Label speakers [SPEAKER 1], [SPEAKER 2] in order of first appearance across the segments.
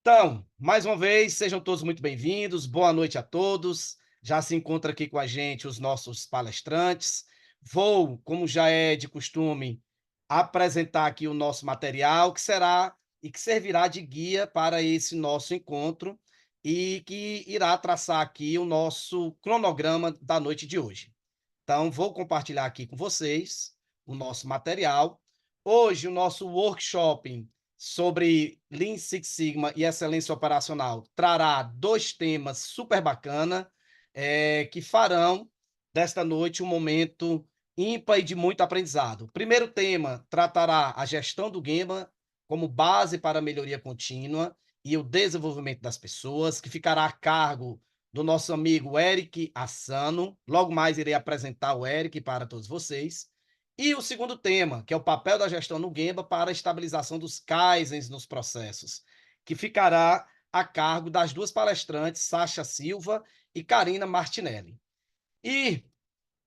[SPEAKER 1] Então, mais uma vez, sejam todos muito bem-vindos. Boa noite a todos. Já se encontra aqui com a gente os nossos palestrantes. Vou, como já é de costume, apresentar aqui o nosso material, que será e que servirá de guia para esse nosso encontro e que irá traçar aqui o nosso cronograma da noite de hoje. Então, vou compartilhar aqui com vocês o nosso material. Hoje, o nosso workshop sobre Lean Six Sigma e excelência operacional trará dois temas super bacana, que farão desta noite um momento ímpar e de muito aprendizado. O primeiro tema tratará a gestão do Gemba como base para a melhoria contínua e o desenvolvimento das pessoas, que ficará a cargo do nosso amigo Eric Assano. Logo mais irei apresentar o Eric para todos vocês. E o segundo tema, que é o papel da gestão no Gemba para a estabilização dos Kaizens nos processos, que ficará a cargo das duas palestrantes, Sasha Silva e Karina Martinelli. E,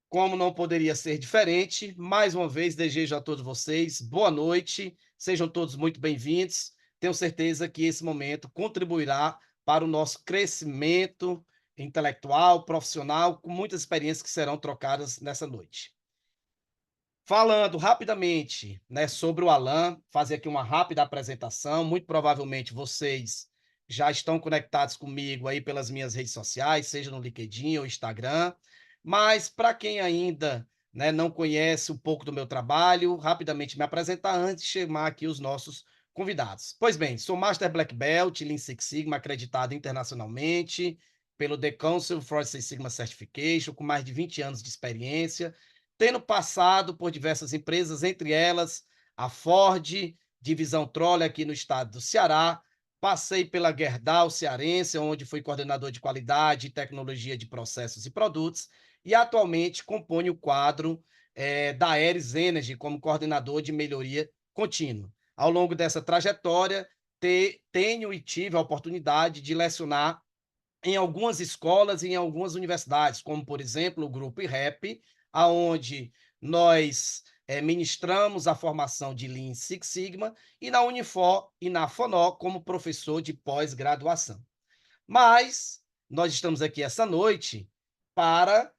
[SPEAKER 1] como não poderia ser diferente, mais uma vez desejo a todos vocês boa noite, sejam todos muito bem-vindos. Tenho certeza que esse momento contribuirá para o nosso crescimento intelectual, profissional, com muitas experiências que serão trocadas nessa noite. Falando rapidamente, né, sobre o Alan, fazer aqui uma rápida apresentação. Muito provavelmente vocês já estão conectados comigo aí pelas minhas redes sociais, seja no LinkedIn ou Instagram. Mas para quem ainda, né, não conhece um pouco do meu trabalho, rapidamente me apresentar antes de chamar aqui os nossos convidados. Pois bem, sou Master Black Belt, Lean Six Sigma, acreditado internacionalmente pelo The Council for Six Sigma Certification, com mais de 20 anos de experiência, tendo passado por diversas empresas, entre elas a Ford, divisão Trolley aqui no estado do Ceará. Passei pela Gerdau cearense, onde fui coordenador de qualidade e tecnologia de processos e produtos, e atualmente componho o quadro da Aeres Energy como coordenador de melhoria contínua. Ao longo dessa trajetória, tenho e tive a oportunidade de lecionar em algumas escolas e em algumas universidades, como, por exemplo, o Grupo IREP, aonde nós ministramos a formação de Lean Six Sigma, e na Unifor e na FONO como professor de pós-graduação. Mas nós estamos aqui essa noite para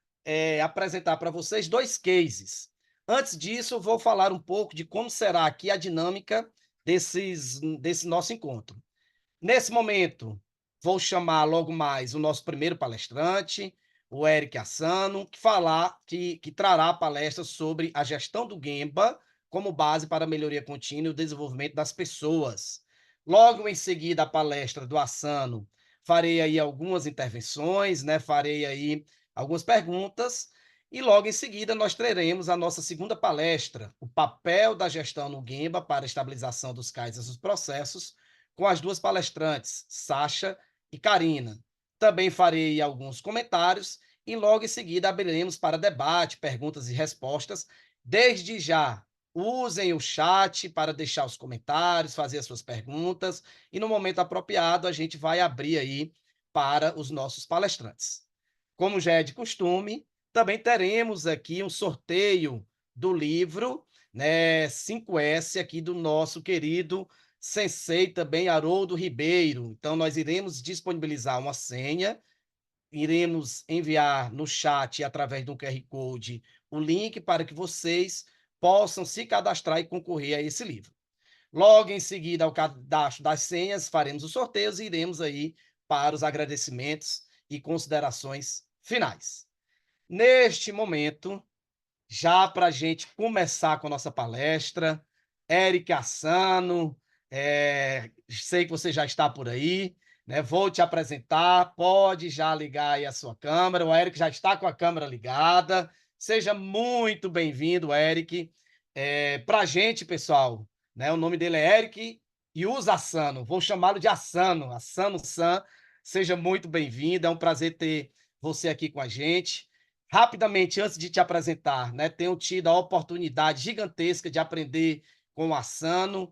[SPEAKER 1] apresentar para vocês dois cases. Antes disso, eu vou falar um pouco de como será aqui a dinâmica desse nosso encontro. Nesse momento, vou chamar logo mais o nosso primeiro palestrante, o Eric Assano, que trará a palestra sobre a gestão do Gemba como base para a melhoria contínua e o desenvolvimento das pessoas. Logo em seguida, a palestra do Assano, farei aí algumas intervenções, né? Farei aí algumas perguntas, e logo em seguida nós teremos a nossa segunda palestra, o papel da gestão no Gemba para a estabilização dos CAIs dos processos, com as duas palestrantes, Sasha e Karina. Também farei alguns comentários e logo em seguida abriremos para debate, perguntas e respostas. Desde já, usem o chat para deixar os comentários, fazer as suas perguntas, e no momento apropriado a gente vai abrir aí para os nossos palestrantes. Como já é de costume, também teremos aqui um sorteio do livro, né, 5S aqui do nosso querido sensei também Haroldo Ribeiro. Então, nós iremos disponibilizar uma senha, iremos enviar no chat, através do QR Code, o link para que vocês possam se cadastrar e concorrer a esse livro. Logo em seguida, ao cadastro das senhas, faremos os sorteios e iremos aí para os agradecimentos e considerações finais. Neste momento, já para a gente começar com a nossa palestra, Eric Assano, sei que você já está por aí, né? Vou te apresentar, pode já ligar aí a sua câmera, o Eric já está com a câmera ligada. Seja muito bem-vindo, Eric. Para a gente, pessoal, né? O nome dele é Eric Yus Assano, vou chamá-lo de Assano, Assano-san. Seja muito bem-vindo, é um prazer ter você aqui com a gente. Rapidamente, antes de te apresentar, né, tenho tido a oportunidade gigantesca de aprender com o Assano,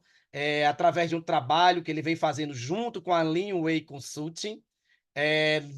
[SPEAKER 1] através de um trabalho que ele vem fazendo junto com a Lean Way Consulting,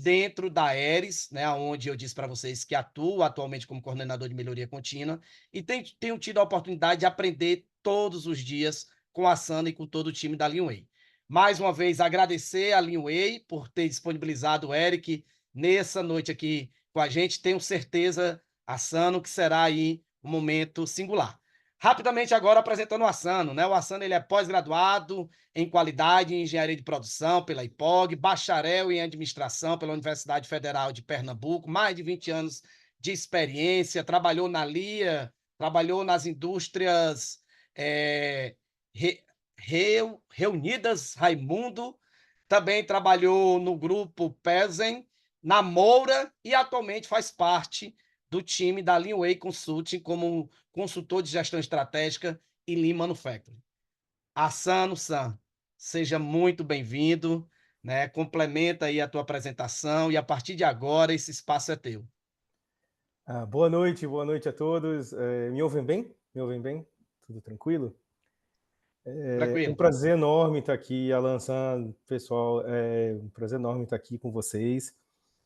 [SPEAKER 1] dentro da Aeres, né, onde eu disse para vocês que atuo atualmente como coordenador de melhoria contínua, e tenho tido a oportunidade de aprender todos os dias com a Assano e com todo o time da Lean Way. Mais uma vez, agradecer a Leanway por ter disponibilizado o Eric nessa noite aqui com a gente. Tenho certeza, Assano, que será aí um momento singular. Rapidamente agora apresentando o Assano, né? O Assano ele é pós-graduado em qualidade e engenharia de produção pela IPOG, bacharel em administração pela Universidade Federal de Pernambuco, mais de 20 anos de experiência, trabalhou na LIA, trabalhou nas indústrias Reunidas Raimundo, também trabalhou no grupo Pezen, na Moura e atualmente faz parte do time da Leanway Consulting como consultor de gestão estratégica e Lean Manufacturing. Assano San, seja muito bem-vindo, né? Complementa aí a tua apresentação e a partir de agora esse espaço é teu.
[SPEAKER 2] Boa noite a todos. Me ouvem bem? Me ouvem bem? Tudo tranquilo? É um
[SPEAKER 1] Tranquilo.
[SPEAKER 2] prazer enorme estar aqui, Alan San, pessoal. É um prazer enorme estar aqui com vocês,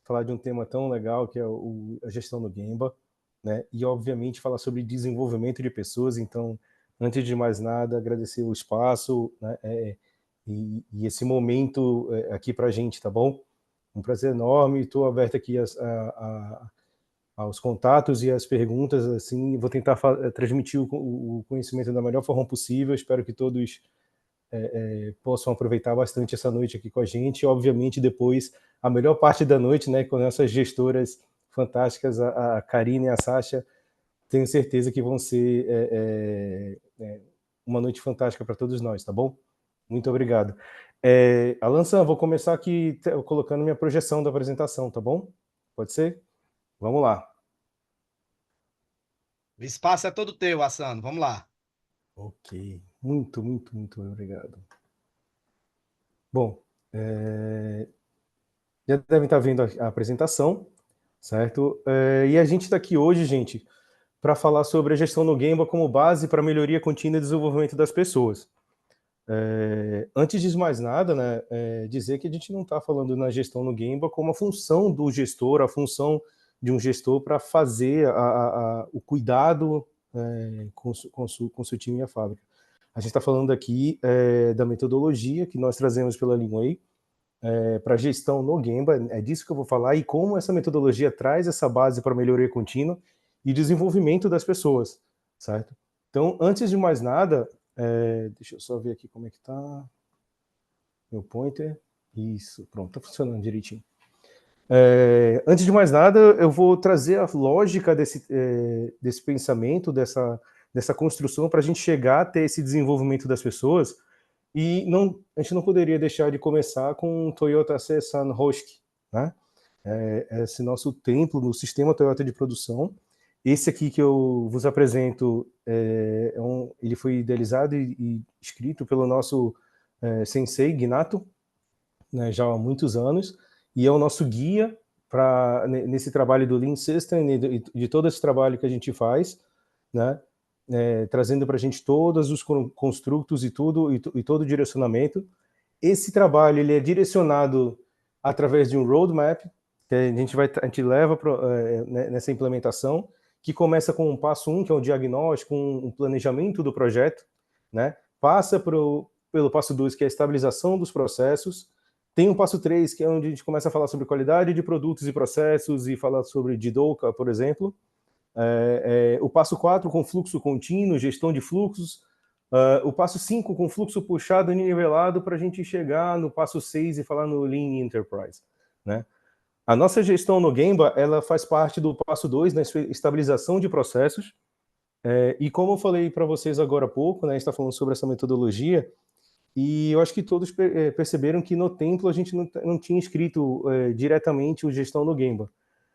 [SPEAKER 2] falar de um tema tão legal que é a gestão do Gemba, né? E, obviamente, falar sobre desenvolvimento de pessoas. Então, antes de mais nada, agradecer o espaço, né? E esse momento aqui para a gente, tá bom? Um prazer enorme. Estou aberto aqui aos contatos e às perguntas, assim, vou tentar transmitir o conhecimento da melhor forma possível. Espero que todos possam aproveitar bastante essa noite aqui com a gente. E, obviamente, depois, a melhor parte da noite, né, com essas gestoras fantásticas, a Karine e a Sasha, tenho certeza que vão ser uma noite fantástica para todos nós, tá bom? Muito obrigado. Alan San, vou começar aqui colocando minha projeção da apresentação, tá bom? Pode ser? Vamos lá.
[SPEAKER 1] O espaço é todo teu, Assano. Vamos lá.
[SPEAKER 2] Ok. Muito obrigado. Bom, já devem estar vendo a apresentação, certo? E a gente está aqui hoje, gente, para falar sobre a gestão no Gemba como base para a melhoria contínua e desenvolvimento das pessoas. Antes de mais nada, né, dizer que a gente não está falando na gestão no Gemba como a função do gestor, a função de um gestor para fazer o cuidado com o seu time e a fábrica. A gente está falando aqui da metodologia que nós trazemos pela Leanway para gestão no Gemba, é disso que eu vou falar, e como essa metodologia traz essa base para melhoria contínua e desenvolvimento das pessoas, certo? Então, antes de mais nada, deixa eu só ver aqui como é que está meu pointer. Isso, pronto, está funcionando direitinho. Antes de mais nada, eu vou trazer a lógica desse pensamento, dessa construção, para a gente chegar a ter esse desenvolvimento das pessoas. E a gente não poderia deixar de começar com o Toyota Seisan Hoshiki, né? Esse nosso templo no sistema Toyota de produção. Esse aqui que eu vos apresento, ele foi idealizado e escrito pelo nosso sensei, Ginato, né, já há muitos anos, e é o nosso guia nesse trabalho do Lean System e de todo esse trabalho que a gente faz, né? Trazendo para a gente todos os construtos e tudo e todo o direcionamento. Esse trabalho ele é direcionado através de um roadmap que a gente leva nessa implementação, que começa com o passo 1, que é o diagnóstico, um planejamento do projeto, né? Passa pelo passo 2, que é a estabilização dos processos. Tem o passo 3, que é onde a gente começa a falar sobre qualidade de produtos e processos e falar sobre Jidoka, por exemplo. O passo 4 com fluxo contínuo, gestão de fluxos. O passo 5 com fluxo puxado e nivelado, para a gente chegar no passo 6 e falar no Lean Enterprise, né? A nossa gestão no Gemba, ela faz parte do passo 2, na estabilização de processos. E como eu falei para vocês agora há pouco, né, a gente está falando sobre essa metodologia, e eu acho que todos perceberam que no templo a gente não tinha escrito diretamente o gestão no Gemba.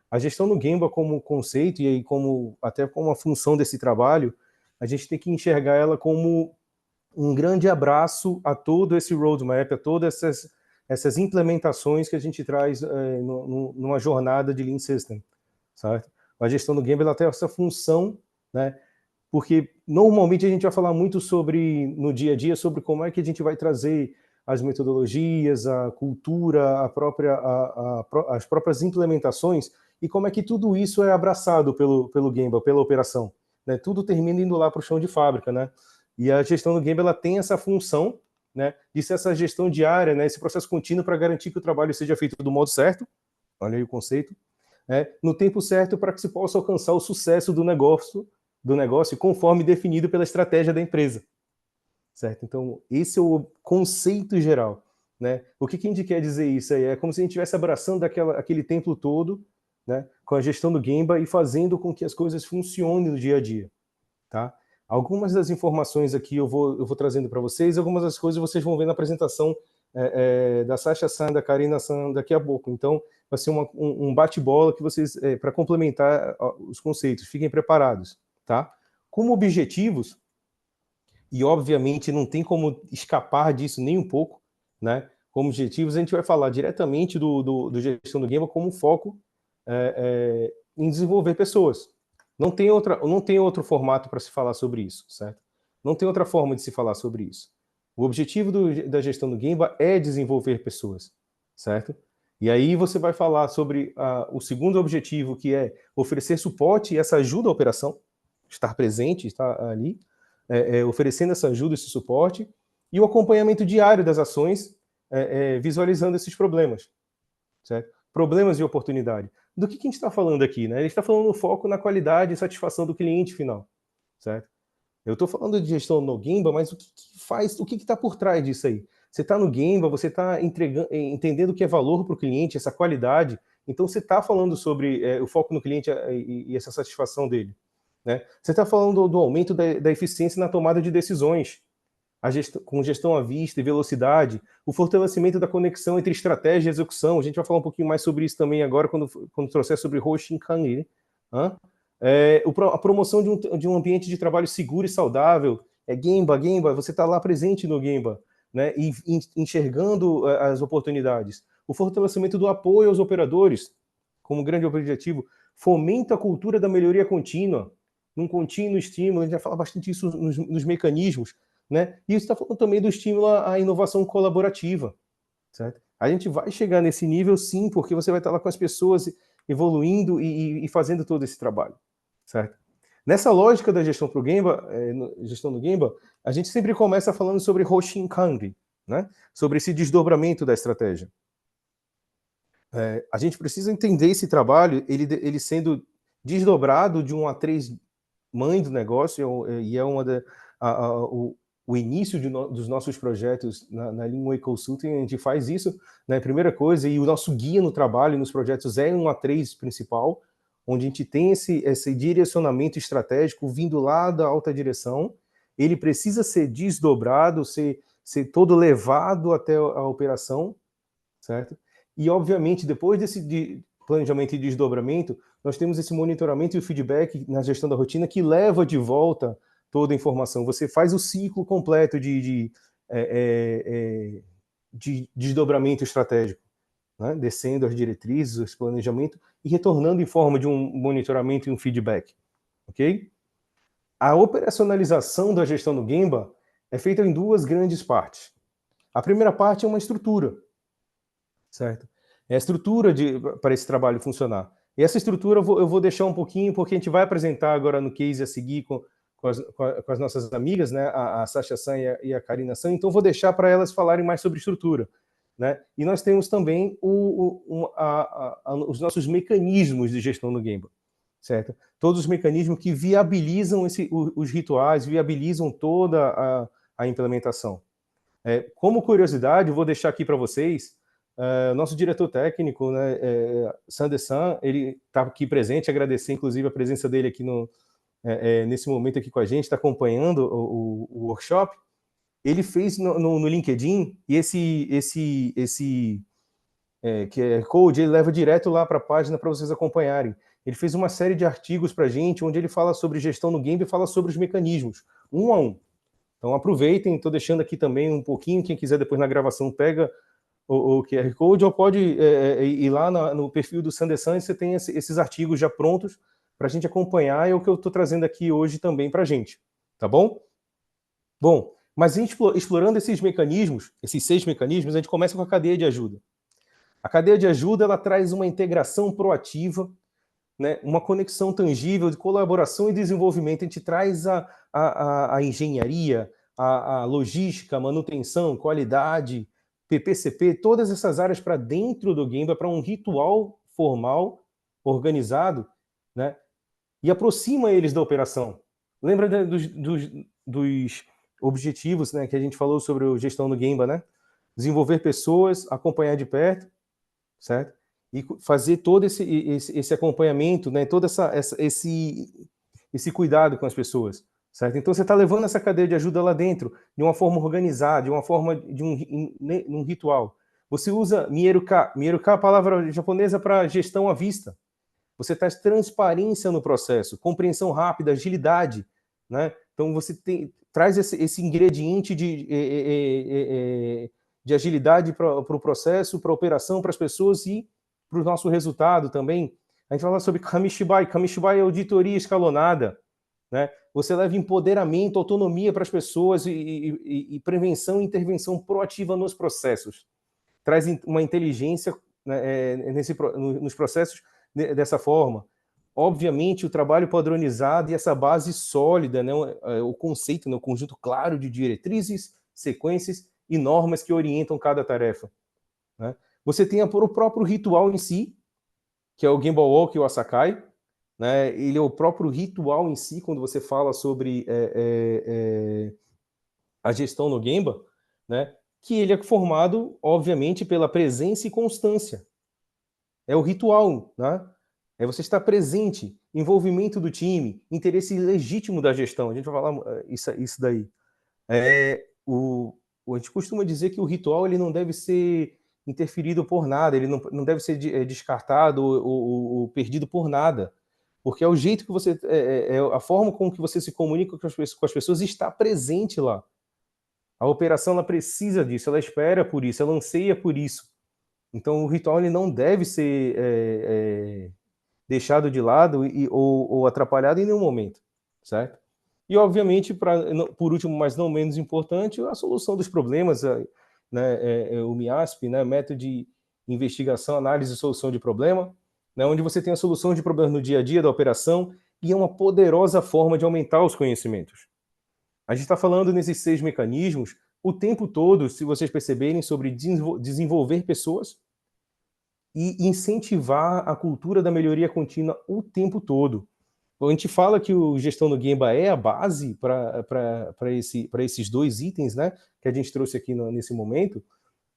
[SPEAKER 2] A gestão no Gemba como conceito e aí até como a função desse trabalho, a gente tem que enxergar ela como um grande abraço a todo esse roadmap, a todas essas implementações que a gente traz numa jornada de Lean System, certo? A gestão do Gemba ela tem essa função, né? Porque normalmente a gente vai falar muito no dia a dia sobre como é que a gente vai trazer as metodologias, a cultura, as próprias implementações e como é que tudo isso é abraçado pelo Gemba, pela operação, né? Tudo termina indo lá para o chão de fábrica, né? E a gestão do Gemba ela tem essa função, né, de ser essa gestão diária, né, esse processo contínuo para garantir que o trabalho seja feito do modo certo, olha aí o conceito, no tempo certo para que se possa alcançar o sucesso do negócio conforme definido pela estratégia da empresa. Certo? Então, esse é o conceito geral. Né? O que a gente quer dizer isso aí? É como se a gente estivesse abraçando aquele templo todo, né, com a gestão do Gemba e fazendo com que as coisas funcionem no dia a dia. Tá? Algumas das informações aqui eu vou trazendo para vocês, algumas das coisas vocês vão ver na apresentação da Sasha-san, da Karina-san daqui a pouco. Então, vai ser um bate-bola que vocês, para complementar os conceitos, fiquem preparados. Tá? Como objetivos, e obviamente não tem como escapar disso nem um pouco, né? Como objetivos, a gente vai falar diretamente do gestão do Gemba como foco em desenvolver pessoas. Não tem outro formato para se falar sobre isso, certo? Não tem outra forma de se falar sobre isso. O objetivo da gestão do Gemba é desenvolver pessoas, certo? E aí você vai falar sobre o segundo objetivo, que é oferecer suporte e essa ajuda à operação, estar presente, estar ali, oferecendo essa ajuda, esse suporte, e o acompanhamento diário das ações, visualizando esses problemas, certo? Problemas e oportunidade. Do que a gente está falando aqui? Né? Ele está falando no foco na qualidade e satisfação do cliente final, certo? Eu estou falando de gestão no Gemba, mas o que está por trás disso aí? Você está no Gemba, você está entendendo o que é valor para o cliente, essa qualidade, então você está falando sobre o foco no cliente e essa satisfação dele. Né? Você está falando do aumento da eficiência na tomada de decisões, com gestão à vista e velocidade, o fortalecimento da conexão entre estratégia e execução. A gente vai falar um pouquinho mais sobre isso também agora, quando trouxer sobre Hoshin Kanri. Né? A promoção de um ambiente de trabalho seguro e saudável. Gemba, você está lá presente no Gemba, né? E enxergando as oportunidades. O fortalecimento do apoio aos operadores, como grande objetivo, fomenta a cultura da melhoria contínua, num contínuo estímulo. A gente vai falar bastante isso nos mecanismos, né? E isso está falando também do estímulo à inovação colaborativa, certo? A gente vai chegar nesse nível, sim, porque você vai estar lá com as pessoas evoluindo e fazendo todo esse trabalho, certo? Nessa lógica da gestão pro Gemba, gestão do Gemba, a gente sempre começa falando sobre Hoshin Kanri, né? Sobre esse desdobramento da estratégia. A gente precisa entender esse trabalho, ele sendo desdobrado de um A3 mãe do negócio, e é o início dos nossos projetos na Lean Consulting. A gente faz isso, né? Primeira coisa, e o nosso guia no trabalho, nos projetos, é um A3 principal, onde a gente tem esse direcionamento estratégico vindo lá da alta direção. Ele precisa ser desdobrado, ser todo levado até a operação, certo? E, obviamente, depois desse planejamento e desdobramento, nós temos esse monitoramento e o feedback na gestão da rotina que leva de volta toda a informação. Você faz o ciclo completo de desdobramento estratégico, né? Descendo as diretrizes, esse planejamento e retornando em forma de um monitoramento e um feedback. Ok? A operacionalização da gestão do Gemba é feita em duas grandes partes. A primeira parte é uma estrutura, certo? É a estrutura para esse trabalho funcionar. E essa estrutura eu vou deixar um pouquinho, porque a gente vai apresentar agora no case a seguir com as nossas amigas, né? A Sasha-san e a Karina-san. Então, vou deixar para elas falarem mais sobre estrutura. Né? E nós temos também os nossos mecanismos de gestão no Gemba, certo? Todos os mecanismos que viabilizam os rituais, viabilizam toda a implementação. Como curiosidade, eu vou deixar aqui para vocês, nosso diretor técnico, né, Sander-san, ele está aqui presente, agradecer inclusive a presença dele aqui nesse momento aqui com a gente, está acompanhando o workshop. Ele fez no LinkedIn, e esse QR Code, ele leva direto lá para a página para vocês acompanharem. Ele fez uma série de artigos para a gente, onde ele fala sobre gestão no Gemba e fala sobre os mecanismos, um a um. Então aproveitem, estou deixando aqui também um pouquinho, quem quiser depois na gravação pega o QR Code, ou pode ir lá no perfil do Sander-san, você tem esses artigos já prontos para a gente acompanhar, é o que eu estou trazendo aqui hoje também para a gente, tá bom? Bom, mas a gente explorando esses mecanismos, esses 6 mecanismos, a gente começa com a cadeia de ajuda. A cadeia de ajuda, ela traz uma integração proativa, né, uma conexão tangível de colaboração e desenvolvimento. A gente traz a engenharia, a logística, manutenção, qualidade, PPCP, todas essas áreas para dentro do Gemba, para um ritual formal, organizado, né? E aproxima eles da operação. Lembra dos objetivos, né, que a gente falou sobre a gestão do Gemba, né? Desenvolver pessoas, acompanhar de perto, certo? E fazer todo esse acompanhamento, né? Todo esse cuidado com as pessoas, certo? Então você está levando essa cadeia de ajuda lá dentro, de uma forma organizada, de uma forma de um ritual. Você usa Mieruka. Mieruka é a palavra japonesa para gestão à vista. Você traz transparência no processo, compreensão rápida, agilidade, né? Então você traz esse ingrediente de agilidade para o processo, para a operação, para as pessoas e para o nosso resultado também. A gente fala sobre Kamishibai. Kamishibai é auditoria escalonada, né? Você leva empoderamento, autonomia para as pessoas e prevenção e intervenção proativa nos processos. Traz uma inteligência, né, nos processos dessa forma. Obviamente, o trabalho padronizado e essa base sólida, né, o conceito, né, o conjunto claro de diretrizes, sequências e normas que orientam cada tarefa. Né? Você tem o próprio ritual em si, que é o Gemba Walk e o Asakai. Né? Ele é o próprio ritual em si, quando você fala sobre a gestão no Gemba, né? Que ele é formado, obviamente, pela presença e constância. É o ritual, né? É você estar presente, envolvimento do time, interesse legítimo da gestão. A gente vai falar isso daí. A gente costuma dizer que o ritual ele não deve ser interferido por nada, ele não deve ser descartado ou perdido por nada, porque é o jeito que você, é a forma com que você se comunica com as pessoas está presente lá. A operação ela precisa disso, ela espera por isso, ela anseia por isso. Então o ritual ele não deve ser deixado de lado ou atrapalhado em nenhum momento, certo? E, obviamente, por último, mas não menos importante, a solução dos problemas, né, o MIASP, né, método de investigação, análise e solução de problema, né, onde você tem a solução de problemas no dia a dia da operação e é uma poderosa forma de aumentar os conhecimentos. A gente está falando nesses 6 mecanismos o tempo todo, se vocês perceberem, sobre desenvolver pessoas e incentivar a cultura da melhoria contínua o tempo todo. A gente fala que o gestão do Gemba é a base para esses 2 itens, né, que a gente trouxe aqui nesse momento,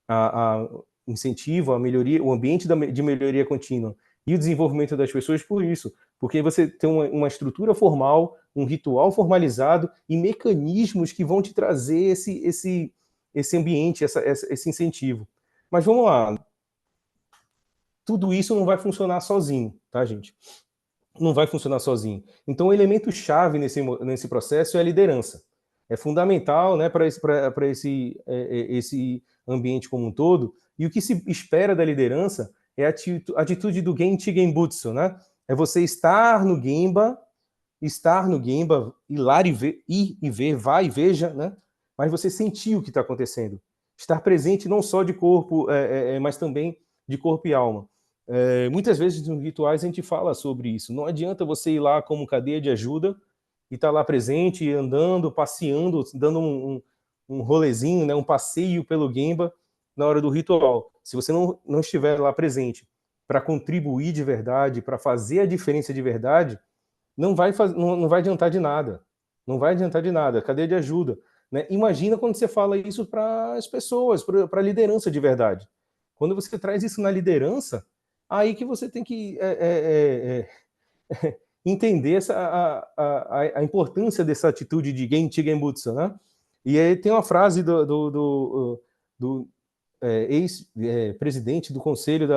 [SPEAKER 2] a incentivo, a melhoria, o ambiente de melhoria contínua e o desenvolvimento das pessoas por isso, porque você tem uma estrutura formal, um ritual formalizado e mecanismos que vão te trazer esse ambiente, esse incentivo. Mas vamos lá, tudo isso não vai funcionar sozinho, tá, gente? Não vai funcionar sozinho. Então, o elemento-chave nesse processo é a liderança. É fundamental, né, para esse ambiente como um todo. E o que se espera da liderança é a atitude do Genchi Genbutsu, né? É você estar no Gemba, ir lá e ver, vai e veja, né? Mas você sentir o que está acontecendo. Estar presente não só de corpo, mas também de corpo e alma. Muitas vezes nos rituais a gente fala sobre isso. Não adianta você ir lá como cadeia de ajuda e estar lá presente, andando, passeando, dando um rolezinho, né, um passeio pelo Gemba na hora do ritual. Se você não estiver lá presente para contribuir de verdade, para fazer a diferença de verdade, não vai adiantar de nada. Não vai adiantar de nada. Cadeia de ajuda. Né? Imagina quando você fala isso para as pessoas, para a liderança de verdade. Quando você traz isso na liderança, aí que você tem que entender a importância dessa atitude de Genchi Genbutsu, né? E aí tem uma frase do ex-presidente do conselho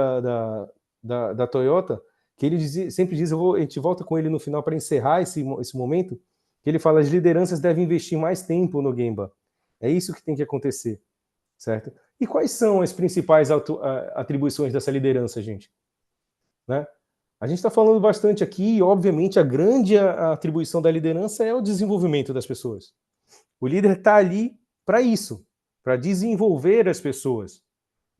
[SPEAKER 2] da Toyota, que ele sempre diz, a gente volta com ele no final para encerrar esse momento, que ele fala, as lideranças devem investir mais tempo no Gemba. É isso que tem que acontecer, certo? E quais são as principais atribuições dessa liderança, gente? Né? A gente está falando bastante aqui, e obviamente a grande atribuição da liderança é o desenvolvimento das pessoas. O líder está ali para isso, para desenvolver as pessoas.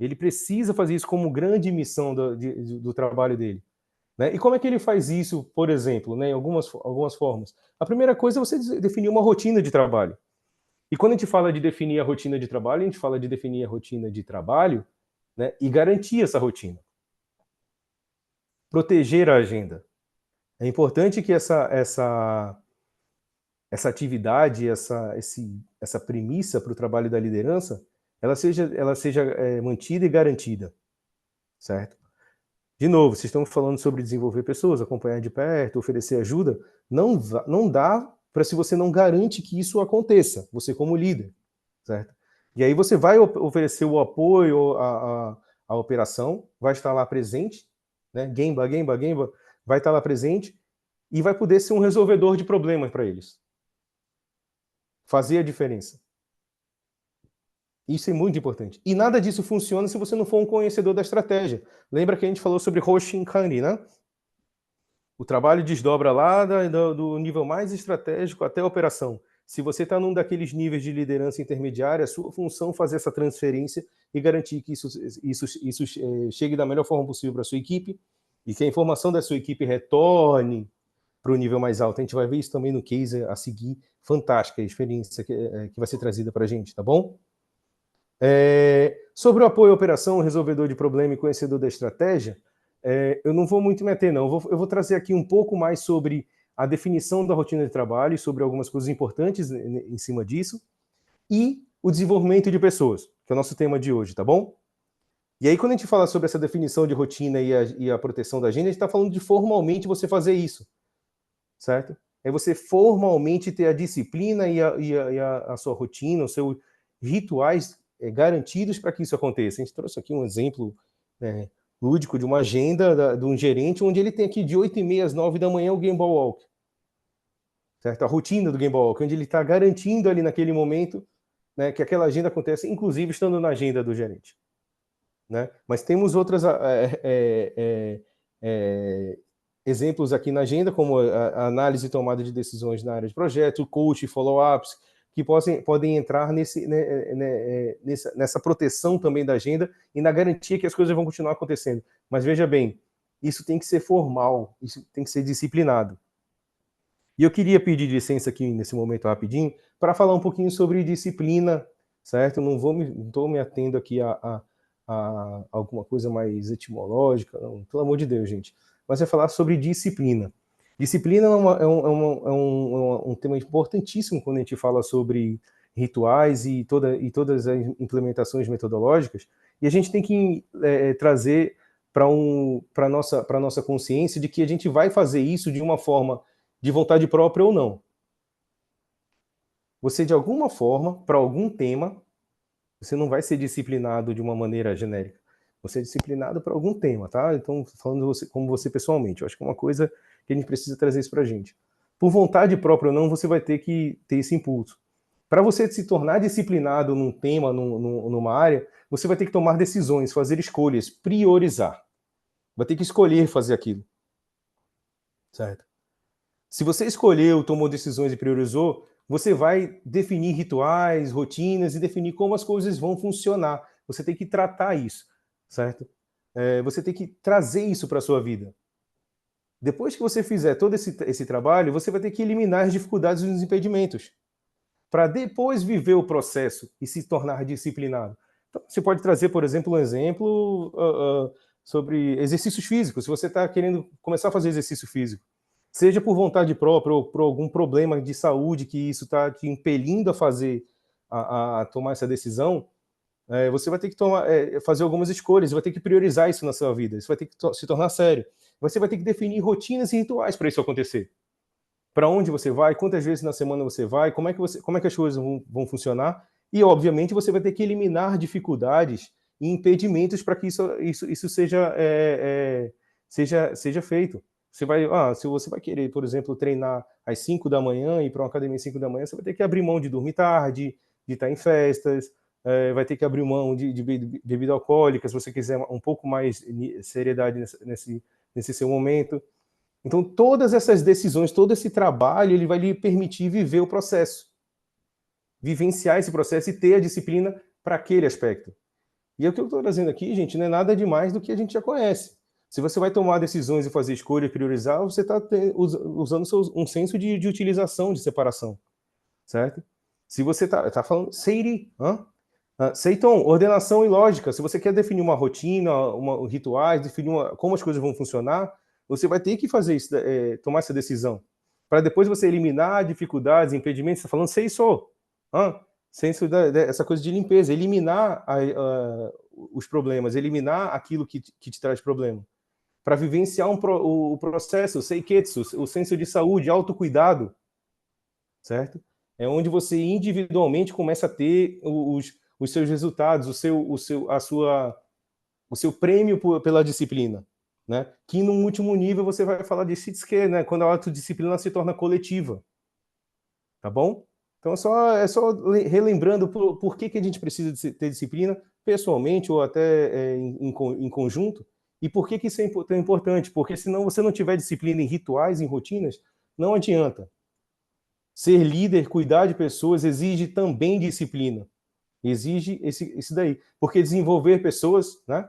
[SPEAKER 2] Ele precisa fazer isso como grande missão do trabalho dele. Né? E como é que ele faz isso, por exemplo, né, em algumas formas? A primeira coisa é você definir uma rotina de trabalho. E quando a gente fala de definir a rotina de trabalho, a gente fala de definir a rotina de trabalho, né, e garantir essa rotina. Proteger a agenda. É importante que essa atividade, essa premissa para o trabalho da liderança, ela seja mantida e garantida, certo? De novo, se estamos falando sobre desenvolver pessoas, acompanhar de perto, oferecer ajuda, não dá para se você não garante que isso aconteça, você como líder, certo? E aí você vai oferecer o apoio à operação, vai estar lá presente, né? Gemba, vai estar lá presente e vai poder ser um resolvedor de problemas para eles. Fazer a diferença. Isso é muito importante. E nada disso funciona se você não for um conhecedor da estratégia. Lembra que a gente falou sobre Hoshinkari, né? O trabalho desdobra lá do nível mais estratégico até a operação. Se você está num daqueles níveis de liderança intermediária, a sua função é fazer essa transferência e garantir que isso chegue da melhor forma possível para a sua equipe e que a informação da sua equipe retorne para o nível mais alto. A gente vai ver isso também no case a seguir. Fantástica a experiência que vai ser trazida para a gente, tá bom? Sobre o apoio à operação, resolvedor de problema e conhecedor da estratégia, eu não vou muito me ater, não. Eu vou trazer aqui um pouco mais sobre a definição da rotina de trabalho, sobre algumas coisas importantes em cima disso, e o desenvolvimento de pessoas, que é o nosso tema de hoje, tá bom? E aí, quando a gente fala sobre essa definição de rotina e a proteção da agenda, a gente está falando de formalmente você fazer isso, certo? É você formalmente ter a disciplina e a sua rotina, os seus rituais garantidos para que isso aconteça. A gente trouxe aqui um exemplo lúdico de uma agenda de um gerente, onde ele tem aqui de 8h30 às 9 da manhã o Game Ball Walk. Certo? A rotina do Game Ball Walk, onde ele está garantindo ali naquele momento, né, que aquela agenda acontece, inclusive estando na agenda do gerente. Né? Mas temos outras exemplos aqui na agenda, como a análise e tomada de decisões na área de projeto, coach, follow-ups, que podem entrar nessa proteção também da agenda e na garantia que as coisas vão continuar acontecendo. Mas veja bem, isso tem que ser formal, isso tem que ser disciplinado. E eu queria pedir licença aqui nesse momento rapidinho para falar um pouquinho sobre disciplina, certo? Não estou me atendo aqui a alguma coisa mais etimológica, não, pelo amor de Deus, gente. Mas é falar sobre disciplina. Disciplina é um tema importantíssimo quando a gente fala sobre rituais e todas as implementações metodológicas, e a gente tem que trazer para a nossa consciência de que a gente vai fazer isso de uma forma de vontade própria ou não. Você, de alguma forma, para algum tema, você não vai ser disciplinado de uma maneira genérica. Você é disciplinado para algum tema, tá? Então, falando como você pessoalmente, eu acho que é uma coisa que a gente precisa trazer isso para a gente. Por vontade própria ou não, você vai ter que ter esse impulso. Para você se tornar disciplinado num tema, numa área, você vai ter que tomar decisões, fazer escolhas, priorizar. Vai ter que escolher fazer aquilo. Certo? Se você escolheu, tomou decisões e priorizou, você vai definir rituais, rotinas e definir como as coisas vão funcionar. Você tem que tratar isso, certo? Você tem que trazer isso para a sua vida. Depois que você fizer todo esse trabalho, você vai ter que eliminar as dificuldades e os impedimentos, para depois viver o processo e se tornar disciplinado. Então, você pode trazer, por exemplo, um exemplo sobre exercícios físicos. Se você está querendo começar a fazer exercício físico, seja por vontade própria ou por algum problema de saúde que isso está te impelindo a fazer, a tomar essa decisão, você vai ter que fazer algumas escolhas, vai ter que priorizar isso na sua vida, isso vai ter que se tornar sério. Você vai ter que definir rotinas e rituais para isso acontecer. Para onde você vai, quantas vezes na semana você vai, como é que as coisas vão funcionar, e obviamente você vai ter que eliminar dificuldades e impedimentos para que isso seja feito. Se você vai querer, por exemplo, treinar às 5 da manhã e ir para uma academia às 5 da manhã, você vai ter que abrir mão de dormir tarde, de estar em festas, vai ter que abrir mão de bebida alcoólica, se você quiser um pouco mais de seriedade nesse seu momento. Então, todas essas decisões, todo esse trabalho, ele vai lhe permitir viver o processo, vivenciar esse processo e ter a disciplina para aquele aspecto. E o que eu estou trazendo aqui, gente, não é nada demais do que a gente já conhece. Se você vai tomar decisões e fazer escolha e priorizar, você está usando um senso de utilização, de separação, certo? Se você tá falando Seiri, Seiton, ordenação e lógica. Se você quer definir uma rotina, rituais, definir como as coisas vão funcionar, você vai ter que fazer isso, tomar essa decisão. Para depois você eliminar dificuldades, impedimentos. Você está falando Seiso, senso essa coisa de limpeza, eliminar os problemas, eliminar aquilo que te traz problema. Para vivenciar o processo, o seiketsu, o senso de saúde, autocuidado, certo? É onde você individualmente começa a ter os seus resultados, o seu prêmio pela disciplina, né? Que no último nível você vai falar de Shitsuke, né? Quando a autodisciplina se torna coletiva, tá bom? Então é só relembrando por que a gente precisa ter disciplina, pessoalmente ou até em conjunto, e por que isso é tão importante? Porque se você não tiver disciplina em rituais, em rotinas, não adianta. Ser líder, cuidar de pessoas, exige também disciplina. Exige esse daí. Porque desenvolver pessoas, né?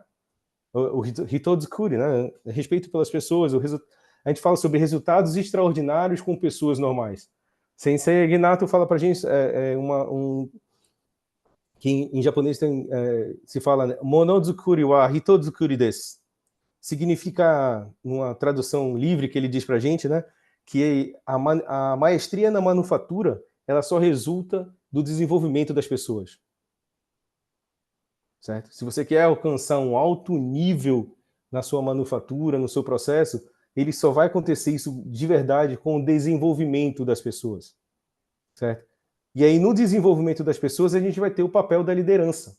[SPEAKER 2] O Hitodskuri, né? Respeito pelas pessoas. A gente fala sobre resultados extraordinários com pessoas normais. Sensei Ginato fala pra gente que em japonês se fala, né? Monozukuri wa Hitodskuri desu. Significa, uma tradução livre que ele diz pra gente, né? Que a maestria na manufatura, ela só resulta do desenvolvimento das pessoas. Certo? Se você quer alcançar um alto nível na sua manufatura, no seu processo, ele só vai acontecer isso de verdade com o desenvolvimento das pessoas. Certo? E aí, no desenvolvimento das pessoas, a gente vai ter o papel da liderança.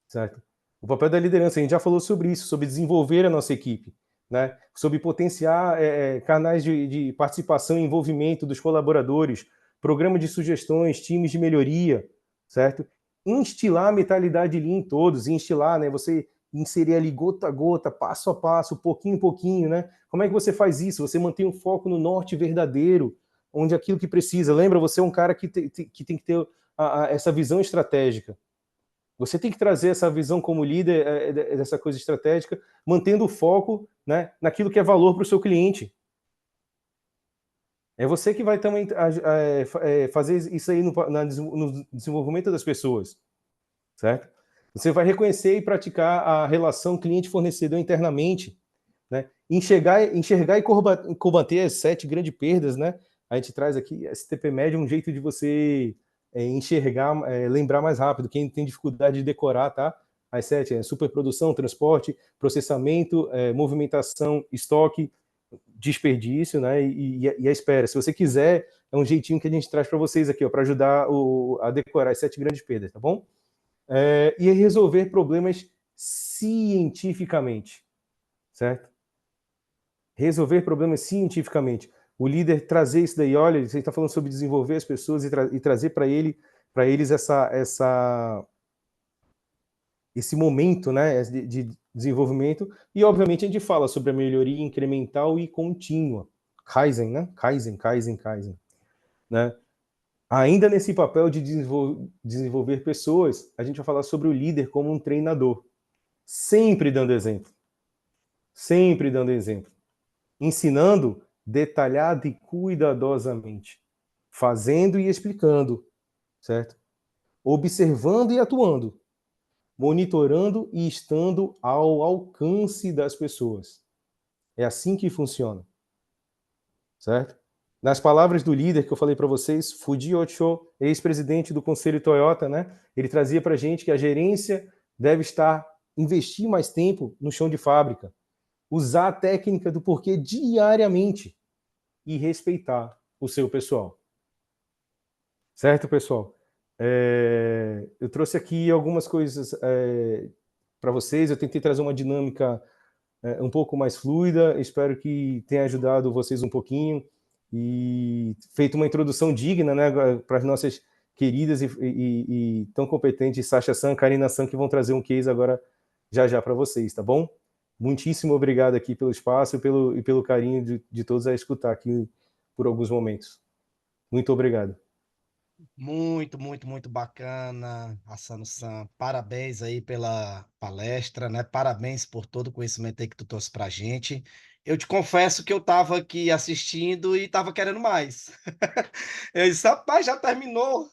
[SPEAKER 2] Certo? O papel da liderança, a gente já falou sobre isso, sobre desenvolver a nossa equipe, né? Sobre potenciar canais de participação e envolvimento dos colaboradores, programa de sugestões, times de melhoria, certo? Instilar a mentalidade Lean em todos, instilar, né? Você inserir ali gota a gota, passo a passo, pouquinho em pouquinho, né? Como é que você faz isso? Você mantém o foco no norte verdadeiro, onde aquilo que precisa. Lembra, você é um cara que tem que ter essa visão estratégica. Você tem que trazer essa visão como líder, dessa coisa estratégica, mantendo o foco, né, naquilo que é valor para o seu cliente. É você que vai também fazer isso aí no desenvolvimento das pessoas, certo? Você vai reconhecer e praticar a relação cliente-fornecedor internamente, né? Enxergar e combater as 7 grandes perdas, né? A gente traz aqui, STP médio, um jeito de você enxergar, lembrar mais rápido. Quem tem dificuldade de decorar, tá? As 7 superprodução, transporte, processamento, movimentação, estoque, desperdício, né? E a espera. Se você quiser, é um jeitinho que a gente traz para vocês aqui, para ajudar a decorar as 7 grandes perdas, tá bom? E resolver problemas cientificamente, certo? Resolver problemas cientificamente. O líder trazer isso daí, olha, você está falando sobre desenvolver as pessoas e trazer para eles esse momento, né, de desenvolvimento. E, obviamente, a gente fala sobre a melhoria incremental e contínua. Kaizen, né? Kaizen. Né? Ainda nesse papel de desenvolver pessoas, a gente vai falar sobre o líder como um treinador. Sempre dando exemplo. Sempre dando exemplo. Ensinando detalhada e cuidadosamente. Fazendo e explicando. Certo? Observando e atuando. Monitorando e estando ao alcance das pessoas. É assim que funciona. Certo? Nas palavras do líder que eu falei para vocês, Fuji Ocho, ex-presidente do Conselho Toyota, né? Ele trazia para a gente que a gerência deve investir mais tempo no chão de fábrica, usar a técnica do porquê diariamente e respeitar o seu pessoal. Certo, pessoal? Eu trouxe aqui algumas coisas para vocês, eu tentei trazer uma dinâmica um pouco mais fluida, espero que tenha ajudado vocês um pouquinho e feito uma introdução digna, né, para as nossas queridas e tão competentes Sasha-san, Karina-san, que vão trazer um case agora já para vocês, tá bom? Muitíssimo obrigado aqui pelo espaço e pelo carinho de todos a escutar aqui por alguns momentos. Muito obrigado.
[SPEAKER 1] Muito, muito, muito bacana, Asano-san. Parabéns aí pela palestra, né? Parabéns por todo o conhecimento aí que tu trouxe pra gente. Eu te confesso que eu estava aqui assistindo e estava querendo mais. Eu disse, rapaz, já terminou.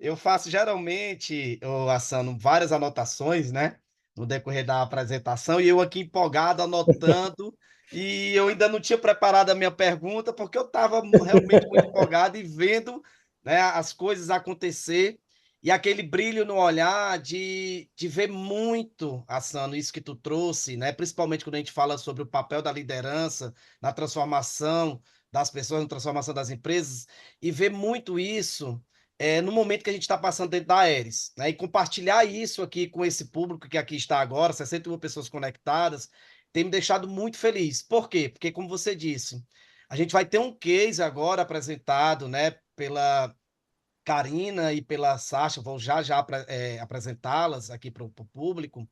[SPEAKER 1] Eu faço geralmente, ô, Asano, várias anotações, né? No decorrer da apresentação, e eu aqui empolgado, anotando, e eu ainda não tinha preparado a minha pergunta, porque eu estava realmente muito empolgado e vendo, né, as coisas acontecer e aquele brilho no olhar de ver muito, Assano, isso que tu trouxe, né? Principalmente quando a gente fala sobre o papel da liderança na transformação das pessoas, na transformação das empresas, e ver muito isso no momento que a gente está passando dentro da Aeres, né? E compartilhar isso aqui com esse público que aqui está agora, 61 pessoas conectadas, tem me deixado muito feliz. Por quê? Porque, como você disse, a gente vai ter um case agora apresentado, né, pela Karina e pela Sasha, vou já apresentá-las aqui para o público,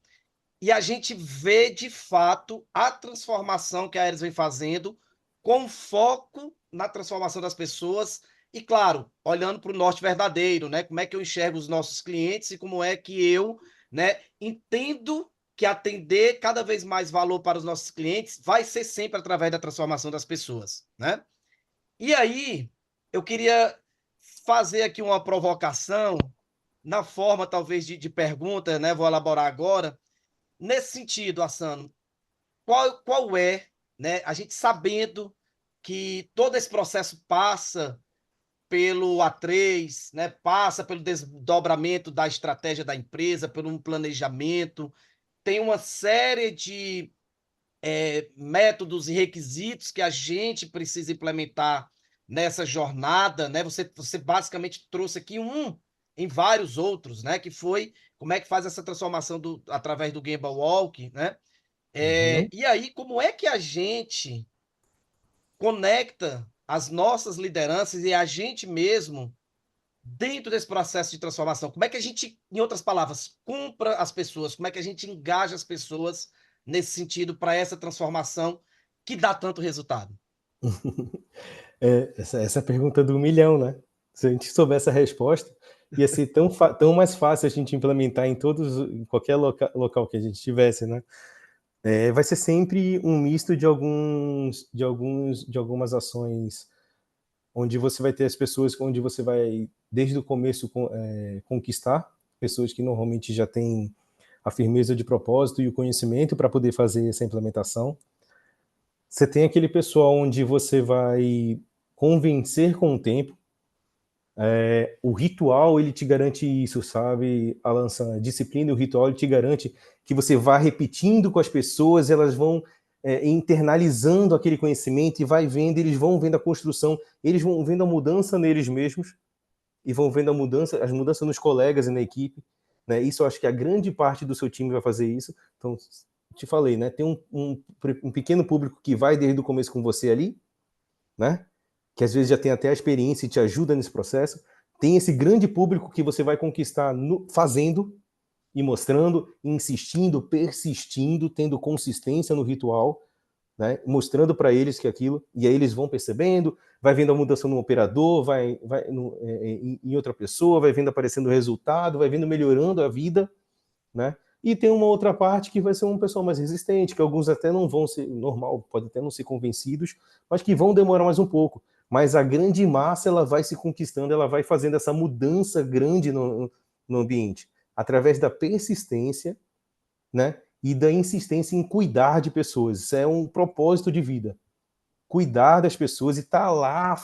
[SPEAKER 1] e a gente vê de fato a transformação que a Aeres vem fazendo, com foco na transformação das pessoas, e claro, olhando para o norte verdadeiro, né? Como é que eu enxergo os nossos clientes e como é que eu, né, entendo que atender cada vez mais valor para os nossos clientes vai ser sempre através da transformação das pessoas, né? E aí, eu queria fazer aqui uma provocação, na forma talvez de pergunta, né? Vou elaborar agora. Nesse sentido, Assano, qual é, né? A gente sabendo que todo esse processo passa pelo A3, né? Passa pelo desdobramento da estratégia da empresa, pelo um planejamento, tem uma série de métodos e requisitos que a gente precisa implementar nessa jornada, né? Você basicamente trouxe aqui em vários outros, né? Que foi como é que faz essa transformação através do Gemba Walk, né?
[SPEAKER 2] Uhum.
[SPEAKER 1] E aí, como é que a gente conecta as nossas lideranças e a gente mesmo dentro desse processo de transformação? Como é que a gente, em outras palavras, compra as pessoas? Como é que a gente engaja as pessoas nesse sentido para essa transformação que dá tanto resultado?
[SPEAKER 2] Essa pergunta do milhão, né? Se a gente soubesse a resposta, ia ser tão mais fácil a gente implementar em qualquer local que a gente tivesse, né? Vai ser sempre um misto de algumas ações onde você vai ter as pessoas, onde você vai, desde o começo, conquistar pessoas que normalmente já têm a firmeza de propósito e o conhecimento para poder fazer essa implementação. Você tem aquele pessoal onde você vai convencer com o tempo. O ritual, ele te garante isso, sabe, Alan San? A disciplina e o ritual, ele te garante que você vá repetindo com as pessoas, elas vão internalizando aquele conhecimento e vai vendo, eles vão vendo a construção, eles vão vendo a mudança neles mesmos e vão vendo as mudanças nos colegas e na equipe, né? Isso eu acho que a grande parte do seu time vai fazer isso. Então, te falei, né? Tem um pequeno público que vai desde o começo com você ali, né? Que às vezes já tem até a experiência e te ajuda nesse processo. Tem esse grande público que você vai conquistar fazendo e mostrando, insistindo, persistindo, tendo consistência no ritual, né? Mostrando para eles que aquilo, e aí eles vão percebendo, vai vendo a mudança no operador, em outra pessoa, vai vendo aparecendo o resultado, vai vendo melhorando a vida, né? E tem uma outra parte que vai ser um pessoal mais resistente, que alguns até não vão ser normal, pode até não ser convencidos, mas que vão demorar mais um pouco. Mas a grande massa, ela vai se conquistando, ela vai fazendo essa mudança grande no ambiente, através da persistência, né? E da insistência em cuidar de pessoas. Isso é um propósito de vida. Cuidar das pessoas e estar lá,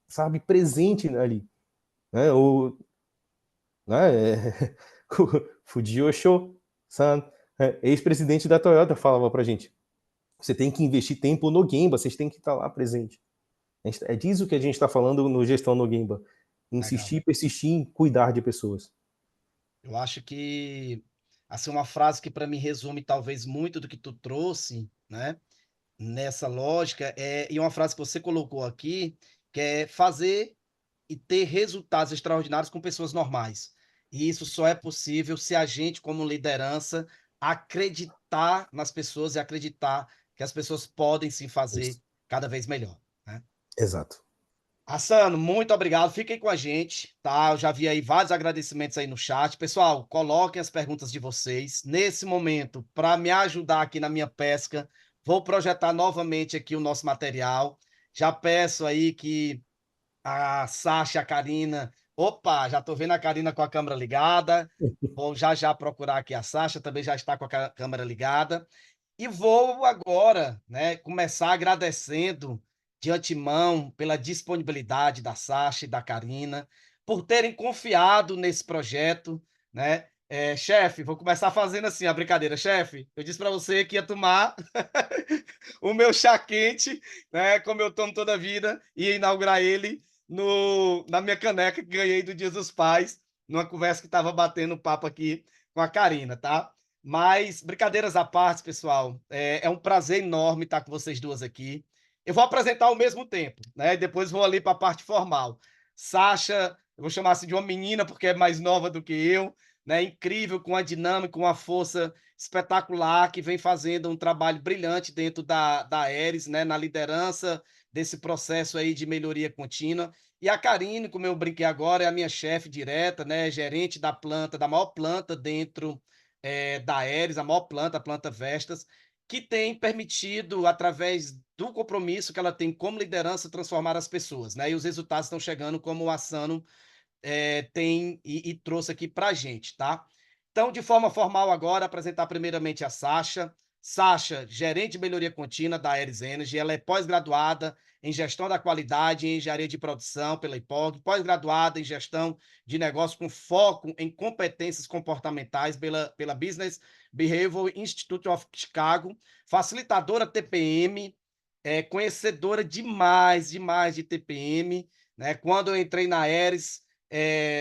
[SPEAKER 2] sabe, presente ali. Né? Né? O Fujiyosho-san, ex-presidente da Toyota, falava pra gente: você tem que investir tempo no Gemba, vocês têm que estar lá presente. É disso que a gente está falando no Gestão no Gemba.
[SPEAKER 1] Legal.
[SPEAKER 2] Insistir, persistir em cuidar de pessoas.
[SPEAKER 1] Eu acho que assim uma frase que para mim resume talvez muito do que tu trouxe, né? Nessa lógica e uma frase que você colocou aqui, que é fazer e ter resultados extraordinários com pessoas normais. E isso só é possível se a gente, como liderança, acreditar nas pessoas e acreditar que as pessoas podem sim fazer
[SPEAKER 2] Isso.
[SPEAKER 1] cada vez melhor, né?
[SPEAKER 2] Exato.
[SPEAKER 1] Assano, muito obrigado. Fiquem com a gente, tá? Eu já vi aí vários agradecimentos aí no chat. Pessoal, coloquem as perguntas de vocês. Nesse momento, para me ajudar aqui na minha pesca, vou projetar novamente aqui o nosso material. Já peço aí que a Sasha e a Karina. Opa, já estou vendo a Karina com a câmera ligada. Vou já já procurar aqui a Sasha, também já está com a câmera ligada. E vou agora, né, começar agradecendo de antemão pela disponibilidade da Sasha e da Karina, por terem confiado nesse projeto, né? Chefe, vou começar fazendo assim a brincadeira. Chefe, eu disse para você que ia tomar o meu chá quente, né, como eu tomo toda a vida, e ia inaugurar ele na minha caneca que ganhei do Dia dos Pais, numa conversa que estava batendo papo aqui com a Karina, tá? Mas, brincadeiras à parte, pessoal, é um prazer enorme estar com vocês duas aqui. Eu vou apresentar ao mesmo tempo, né? Depois vou ali para a parte formal. Sasha, eu vou chamar assim de uma menina, porque é mais nova do que eu, né? Incrível, com a dinâmica, com a força espetacular, que vem fazendo um trabalho brilhante dentro da Aeres, né? Na liderança desse processo aí de melhoria contínua. E a Karine, como eu brinquei agora, é a minha chefe direta, né? Gerente da planta, da maior planta dentro da Aeres, a maior planta, a planta Vestas, que tem permitido, através do compromisso que ela tem como liderança, transformar as pessoas, né? E os resultados estão chegando como o Assano tem e trouxe aqui para a gente, tá? Então, de forma formal agora, apresentar primeiramente a Sasha. Sasha, gerente de melhoria contínua da Aeres Energy, ela é pós-graduada em gestão da qualidade e engenharia de produção pela IPOG, pós-graduada em gestão de negócio com foco em competências comportamentais pela Business Behavioral Institute of Chicago, facilitadora TPM, conhecedora demais de TPM, né? Quando eu entrei na Aeres,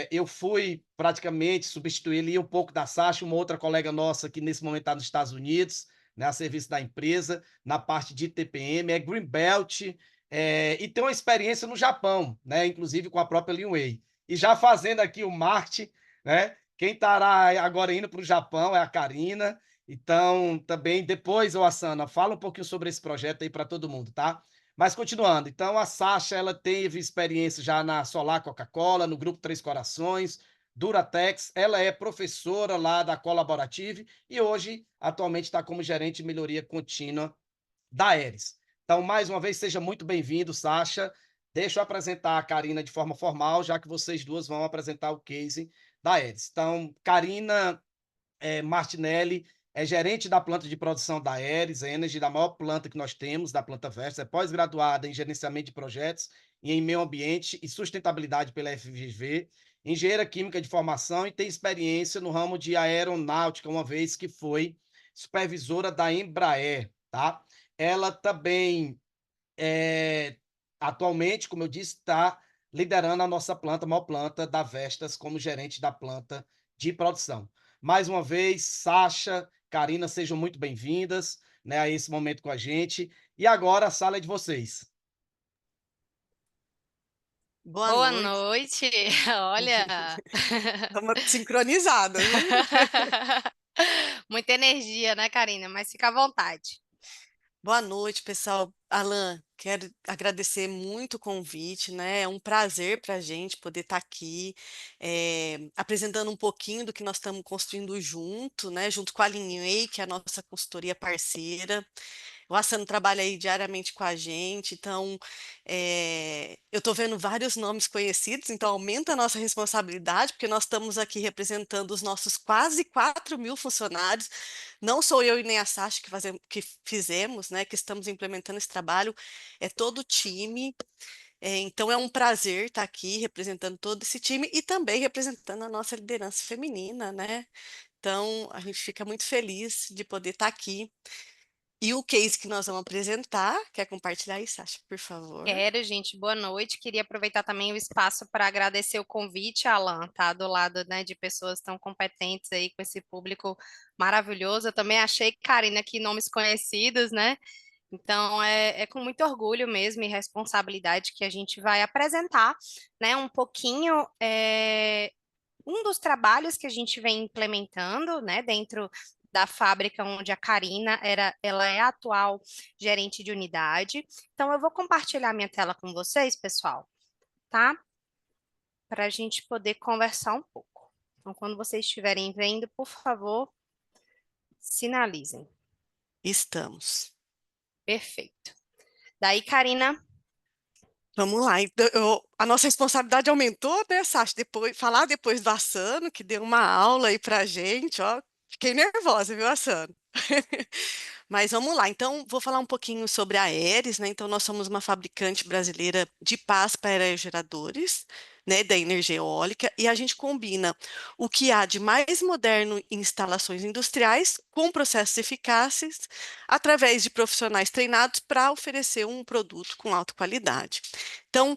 [SPEAKER 1] eu fui praticamente substituir ali um pouco da Sasha, uma outra colega nossa que nesse momento está nos Estados Unidos, né, a serviço da empresa, na parte de TPM, é Greenbelt, e tem uma experiência no Japão, né, inclusive com a própria Leeway. E já fazendo aqui o marketing, né, quem estará agora indo para o Japão é a Karina. Então, também, depois, ô Asana, fala um pouquinho sobre esse projeto aí para todo mundo, tá? Mas continuando, então a Sasha ela teve experiência já na Solar Coca-Cola, no Grupo Três Corações, Duratex, ela é professora lá da Colaborative e hoje, atualmente, está como gerente de melhoria contínua da Aeres. Então, mais uma vez, seja muito bem-vindo, Sasha. Deixa eu apresentar a Karina de forma formal, já que vocês duas vão apresentar o case da Aeres. Então, Karina Martinelli é gerente da planta de produção da Aeres Energy, da maior planta que nós temos, da planta Vestas, é pós-graduada em gerenciamento de projetos e em meio ambiente e sustentabilidade pela FGV, engenheira química de formação e tem experiência no ramo de aeronáutica, uma vez que foi supervisora da Embraer, tá? Ela também, é, atualmente, como eu disse, está liderando a nossa planta, a maior planta da Vestas, como gerente da planta de produção. Mais uma vez, Sasha, Karina, sejam muito bem-vindas, né, a esse momento com a gente. E agora a sala é de vocês.
[SPEAKER 3] Boa
[SPEAKER 4] Boa
[SPEAKER 3] noite.
[SPEAKER 4] noite. Olha,
[SPEAKER 3] Estamos sincronizadas, né?
[SPEAKER 4] muita energia, né, Karina? Mas fica à vontade.
[SPEAKER 3] Boa noite, pessoal. Alan, quero agradecer muito o convite, né? É um prazer para a gente poder estar aqui, apresentando um pouquinho do que nós estamos construindo junto, né? Junto com a Linway, que é a nossa consultoria parceira. O Assano trabalha aí diariamente com a gente, então eu estou vendo vários nomes conhecidos, então aumenta a nossa responsabilidade, porque nós estamos aqui representando os nossos quase 4.000 funcionários. Não sou eu e nem a Sasha que fizemos, né, que estamos implementando esse trabalho, é todo o time. Então é um prazer estar aqui representando todo esse time e também representando a nossa liderança feminina, né? Então a gente fica muito feliz de poder estar aqui. E o case que nós vamos apresentar, quer compartilhar aí, Sasha, por favor?
[SPEAKER 4] Quero, gente, boa noite. Queria aproveitar também o espaço para agradecer o convite, Alan, tá do lado, né, de pessoas tão competentes aí com esse público maravilhoso. Eu também achei, Karina, aqui nomes conhecidos, né? Então, é com muito orgulho mesmo e responsabilidade que a gente vai apresentar, né, um pouquinho, um dos trabalhos que a gente vem implementando, né, dentro da fábrica onde a Karina ela é a atual gerente de unidade. Então, eu vou compartilhar minha tela com vocês, pessoal. tá? Para a gente poder conversar um pouco. Então, quando vocês estiverem vendo, por favor, sinalizem.
[SPEAKER 3] Estamos.
[SPEAKER 4] Perfeito. Daí, Karina,
[SPEAKER 3] Vamos lá. Então, a nossa responsabilidade aumentou, né, Sasha? Falar depois do Assano, que deu uma aula aí pra gente, ó. Fiquei nervosa, viu, Assano? Mas vamos lá. Então, vou falar um pouquinho sobre a Aeres, né? Então, nós somos uma fabricante brasileira de pás para aerogeradores, né, da energia eólica, e a gente combina o que há de mais moderno em instalações industriais com processos eficazes, através de profissionais treinados para oferecer um produto com alta qualidade. Então,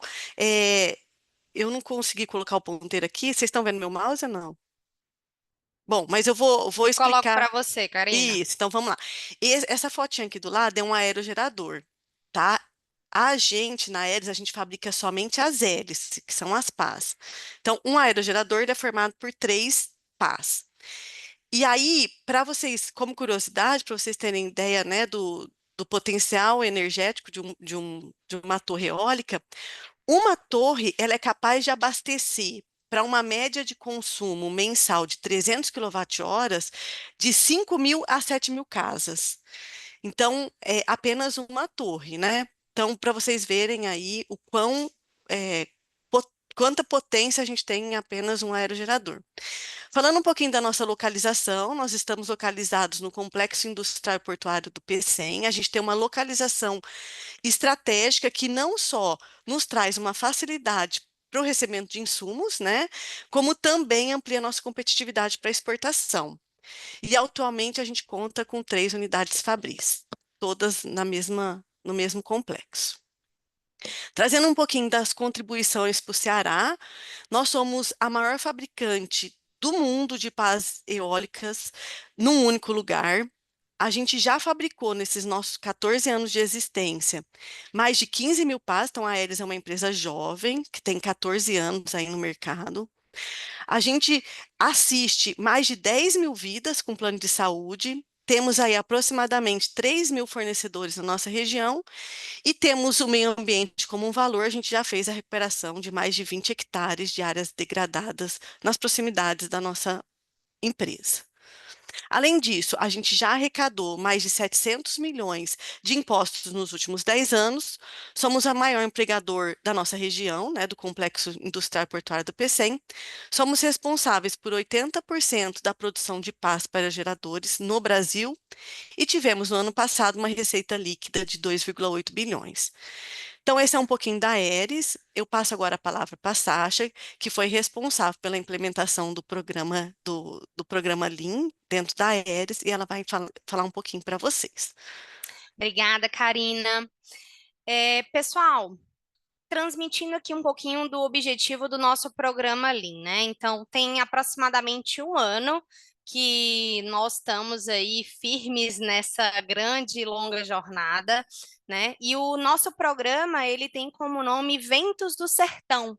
[SPEAKER 3] eu não consegui colocar o ponteiro aqui. Vocês estão vendo meu mouse ou não? Bom, mas eu vou
[SPEAKER 4] eu coloco
[SPEAKER 3] explicar.
[SPEAKER 4] para você, Karina.
[SPEAKER 3] Isso, então vamos lá. Essa fotinha aqui do lado é um aerogerador, tá? A gente, na Aeres, a gente fabrica somente as hélices, que são as pás. Então, um aerogerador ele é formado por 3 pás. E aí, para vocês, como curiosidade, para vocês terem ideia, né, do potencial energético de uma torre eólica, uma torre, ela é capaz de abastecer para uma média de consumo mensal de 300 kWh de 5.000 a 7.000 casas. Então, é apenas uma torre, né? Então, para vocês verem aí o é, quanta potência a gente tem em apenas um aerogerador. Falando um pouquinho da nossa localização, nós estamos localizados no Complexo Industrial Portuário do Pecém. A gente tem uma localização estratégica que não só nos traz uma facilidade para o recebimento de insumos, né, como também amplia nossa competitividade para exportação. E atualmente a gente conta com 3 unidades Fabris, todas no mesmo complexo. Trazendo um pouquinho das contribuições para o Ceará, nós somos a maior fabricante do mundo de pás eólicas num único lugar. A gente já fabricou, nesses nossos 14 anos de existência, mais de 15.000 pás. Então, a Aeres é uma empresa jovem, que tem 14 anos aí no mercado. A gente assiste mais de 10.000 vidas com plano de saúde. Temos aí aproximadamente 3.000 fornecedores na nossa região e temos o meio ambiente como um valor. A gente já fez a recuperação de mais de 20 hectares de áreas degradadas nas proximidades da nossa empresa. Além disso, a gente já arrecadou mais de 700 milhões de impostos nos últimos 10 anos, somos a maior empregador da nossa região, né, do Complexo Industrial Portuário do Pecém, somos responsáveis por 80% da produção de pás para geradores no Brasil e tivemos no ano passado uma receita líquida de 2,8 bilhões. Então, esse é um pouquinho da Aeres. Eu passo agora a palavra para a Sasha, que foi responsável pela implementação do programa Lean dentro da Aeres, e ela vai falar um pouquinho para vocês.
[SPEAKER 4] Obrigada, Karina. Pessoal, transmitindo aqui um pouquinho do objetivo do nosso programa Lean, né? Então, tem aproximadamente um ano que nós estamos aí firmes nessa grande e longa jornada, né? E o nosso programa, ele tem como nome Ventos do Sertão,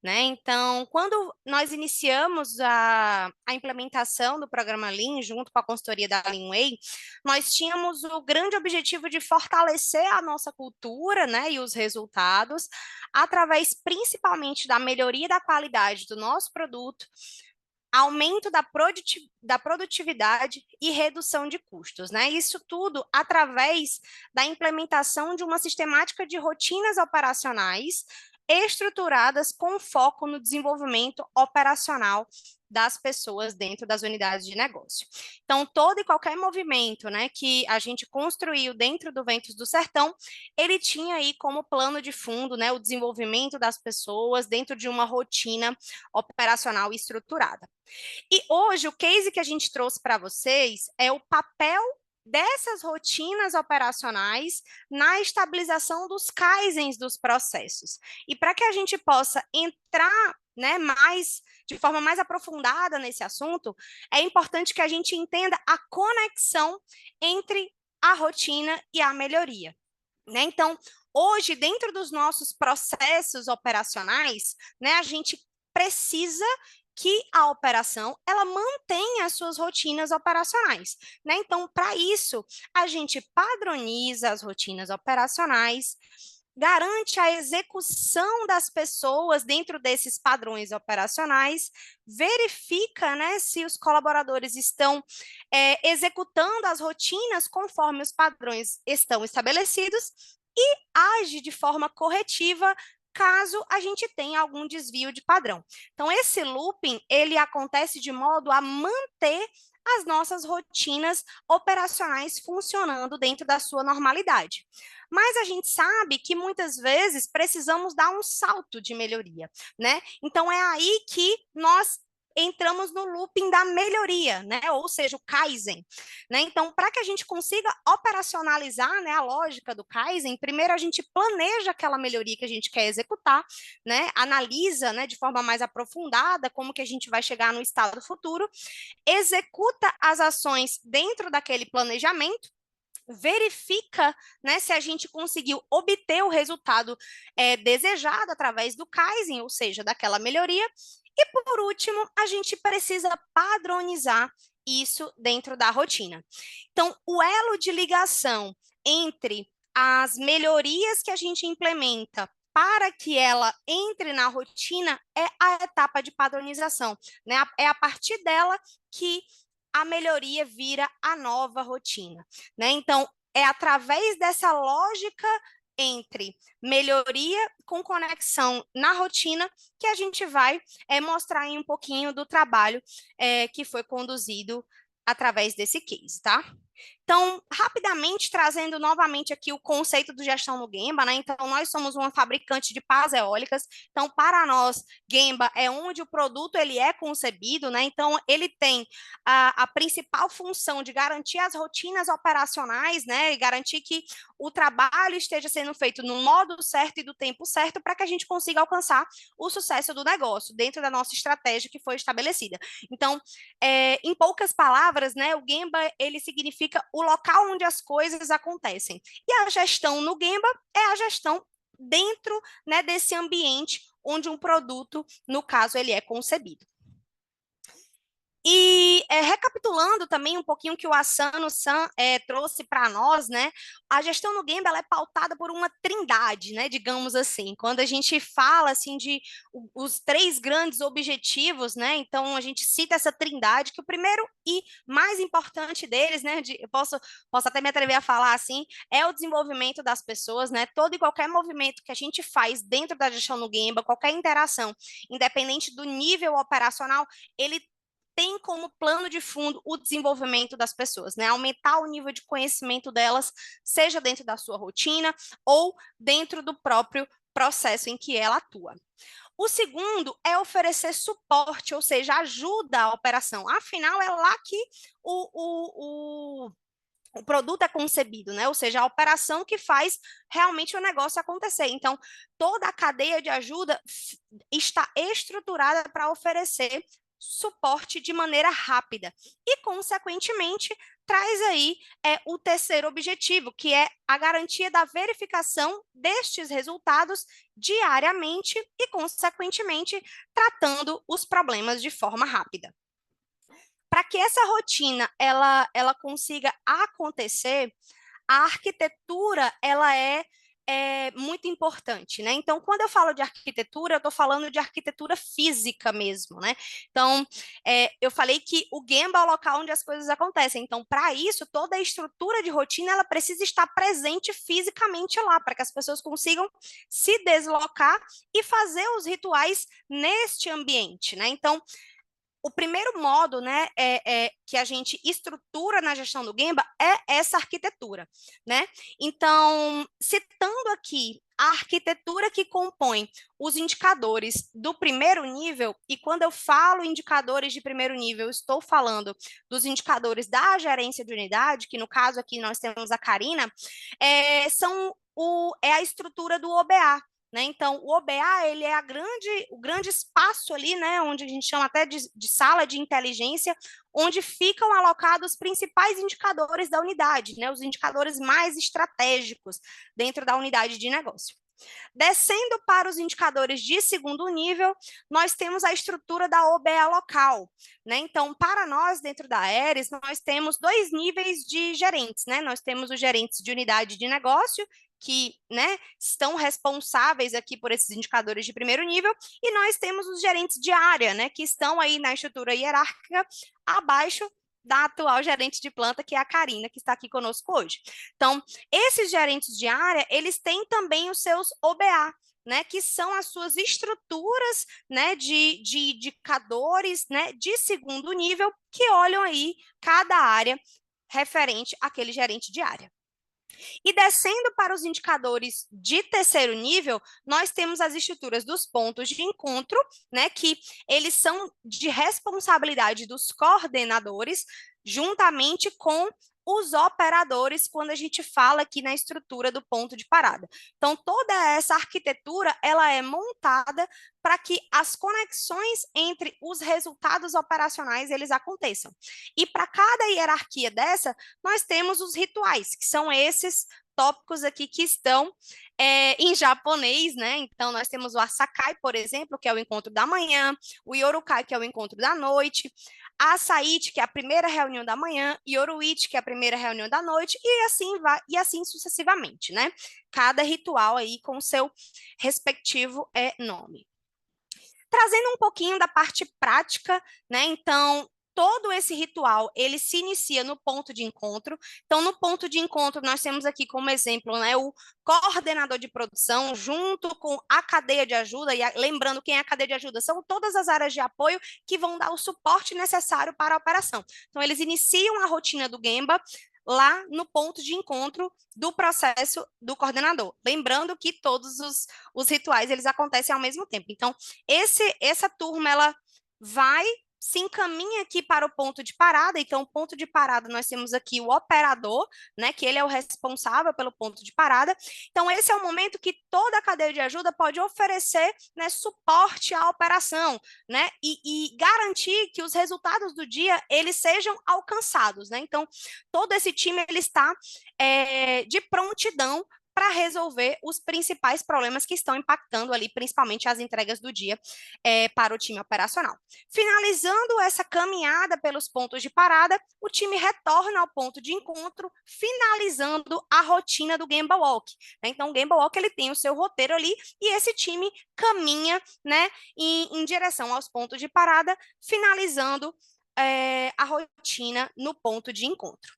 [SPEAKER 4] né? Então, quando nós iniciamos a implementação do programa Lean, junto com a consultoria da Leanway, nós tínhamos o grande objetivo de fortalecer a nossa cultura, né, e os resultados, através principalmente da melhoria da qualidade do nosso produto, aumento da produtividade e redução de custos, né? Isso tudo através da implementação de uma sistemática de rotinas operacionais estruturadas com foco no desenvolvimento operacional das pessoas dentro das unidades de negócio. Então, todo e qualquer movimento, né, que a gente construiu dentro do Ventos do Sertão, ele tinha aí como plano de fundo, né, o desenvolvimento das pessoas dentro de uma rotina operacional estruturada. E hoje o case que a gente trouxe para vocês é o papel dessas rotinas operacionais na estabilização dos kaizens dos processos. E para que a gente possa entrar, né, de forma mais aprofundada nesse assunto, é importante que a gente entenda a conexão entre a rotina e a melhoria, né? Então, hoje, dentro dos nossos processos operacionais, né, a gente precisa que a operação ela mantenha as suas rotinas operacionais, né? Então, para isso, a gente padroniza as rotinas operacionais, garante a execução das pessoas dentro desses padrões operacionais, verifica, né, se os colaboradores estão executando as rotinas conforme os padrões estão estabelecidos e age de forma corretiva caso a gente tenha algum desvio de padrão. Então, esse looping, ele acontece de modo a manter as nossas rotinas operacionais funcionando dentro da sua normalidade. Mas a gente sabe que muitas vezes precisamos dar um salto de melhoria, né? Então, é aí que nós entramos no looping da melhoria, né? Ou seja, o Kaizen, né? Então, para que a gente consiga operacionalizar, né, a lógica do Kaizen, primeiro a gente planeja aquela melhoria que a gente quer executar, né? Analisa, né, de forma mais aprofundada como que a gente vai chegar no estado futuro, executa as ações dentro daquele planejamento, verifica, né, se a gente conseguiu obter o resultado desejado através do Kaizen, ou seja, daquela melhoria. E, por último, a gente precisa padronizar isso dentro da rotina. Então, o elo de ligação entre as melhorias que a gente implementa para que ela entre na rotina é a etapa de padronização, né? É a partir dela que a melhoria vira a nova rotina, né? Então, é através dessa lógica entre melhoria com conexão na rotina que a gente vai mostrar aí um pouquinho do trabalho que foi conduzido através desse case, tá? Então, rapidamente trazendo novamente aqui o conceito do gestão no Gemba, né? Então, nós somos uma fabricante de pás eólicas. Então, para nós, Gemba é onde o produto ele é concebido, né? Então, ele tem a principal função de garantir as rotinas operacionais, né? E garantir que o trabalho esteja sendo feito no modo certo e do tempo certo para que a gente consiga alcançar o sucesso do negócio dentro da nossa estratégia que foi estabelecida. Então, em poucas palavras, né? O Gemba ele significa o local onde as coisas acontecem. E a gestão no Gemba é a gestão dentro, né, desse ambiente onde um produto, no caso, ele é concebido. E recapitulando também um pouquinho que o Asano-san trouxe para nós, né? A gestão no Gemba ela é pautada por uma trindade, né? Digamos assim. Quando a gente fala assim de os 3 grandes objetivos, né? Então a gente cita essa trindade, que o primeiro e mais importante deles, né? Eu posso até me atrever a falar assim, é o desenvolvimento das pessoas, né? Todo e qualquer movimento que a gente faz dentro da gestão no Gemba, qualquer interação, independente do nível operacional, ele tem como plano de fundo o desenvolvimento das pessoas, né? Aumentar o nível de conhecimento delas, seja dentro da sua rotina ou dentro do próprio processo em que ela atua. O segundo é oferecer suporte, ou seja, ajuda à operação. Afinal, é lá que o produto é concebido, né? Ou seja, a operação que faz realmente o negócio acontecer. Então, toda a cadeia de ajuda está estruturada para oferecer suporte de maneira rápida e, consequentemente, traz aí o terceiro objetivo, que é a garantia da verificação destes resultados diariamente e, consequentemente, tratando os problemas de forma rápida. Para que essa rotina ela consiga acontecer, a arquitetura ela é muito importante, né? Então, quando eu falo de arquitetura, eu estou falando de arquitetura física mesmo, né? Então, eu falei que o Gemba é o local onde as coisas acontecem. Então, para isso, toda a estrutura de rotina, ela precisa estar presente fisicamente lá, para que as pessoas consigam se deslocar e fazer os rituais neste ambiente, né? Então, o primeiro modo, né, que a gente estrutura na gestão do Gemba é essa arquitetura, né? Então, citando aqui a arquitetura que compõe os indicadores do primeiro nível, e quando eu falo indicadores de primeiro nível, estou falando dos indicadores da gerência de unidade, que no caso aqui nós temos a Karina, é a estrutura do OBA, né? Então, o OBA ele é o grande espaço ali, né, onde a gente chama até de sala de inteligência, onde ficam alocados os principais indicadores da unidade, né, os indicadores mais estratégicos dentro da unidade de negócio. Descendo para os indicadores de segundo nível, nós temos a estrutura da OBA local, né? Então, para nós, dentro da Aeres, nós temos 2 níveis de gerentes, né? Nós temos os gerentes de unidade de negócio, que, né, estão responsáveis aqui por esses indicadores de primeiro nível, e nós temos os gerentes de área, né, que estão aí na estrutura hierárquica abaixo da atual gerente de planta, que é a Karina, que está aqui conosco hoje. Então, esses gerentes de área, eles têm também os seus OBA, né, que são as suas estruturas, né, de indicadores, né, de segundo nível, que olham aí cada área referente àquele gerente de área. E descendo para os indicadores de terceiro nível, nós temos as estruturas dos pontos de encontro, né, que eles são de responsabilidade dos coordenadores, juntamente com os operadores, quando a gente fala aqui na estrutura do ponto de parada. Então, toda essa arquitetura, ela é montada para que as conexões entre os resultados operacionais, eles aconteçam. E para cada hierarquia dessa, nós temos os rituais, que são esses tópicos aqui que estão em japonês, né? Então, nós temos o Asakai, por exemplo, que é o encontro da manhã, o Yorukai, que é o encontro da noite, a Asaichi, que é a primeira reunião da manhã, Yoruichi, que é a primeira reunião da noite, e assim vai, e assim sucessivamente, né? Cada ritual aí com seu respectivo nome. Trazendo um pouquinho da parte prática, né? Então, todo esse ritual, ele se inicia no ponto de encontro. Então, no ponto de encontro, nós temos aqui como exemplo, né, o coordenador de produção, junto com a cadeia de ajuda, e lembrando quem é a cadeia de ajuda, são todas as áreas de apoio que vão dar o suporte necessário para a operação. Então, eles iniciam a rotina do Gemba lá no ponto de encontro do processo do coordenador. Lembrando que todos os rituais, eles acontecem ao mesmo tempo. Então, essa turma, ela se encaminha aqui para o ponto de parada. Então, o ponto de parada, nós temos aqui o operador, né, que ele é o responsável pelo ponto de parada. Então, esse é o momento que toda a cadeia de ajuda pode oferecer, né, suporte à operação, né, e garantir que os resultados do dia, eles sejam alcançados, né. Então, todo esse time, ele está de prontidão para resolver os principais problemas que estão impactando ali, principalmente as entregas do dia para o time operacional. Finalizando essa caminhada pelos pontos de parada, o time retorna ao ponto de encontro, finalizando a rotina do Gemba Walk. Então, o Gemba Walk, ele tem o seu roteiro ali, e esse time caminha, né, em direção aos pontos de parada, finalizando a rotina no ponto de encontro.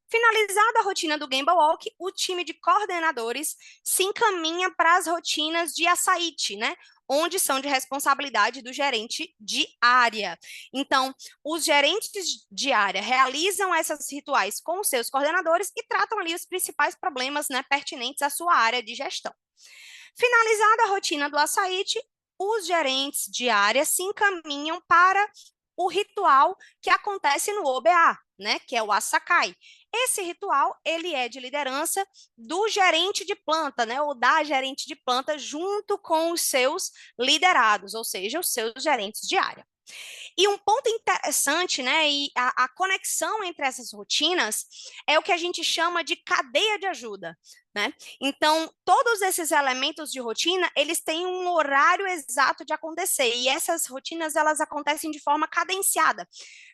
[SPEAKER 4] Finalizada a rotina do Gemba Walk, o time de coordenadores se encaminha para as rotinas de Asaichi, né? Onde são de responsabilidade do gerente de área. Então, os gerentes de área realizam esses rituais com os seus coordenadores e tratam ali os principais problemas, né, pertinentes à sua área de gestão. Finalizada a rotina do Asaichi, os gerentes de área se encaminham para o ritual que acontece no OBA, né, que é o Asakai. Esse ritual, ele é de liderança do gerente de planta, né, ou da gerente de planta, junto com os seus liderados, ou seja, os seus gerentes de área. E um ponto interessante, né, e a conexão entre essas rotinas é o que a gente chama de cadeia de ajuda, né? Então, todos esses elementos de rotina, eles têm um horário exato de acontecer, e essas rotinas, elas acontecem de forma cadenciada.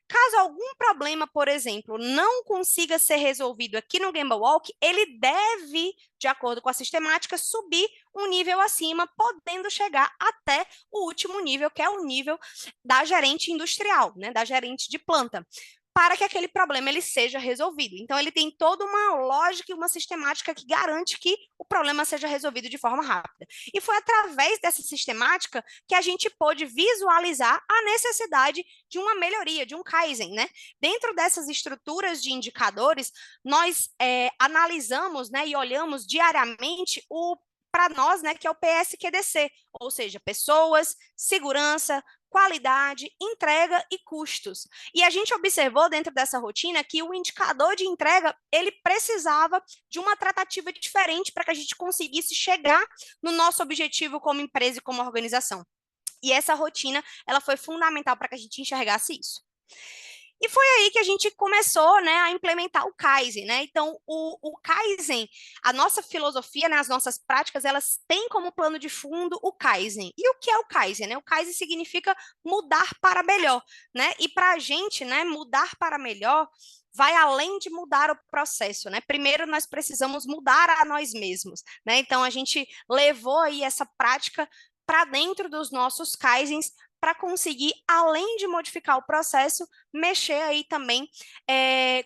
[SPEAKER 4] Caso algum problema, por exemplo, não consiga ser resolvido aqui no Gemba Walk, ele deve, de acordo com a sistemática, subir um nível acima, podendo chegar até o último nível, que é o nível da gerente industrial, né, da gerente de planta, para que aquele problema ele seja resolvido. Então, ele tem toda uma lógica e uma sistemática que garante que o problema seja resolvido de forma rápida. E foi através dessa sistemática que a gente pôde visualizar a necessidade de uma melhoria, de um Kaizen, né? Dentro dessas estruturas de indicadores, nós analisamos, né, e olhamos diariamente para nós, né, que é o PSQDC, ou seja, pessoas, segurança, qualidade, entrega e custos. E a gente observou dentro dessa rotina que o indicador de entrega, ele precisava de uma tratativa diferente para que a gente conseguisse chegar no nosso objetivo como empresa e como organização. E essa rotina, ela foi fundamental para que a gente enxergasse isso. E foi aí que a gente começou, né, a implementar o Kaizen, né? Então, o Kaizen, a nossa filosofia, né, as nossas práticas, elas têm como plano de fundo o Kaizen. E o que é o Kaizen, né? O Kaizen significa mudar para melhor, né? E para a gente, né, mudar para melhor vai além de mudar o processo, né? Primeiro, nós precisamos mudar a nós mesmos, né? Então, a gente levou aí essa prática para dentro dos nossos Kaizens para conseguir, além de modificar o processo, mexer aí também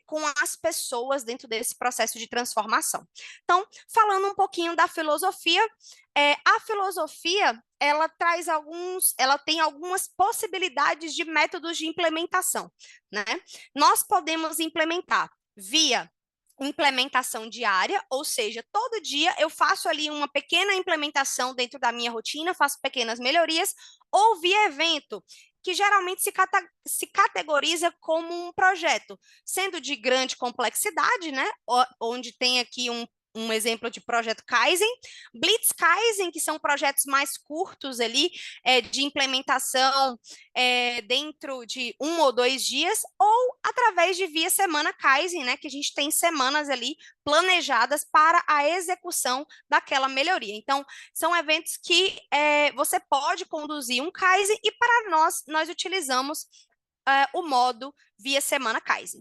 [SPEAKER 4] com as pessoas dentro desse processo de transformação. Então, falando um pouquinho da filosofia, a filosofia ela tem algumas possibilidades de métodos de implementação, né? Nós podemos implementar via implementação diária, ou seja, todo dia eu faço ali uma pequena implementação dentro da minha rotina, faço pequenas melhorias, ou via evento, que geralmente se categoriza como um projeto, sendo de grande complexidade, né? Onde tem aqui um exemplo de projeto Kaizen, Blitz Kaizen, que são projetos mais curtos ali, de implementação dentro de 1 ou 2 dias, ou através de via semana Kaizen, né, que a gente tem semanas ali planejadas para a execução daquela melhoria. Então, são eventos que você pode conduzir um Kaizen e para nós utilizamos o modo via semana Kaizen.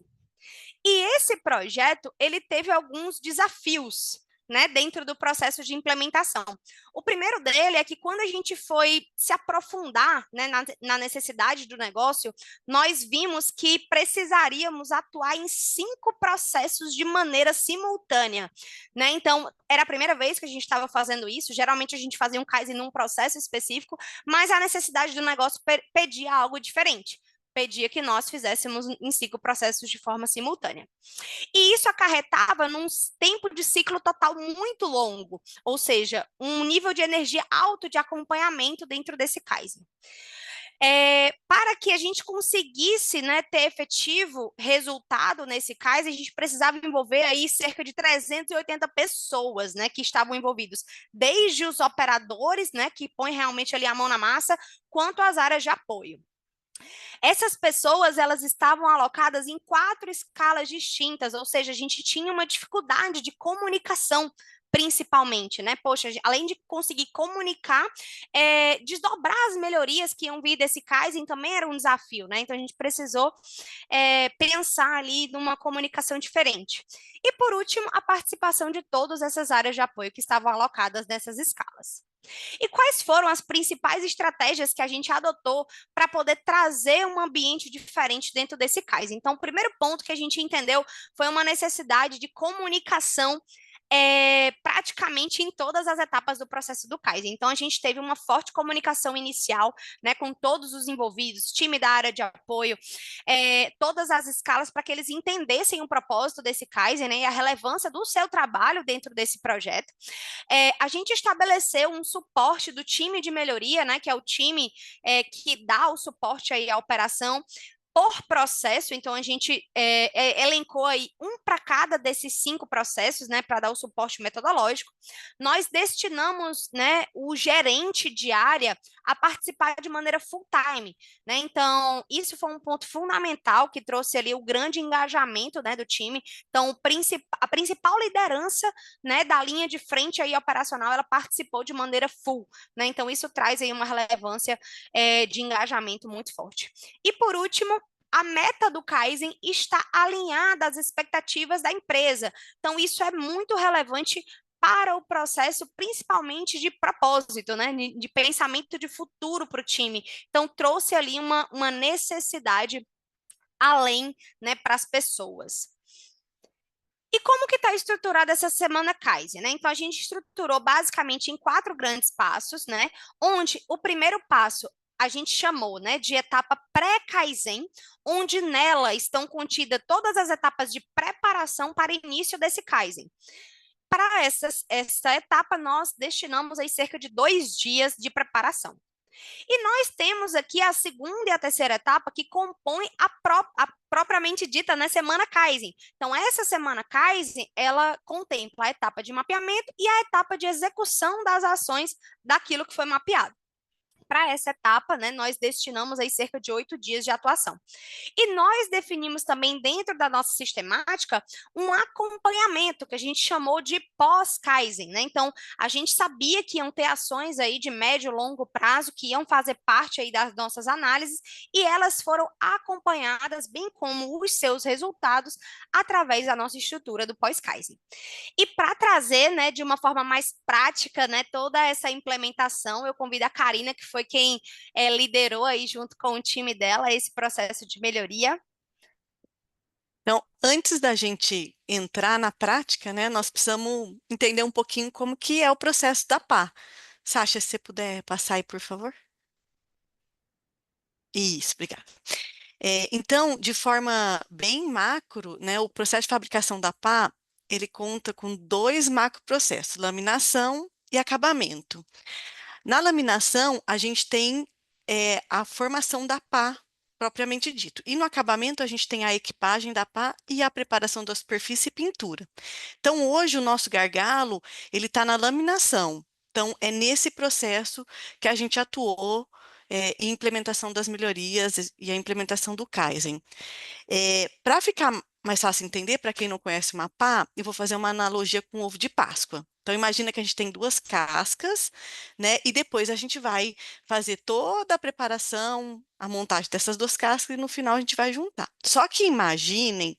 [SPEAKER 4] E esse projeto, ele teve alguns desafios, né, dentro do processo de implementação. O primeiro dele é que quando a gente foi se aprofundar, né, na necessidade do negócio, nós vimos que precisaríamos atuar em 5 processos de maneira simultânea, né? Então, era a primeira vez que a gente estava fazendo isso, geralmente a gente fazia um Kaizen num processo específico, mas a necessidade do negócio pedia algo diferente. Pedia que nós fizéssemos em 5 processos de forma simultânea. E isso acarretava num tempo de ciclo total muito longo, ou seja, um nível de energia alto de acompanhamento dentro desse Kaizen. Para que a gente conseguisse, né, ter efetivo resultado nesse Kaizen, a gente precisava envolver aí cerca de 380 pessoas, né, que estavam envolvidos, desde os operadores, né, que põem realmente ali a mão na massa, quanto as áreas de apoio. Essas pessoas, elas estavam alocadas em 4 escalas distintas, ou seja, a gente tinha uma dificuldade de comunicação, principalmente, né? Poxa, além de conseguir comunicar, desdobrar as melhorias que iam vir desse Kaizen também era um desafio, né? Então, a gente precisou pensar ali numa comunicação diferente. E, por último, a participação de todas essas áreas de apoio que estavam alocadas nessas escalas. E quais foram as principais estratégias que a gente adotou para poder trazer um ambiente diferente dentro desse Kaizen? Então, o primeiro ponto que a gente entendeu foi uma necessidade de comunicação praticamente em todas as etapas do processo do Kaizen. Então, a gente teve uma forte comunicação inicial, né, com todos os envolvidos, time da área de apoio, todas as escalas, para que eles entendessem o propósito desse Kaizen, né, e a relevância do seu trabalho dentro desse projeto. A gente estabeleceu um suporte do time de melhoria, né, que é o time que dá o suporte aí à operação, por processo, então a gente elencou aí um para cada desses 5 processos, né, para dar o suporte metodológico. Nós destinamos, né, o gerente de área a participar de maneira full time, né? Então, isso foi um ponto fundamental que trouxe ali o grande engajamento, né, do time. Então, a principal liderança, né, da linha de frente aí operacional, ela participou de maneira full, né? Então, isso traz aí uma relevância de engajamento muito forte. E por último, a meta do Kaizen está alinhada às expectativas da empresa. Então, isso é muito relevante para o processo, principalmente de propósito, né? De pensamento de futuro para o time. Então, trouxe ali uma necessidade além, né, para as pessoas. E como que está estruturada essa semana Kaizen, né? Então, a gente estruturou basicamente em 4 grandes passos, né? Onde o primeiro passo a gente chamou, né, de etapa pré-Kaizen, onde nela estão contidas todas as etapas de preparação para o início desse Kaizen. Para essa etapa, nós destinamos aí cerca de 2 dias de preparação. E nós temos aqui a segunda e a terceira etapa que compõem a propriamente dita, né, semana Kaizen. Então, essa semana Kaizen, ela contempla a etapa de mapeamento e a etapa de execução das ações daquilo que foi mapeado. para essa etapa, né, nós destinamos aí cerca de 8 dias de atuação. E nós definimos também dentro da nossa sistemática um acompanhamento que a gente chamou de pós-Kaizen, né? Então, a gente sabia que iam ter ações aí de médio e longo prazo que iam fazer parte aí das nossas análises e elas foram acompanhadas, bem como os seus resultados, através da nossa estrutura do pós-Kaizen. E para trazer, né, de uma forma mais prática, né, toda essa implementação, eu convido a Karina, que foi quem liderou aí junto com o time dela esse processo de melhoria.
[SPEAKER 3] Então, antes da gente entrar na prática, né, nós precisamos entender um pouquinho como que é o processo da pá. Sasha, se você puder passar aí, por favor. Isso, obrigada. Então, de forma bem macro, né, o processo de fabricação da pá, ele conta com dois macroprocessos, laminação e acabamento. Na laminação, a gente tem a formação da pá, propriamente dito. E no acabamento, a gente tem a equipagem da pá e a preparação da superfície e pintura. Então, hoje, o nosso gargalo, ele está na laminação. Então, é nesse processo que a gente atuou em implementação das melhorias e a implementação do Kaizen. Para ficar mais fácil entender, para quem não conhece o mapa, eu vou fazer uma analogia com o ovo de Páscoa. Então, imagina que a gente tem duas cascas, né? E depois a gente vai fazer toda a preparação, a montagem dessas duas cascas, e no final a gente vai juntar. Só que imaginem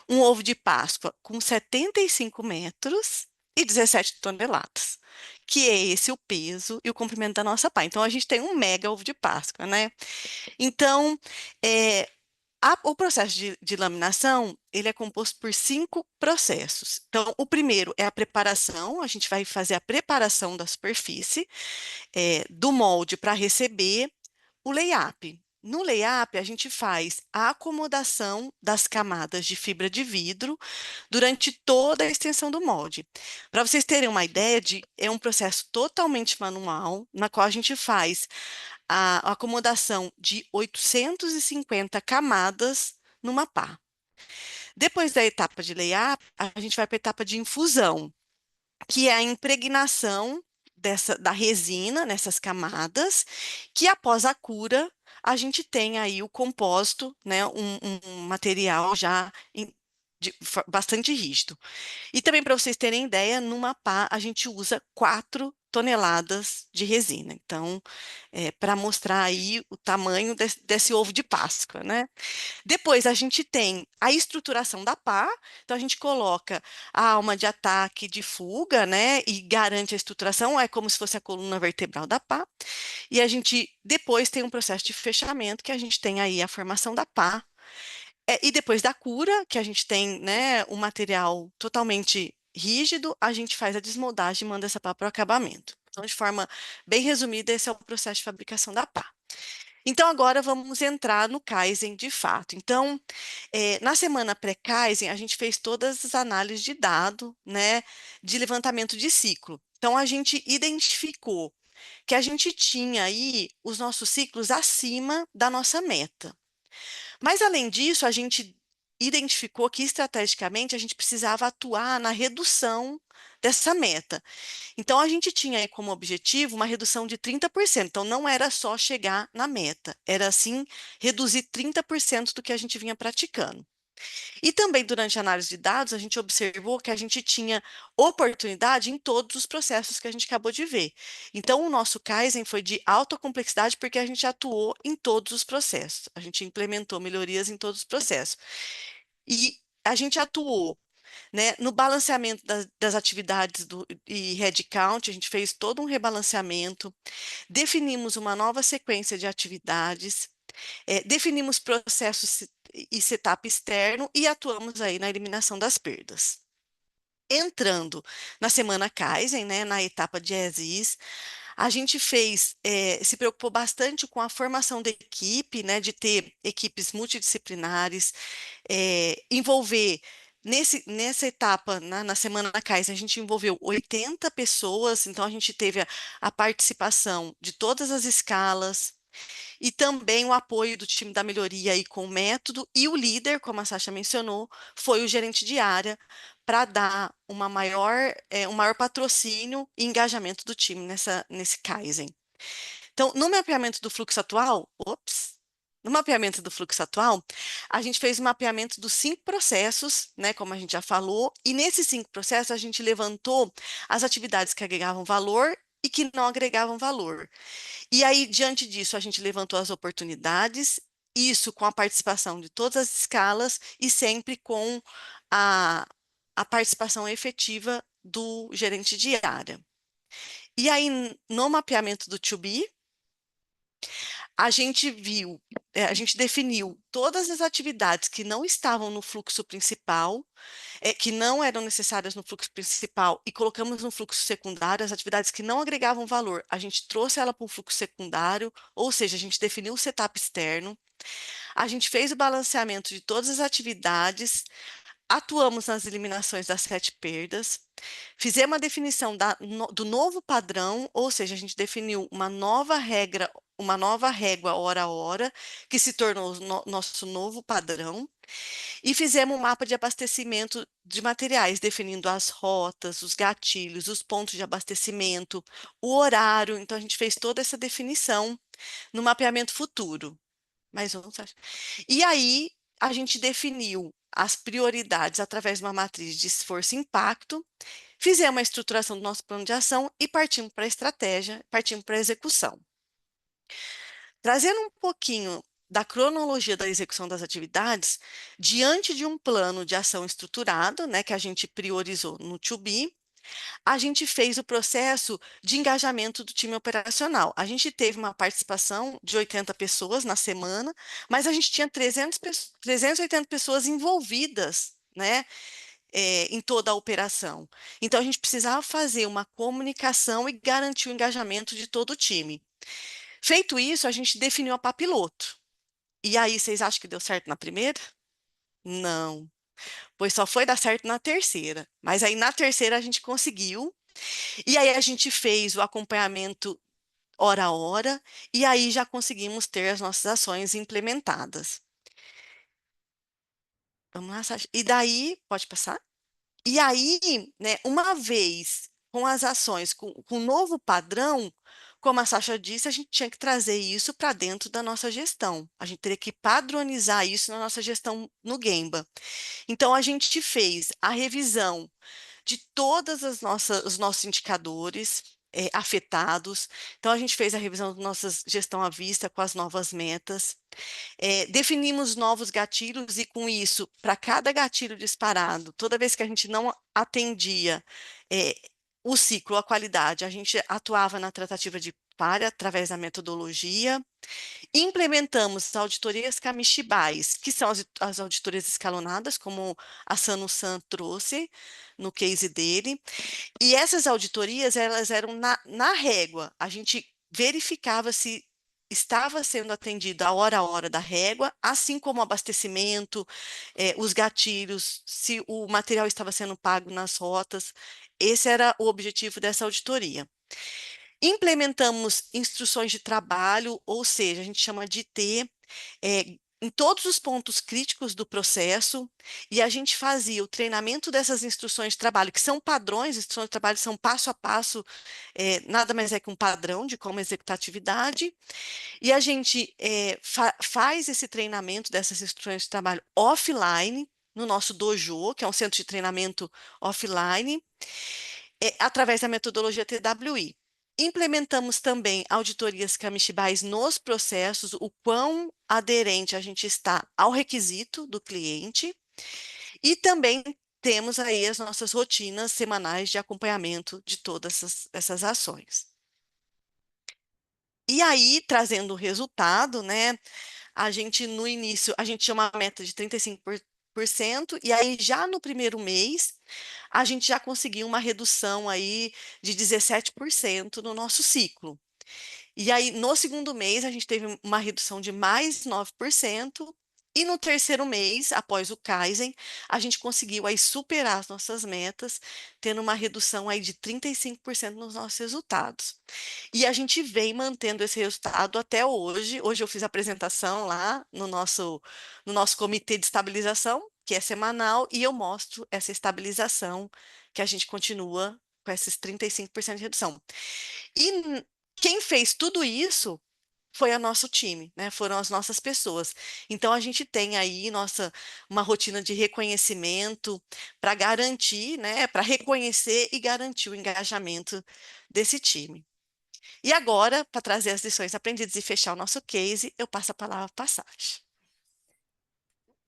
[SPEAKER 3] um ovo de Páscoa com 75 metros e 17 toneladas, que é esse o peso e o comprimento da nossa pá. Então, a gente tem um mega ovo de Páscoa, né? Então, é, o processo de laminação, ele é composto por 5 processos. Então, o primeiro é a preparação, a gente vai fazer a preparação da superfície, do molde para receber o lay-up. No lay-up, a gente faz a acomodação das camadas de fibra de vidro durante toda a extensão do molde. Para vocês terem uma ideia, é um processo totalmente manual, na qual a gente faz a acomodação de 850 camadas numa pá. Depois da etapa de layup, a gente vai para a etapa de infusão, que é a impregnação da resina nessas camadas, que após a cura, a gente tem aí o compósito, né, um material já bastante rígido. E também para vocês terem ideia, numa pá a gente usa 4 toneladas de resina. Então, para mostrar aí o tamanho desse ovo de Páscoa, né? Depois a gente tem a estruturação da pá, então a gente coloca a alma de ataque de fuga, né? E garante a estruturação, é como se fosse a coluna vertebral da pá. E a gente depois tem um processo de fechamento, que a gente tem aí a formação da pá, e depois da cura, que a gente tem, né, o material totalmente rígido, a gente faz a desmoldagem e manda essa pá para o acabamento. Então, de forma bem resumida, esse é o processo de fabricação da pá. Então, agora vamos entrar no Kaizen de fato. Então, na semana pré-Kaizen, a gente fez todas as análises de dado, né, de levantamento de ciclo. Então, a gente identificou que a gente tinha aí os nossos ciclos acima da nossa meta. Mas, além disso, a gente identificou que, estrategicamente, a gente precisava atuar na redução dessa meta. Então, a gente tinha aí como objetivo uma redução de 30%. Então, não era só chegar na meta, era, assim, reduzir 30% do que a gente vinha praticando. E também, durante a análise de dados, a gente observou que a gente tinha oportunidade em todos os processos que a gente acabou de ver. Então, o nosso Kaizen foi de alta complexidade porque a gente atuou em todos os processos. A gente implementou melhorias em todos os processos. E a gente atuou, né, no balanceamento das atividades e headcount, a gente fez todo um rebalanceamento, definimos uma nova sequência de atividades, definimos processos e setup externo e atuamos aí na eliminação das perdas. Entrando na semana Kaizen, né, na etapa de as-is, a gente se preocupou bastante com a formação da equipe, né, de ter equipes multidisciplinares, envolver nessa etapa, na semana Kaizen, a gente envolveu 80 pessoas, então a gente teve a participação de todas as escalas, e também o apoio do time da melhoria aí com o método, e o líder, como a Sasha mencionou, foi o gerente de área, para dar um maior patrocínio e engajamento do time nesse Kaizen. Então, no mapeamento do fluxo atual, no mapeamento do fluxo atual, a gente fez o mapeamento dos 5 processos, né, como a gente já falou, e nesses 5 processos a gente levantou as atividades que agregavam valor e que não agregavam valor. E aí, diante disso, a gente levantou as oportunidades, isso com a participação de todas as escalas e sempre com a, a participação efetiva do gerente de área. E aí, no mapeamento do To Be, a gente viu, a gente definiu todas as atividades que não estavam no fluxo principal, que não eram necessárias no fluxo principal, e colocamos no fluxo secundário as atividades que não agregavam valor. A gente trouxe ela para o fluxo secundário, ou seja, a gente definiu o setup externo, a gente fez o balanceamento de todas as atividades, atuamos nas eliminações das 7 perdas, fizemos a definição do novo padrão, ou seja, a gente definiu uma nova regra, uma nova régua hora a hora, que se tornou nosso novo padrão, e fizemos um mapa de abastecimento de materiais, definindo as rotas, os gatilhos, os pontos de abastecimento, o horário. Então, a gente fez toda essa definição no mapeamento futuro. Mais um, Sasha. E aí, a gente definiu as prioridades através de uma matriz de esforço e impacto, fizemos a estruturação do nosso plano de ação e partimos para a estratégia, partimos para a execução. Trazendo um pouquinho da cronologia da execução das atividades, diante de um plano de ação estruturado, né, que a gente priorizou no To Be, a gente fez o processo de engajamento do time operacional. A gente teve uma participação de 80 pessoas na semana, mas a gente tinha 380 pessoas envolvidas, né, em toda a operação. Então, a gente precisava fazer uma comunicação e garantir o engajamento de todo o time. Feito isso, a gente definiu a pá piloto. E aí, vocês acham que deu certo na primeira? Não, pois só foi dar certo na terceira. Mas aí, na terceira, a gente conseguiu. E aí, a gente fez o acompanhamento hora a hora. E aí, já conseguimos ter as nossas ações implementadas. Vamos lá, Sasha. E daí, pode passar? E aí, né, uma vez com as ações, com o novo padrão, como a Sasha disse, a gente tinha que trazer isso para dentro da nossa gestão. A gente teria que padronizar isso na nossa gestão no Gemba. Então, a gente fez a revisão de todas os nossos indicadores afetados. Então, a gente fez a revisão da nossa gestão à vista com as novas metas. Definimos novos gatilhos e, com isso, para cada gatilho disparado, toda vez que a gente não atendia é, o ciclo, a qualidade, a gente atuava na tratativa de falha através da metodologia. Implementamos auditorias kamishibais, que são as auditorias escalonadas, como a Sanu-san trouxe no case dele. E essas auditorias, elas eram na régua. A gente verificava se estava sendo atendida a hora da régua, assim como o abastecimento, os gatilhos, se o material estava sendo pago nas rotas. Esse era o objetivo dessa auditoria. Implementamos instruções de trabalho, ou seja, a gente chama de IT, em todos os pontos críticos do processo, e a gente fazia o treinamento dessas instruções de trabalho, que são padrões, instruções de trabalho são passo a passo, nada mais é que um padrão de como executar a atividade, e a gente faz esse treinamento dessas instruções de trabalho offline, no nosso dojo, que é um centro de treinamento offline, através da metodologia TWI. Implementamos também auditorias kamishibais nos processos, o quão aderente a gente está ao requisito do cliente, e também temos aí as nossas rotinas semanais de acompanhamento de todas essas ações. E aí, trazendo o resultado, né, a gente no início, a gente tinha uma meta de 35%, e aí já no primeiro mês, a gente já conseguiu uma redução aí de 17% no nosso ciclo. E aí, no segundo mês, a gente teve uma redução de mais 9%, e no terceiro mês, após o Kaizen, a gente conseguiu aí superar as nossas metas, tendo uma redução aí de 35% nos nossos resultados. E a gente vem mantendo esse resultado até hoje. Hoje eu fiz a apresentação lá no nosso comitê de estabilização, que é semanal, e eu mostro essa estabilização, que a gente continua com esses 35% de redução. E quem fez tudo isso foi o nosso time, né? Foram as nossas pessoas. Então a gente tem aí uma rotina de reconhecimento para garantir, né? Para reconhecer e garantir o engajamento desse time. E agora, para trazer as lições aprendidas e fechar o nosso case, eu passo a palavra para a Sasha.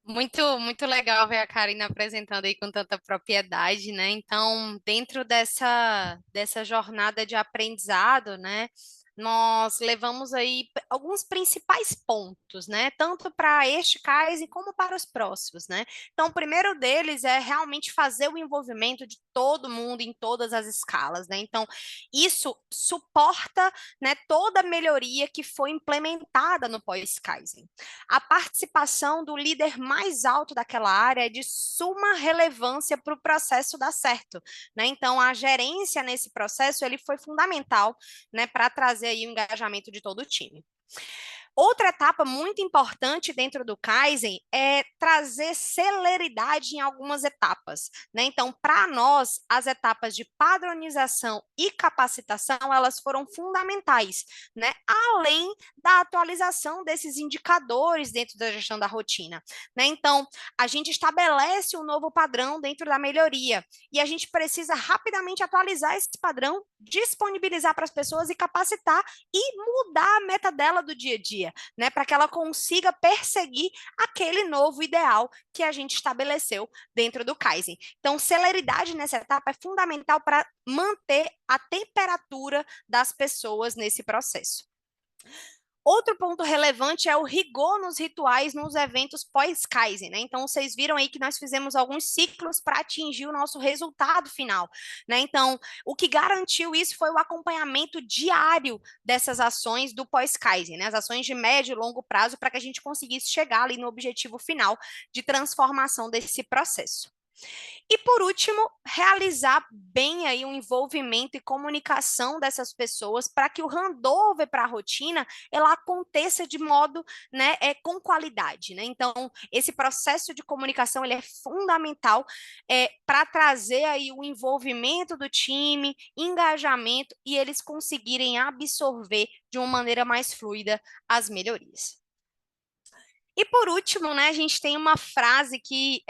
[SPEAKER 4] Muito, muito legal ver a Karina apresentando aí com tanta propriedade, né? Então, dentro dessa jornada de aprendizado, né? Nós levamos aí alguns principais pontos, né? Tanto para este Kaizen como para os próximos, né? Então, o primeiro deles é realmente fazer o envolvimento de todo mundo em todas as escalas, né? Então, isso suporta, né, toda a melhoria que foi implementada no pós-Kaizen. A participação do líder mais alto daquela área é de suma relevância para o processo dar certo, né? Então, a gerência nesse processo ele foi fundamental, né, para trazer aí o engajamento de todo o time. Outra etapa muito importante dentro do Kaizen é trazer celeridade em algumas etapas, né? Então, para nós, as etapas de padronização e capacitação, elas foram fundamentais, né? Além da atualização desses indicadores dentro da gestão da rotina, né? Então, a gente estabelece um novo padrão dentro da melhoria e a gente precisa rapidamente atualizar esse padrão, disponibilizar para as pessoas e capacitar e mudar a meta dela do dia a dia, né, para que ela consiga perseguir aquele novo ideal que a gente estabeleceu dentro do Kaizen. Então, celeridade nessa etapa é fundamental para manter a temperatura das pessoas nesse processo. Outro ponto relevante é o rigor nos rituais nos eventos pós-Kaizen, né? Então, vocês viram aí que nós fizemos alguns ciclos para atingir o nosso resultado final, né? Então, o que garantiu isso foi o acompanhamento diário dessas ações do pós-Kaizen, né? As ações de médio e longo prazo para que a gente conseguisse chegar ali no objetivo final de transformação desse processo. E por último, realizar bem aí o envolvimento e comunicação dessas pessoas para que o handover para a rotina ela aconteça de modo, né, com qualidade, né? Então, esse processo de comunicação ele é fundamental para trazer aí o envolvimento do time, engajamento e eles conseguirem absorver de uma maneira mais fluida as melhorias. E por último, né, a gente tem uma frase que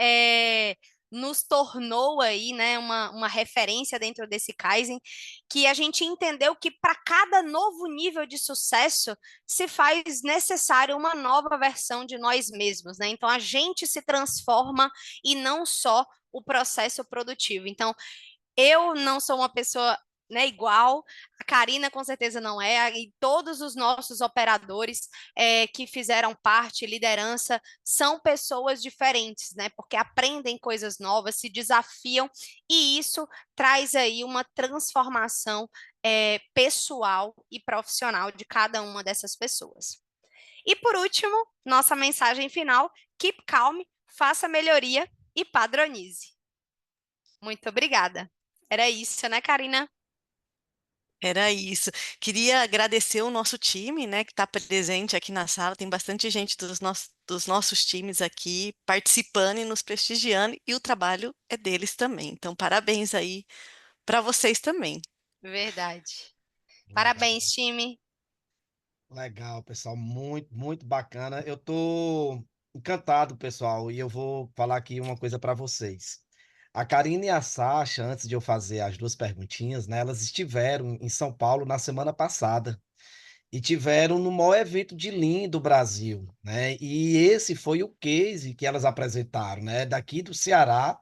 [SPEAKER 4] nos tornou aí, né, uma referência dentro desse Kaizen, que a gente entendeu que para cada novo nível de sucesso se faz necessário uma nova versão de nós mesmos, né? Então a gente se transforma e não só o processo produtivo. Então, eu não sou uma pessoa, né, igual, a Karina com certeza não é, e todos os nossos operadores que fizeram parte, liderança, são pessoas diferentes, né, porque aprendem coisas novas, se desafiam, e isso traz aí uma transformação pessoal e profissional de cada uma dessas pessoas. E por último, nossa mensagem final, keep calm, faça melhoria e padronize. Muito obrigada. Era isso, né, Karina?
[SPEAKER 3] Era isso. Queria agradecer o nosso time, né, que está presente aqui na sala. Tem bastante gente dos nossos times aqui participando e nos prestigiando, e o trabalho é deles também. Então, parabéns aí para vocês também.
[SPEAKER 4] Verdade.
[SPEAKER 1] Legal,
[SPEAKER 4] Parabéns, time.
[SPEAKER 1] legal, pessoal, muito, muito bacana. Eu tô encantado, pessoal, e eu vou falar aqui uma coisa para vocês. A Karina e a Sasha, antes de eu fazer as duas perguntinhas, né, elas estiveram em São Paulo na semana passada e tiveram no maior evento de Lean do Brasil, né? E esse foi o case que elas apresentaram, né? Daqui do Ceará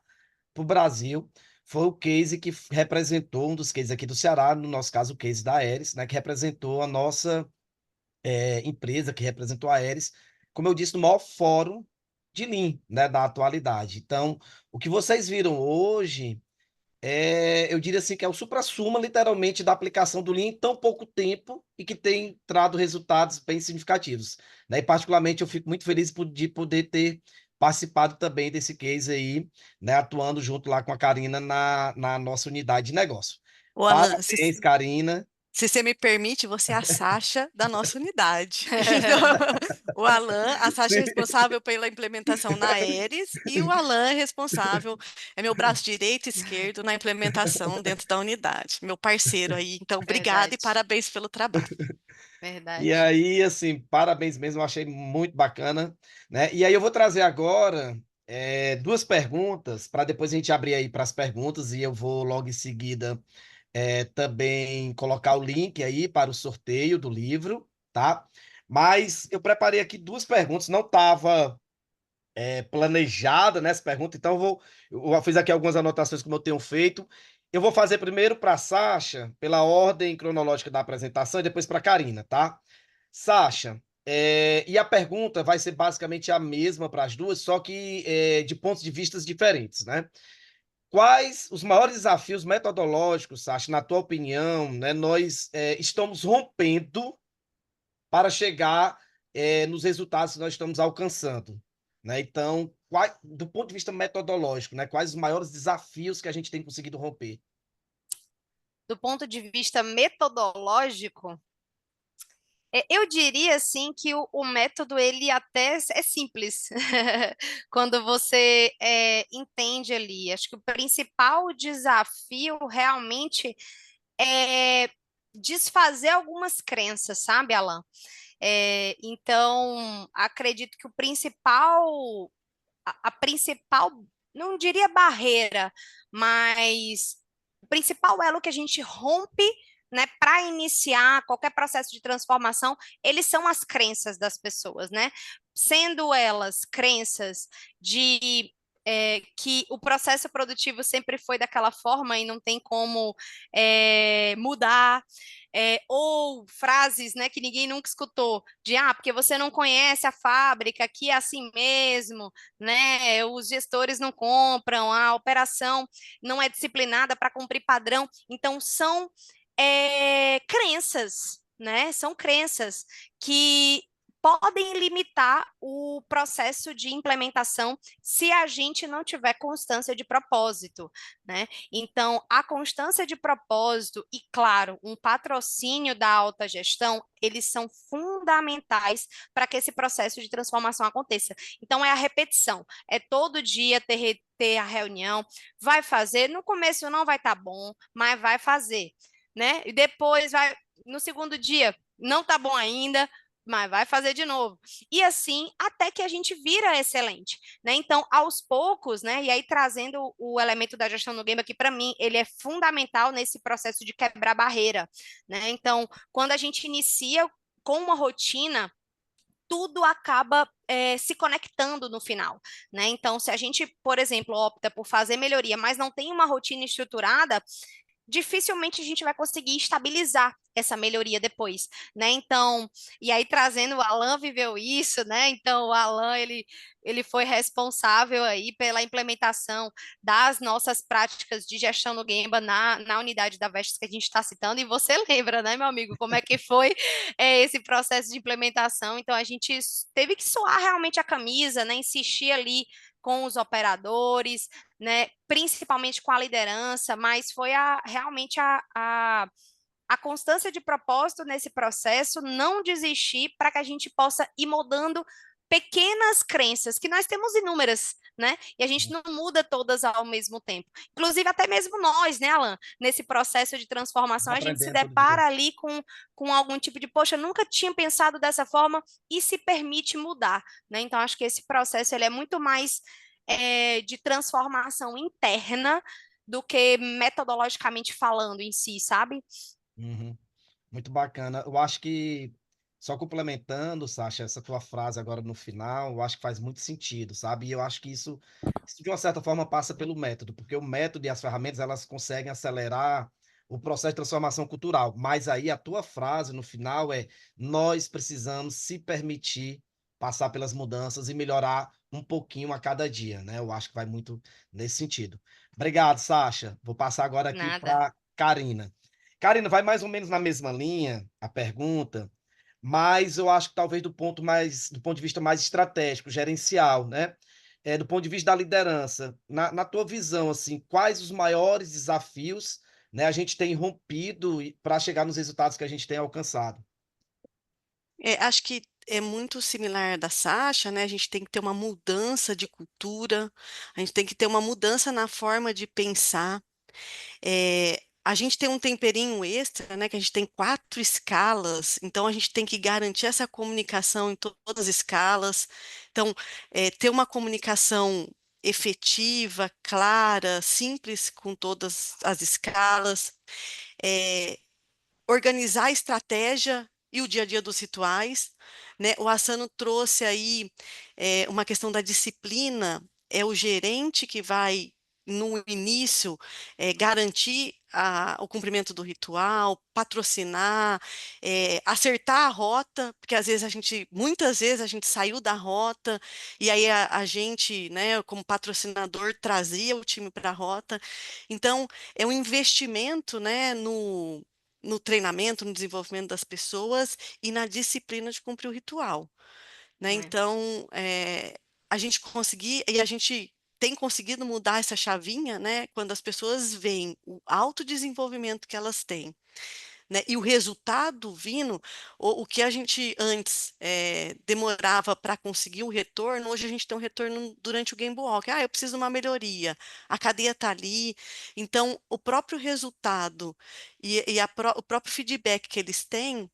[SPEAKER 1] para o Brasil, foi o case que representou, um dos cases aqui do Ceará, no nosso caso, o case da Aeres, né? Que representou a nossa empresa, que representou a Aeres, como eu disse, no maior fórum de Lean, né? Da atualidade. Então, o que vocês viram hoje eu diria assim que é o suprassumo, literalmente, da aplicação do Lean em tão pouco tempo e que tem trazido resultados bem significativos, né? E particularmente eu fico muito feliz de poder ter participado também desse case aí, né? Atuando junto lá com a Karina na nossa unidade de negócio.
[SPEAKER 3] O Alan,
[SPEAKER 1] Parabéns, Karina.
[SPEAKER 3] Se você me permite, você é a Sasha da nossa unidade. Então, o Alan, a Sasha é
[SPEAKER 1] Sim.
[SPEAKER 3] responsável pela implementação na Aeres e o Alan é responsável, é meu braço direito e esquerdo na implementação dentro da unidade. Meu parceiro aí. Então, obrigada e
[SPEAKER 4] Verdade,
[SPEAKER 3] parabéns pelo trabalho.
[SPEAKER 1] E
[SPEAKER 4] verdade.
[SPEAKER 1] aí, assim, parabéns mesmo, eu achei muito bacana, né? E aí eu vou trazer agora duas perguntas para depois a gente abrir aí para as perguntas e eu vou logo em seguida também colocar o link aí para o sorteio do livro, tá? Mas eu preparei aqui duas perguntas, não estava planejada nessa pergunta, então eu fiz aqui algumas anotações como eu tenho feito. Eu vou fazer primeiro para a Sasha, pela ordem cronológica da apresentação, e depois para a Karina, tá? Sasha, e a pergunta vai ser basicamente a mesma para as duas, só que de pontos de vistas diferentes, né? Quais os maiores desafios metodológicos, Sasha, na tua opinião, né, nós estamos rompendo para chegar nos resultados que nós estamos alcançando, né? Então, do ponto de vista metodológico, né, quais os maiores desafios que a gente tem conseguido romper?
[SPEAKER 4] Do ponto de vista metodológico, eu diria assim que o método ele até é simples quando você entende ali. Acho que o principal desafio realmente é desfazer algumas crenças, sabe, Alan? Então, acredito que a principal, não diria barreira, mas o principal elo que a gente rompe, né, para iniciar qualquer processo de transformação, eles são as crenças das pessoas, né? Sendo elas crenças de que o processo produtivo sempre foi daquela forma e não tem como mudar, ou frases, né, que ninguém nunca escutou, de porque você não conhece a fábrica, que é assim mesmo, né? Os gestores não compram, a operação não é disciplinada para cumprir padrão. Então, são crenças, né? São crenças que podem limitar o processo de implementação se a gente não tiver constância de propósito, né? Então, a constância de propósito e, claro, um patrocínio da alta gestão, eles são fundamentais para que esse processo de transformação aconteça. Então, é a repetição, é todo dia ter a reunião, vai fazer, no começo não vai estar bom, mas vai fazer, né? E depois vai, no segundo dia, não está bom ainda, mas vai fazer de novo. E assim, até que a gente vira excelente, né? Então, aos poucos, né? E aí trazendo o elemento da gestão no game aqui para mim, ele é fundamental nesse processo de quebrar barreira, né? Então, quando a gente inicia com uma rotina, tudo acaba se conectando no final, né? Então, se a gente, por exemplo, opta por fazer melhoria, mas não tem uma rotina estruturada, dificilmente a gente vai conseguir estabilizar essa melhoria depois, né? Então, e aí trazendo o Alan viveu isso, né? Então, o Alan, ele foi responsável aí pela implementação das nossas práticas de gestão no Gemba na unidade da Vestes que a gente está citando, e você lembra, né, meu amigo, como é que foi esse processo de implementação? Então, a gente teve que suar realmente a camisa, né? Insistir ali com os operadores, né, principalmente com a liderança, mas foi realmente a constância de propósito nesse processo, não desistir para que a gente possa ir moldando pequenas crenças, que nós temos inúmeras, né? E a gente não muda todas ao mesmo tempo. Inclusive, até mesmo nós, né, Alan? Nesse processo de transformação, a gente se
[SPEAKER 1] Aprendendo todo dia.
[SPEAKER 4] depara ali com algum tipo de, poxa, nunca tinha pensado dessa forma e se permite mudar, né? Então, acho que esse processo ele é muito mais de transformação interna do que metodologicamente falando em si, sabe?
[SPEAKER 1] Uhum. Muito bacana. Eu acho que, só complementando, Sasha, essa tua frase agora no final, eu acho que faz muito sentido, sabe? E eu acho que isso de uma certa forma passa pelo método, porque o método e as ferramentas, elas conseguem acelerar o processo de transformação cultural. Mas aí a tua frase no final é: nós precisamos se permitir passar pelas mudanças e melhorar um pouquinho a cada dia, né? Eu acho que vai muito nesse sentido. Obrigado, Sasha. Vou passar agora aqui
[SPEAKER 4] Nada.
[SPEAKER 1] para Karina. Karina, vai mais ou menos na mesma linha a pergunta, mas eu acho que talvez do ponto de vista mais estratégico, gerencial, né? Do ponto de vista da liderança, na tua visão, assim, quais os maiores desafios né, a gente tem rompido para chegar nos resultados que a gente tem alcançado.
[SPEAKER 3] Acho que é muito similar da Sasha, né? A gente tem que ter uma mudança de cultura, a gente tem que ter uma mudança na forma de pensar. A gente tem um temperinho extra, né? Que a gente tem 4 escalas, então a gente tem que garantir essa comunicação em todas as escalas. Então, ter uma comunicação efetiva, clara, simples com todas as escalas. É, organizar a estratégia e o dia a dia dos rituais, né? O Asano trouxe aí uma questão da disciplina, é o gerente que vai, no início, garantir o cumprimento do ritual, patrocinar, acertar a rota, porque muitas vezes a gente saiu da rota e aí a gente, né, como patrocinador, trazia o time para a rota. Então, é um investimento, né, no treinamento, no desenvolvimento das pessoas e na disciplina de cumprir o ritual, né?
[SPEAKER 4] É.
[SPEAKER 3] Então, a gente tem conseguido mudar essa chavinha, né? Quando as pessoas veem o autodesenvolvimento que elas têm, né? E o resultado vindo, o que a gente antes demorava para conseguir o retorno, hoje a gente tem um retorno durante o Game Walk. Eu preciso de uma melhoria, a cadeia está ali. Então, o próprio resultado o próprio feedback que eles têm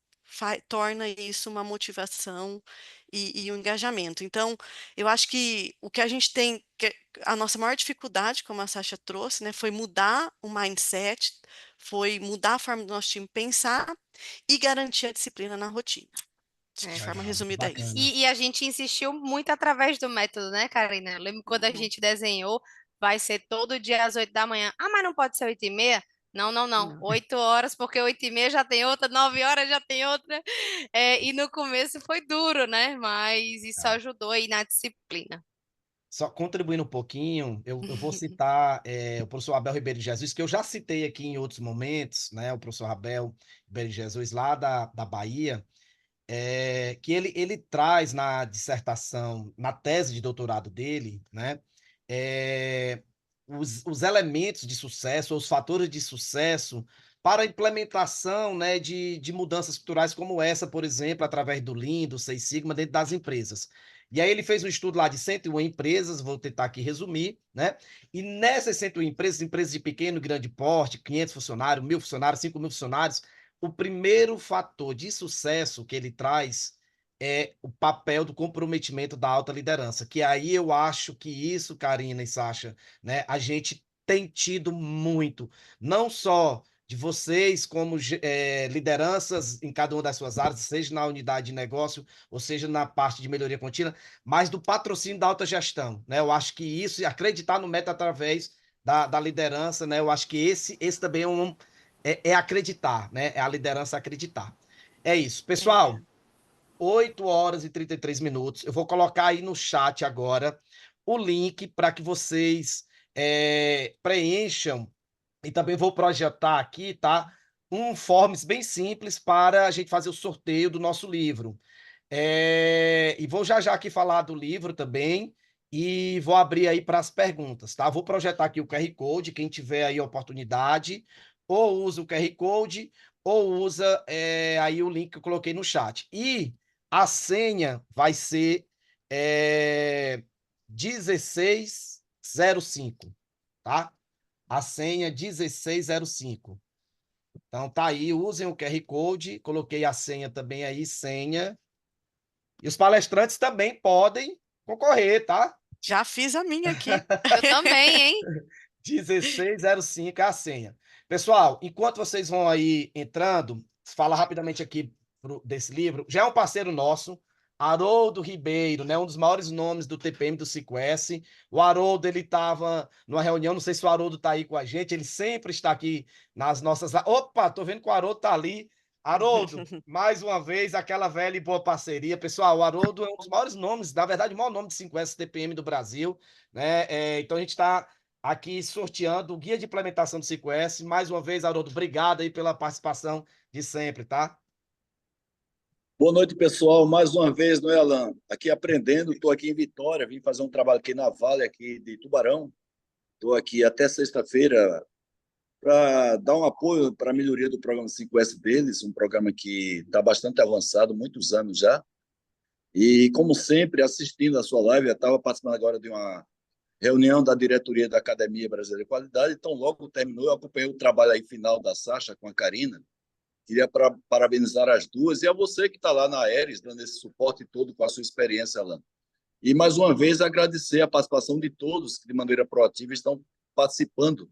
[SPEAKER 3] torna isso uma motivação e um engajamento. Então, eu acho que o que a gente tem, a nossa maior dificuldade, como a Sasha trouxe, né, foi mudar o mindset, foi mudar a forma do nosso time pensar e garantir a disciplina na rotina. De
[SPEAKER 4] É.
[SPEAKER 3] forma
[SPEAKER 1] Legal, muito
[SPEAKER 3] resumida, é isso.
[SPEAKER 1] bacana.
[SPEAKER 4] E a gente insistiu muito através do método, né, Karina? Eu lembro quando a
[SPEAKER 3] Uhum.
[SPEAKER 4] gente desenhou, vai ser todo dia às 8 da manhã. Ah, mas não pode ser 8h30? Não, não, não.
[SPEAKER 3] Não.
[SPEAKER 4] 8 horas, porque 8h30 já tem outra, 9 horas já tem outra. E no começo foi duro, né? Mas isso ajudou aí na disciplina.
[SPEAKER 1] Só contribuindo um pouquinho, eu vou citar o professor Abel Ribeiro de Jesus, que eu já citei aqui em outros momentos, né? O professor Abel Ribeiro de Jesus, lá da Bahia, que ele traz na dissertação, na tese de doutorado dele, né? é, os elementos de sucesso, os fatores de sucesso para a implementação, né, de mudanças culturais como essa, por exemplo, através do Lean, do Six Sigma, dentro das empresas. E aí ele fez um estudo lá de 101 empresas, vou tentar aqui resumir, né? E nessas 101 empresas, empresas de pequeno e grande porte, 500 funcionários, 1.000 funcionários, 5.000 funcionários, o primeiro fator de sucesso que ele traz é o papel do comprometimento da alta liderança, que aí eu acho que isso, Karina e Sasha, né, a gente tem tido muito, não só de vocês como lideranças em cada uma das suas áreas, seja na unidade de negócio, ou seja na parte de melhoria contínua, mas do patrocínio da alta gestão, né? Eu acho que isso, acreditar no método através da liderança, né? Eu acho que esse também é acreditar, né? É a liderança acreditar. É isso. Pessoal, 8 horas e 33 minutos. Eu vou colocar aí no chat agora o link para que vocês preencham e também vou projetar aqui, tá? Um forms bem simples para a gente fazer o sorteio do nosso livro. E vou já aqui falar do livro também e vou abrir aí para as perguntas, tá? Vou projetar aqui o QR Code, quem tiver aí a oportunidade, ou usa o QR Code, ou usa aí o link que eu coloquei no chat. E a senha vai ser 1605, tá? A senha 1605. Então tá aí, usem o QR Code, coloquei a senha também aí, senha. E os palestrantes também podem concorrer, tá?
[SPEAKER 3] Já fiz a minha aqui.
[SPEAKER 4] Eu também, hein?
[SPEAKER 1] 1605 é a senha. Pessoal, enquanto vocês vão aí entrando, fala rapidamente aqui desse livro. Já é um parceiro nosso, Haroldo Ribeiro, né? Um dos maiores nomes do TPM do 5S. O Haroldo, ele estava numa reunião, não sei se o Haroldo está aí com a gente, ele sempre está aqui nas nossas... Opa, tô vendo que o Haroldo está ali. Haroldo, mais uma vez, aquela velha e boa parceria. Pessoal, o Haroldo é um dos maiores nomes, na verdade, o maior nome de 5S TPM do Brasil, né? Então a gente está aqui sorteando o guia de implementação do 5S. Mais uma vez, Haroldo, obrigado aí pela participação de sempre, tá?
[SPEAKER 5] Boa noite, pessoal. Mais uma vez, não é, Alan? Aqui aprendendo, estou aqui em Vitória, vim fazer um trabalho aqui na Vale, aqui de Tubarão. Estou aqui até sexta-feira para dar um apoio para a melhoria do programa 5S deles, um programa que está bastante avançado, muitos anos já. E, como sempre, assistindo a sua live, eu estava participando agora de uma reunião da diretoria da Academia Brasileira de Qualidade, então logo terminou, eu acompanhei o trabalho aí final da Sasha com a Karina. Queria parabenizar as duas e a você que está lá na Aeres, dando esse suporte todo com a sua experiência, Alan. E, mais uma vez, agradecer a participação de todos que, de maneira proativa, estão participando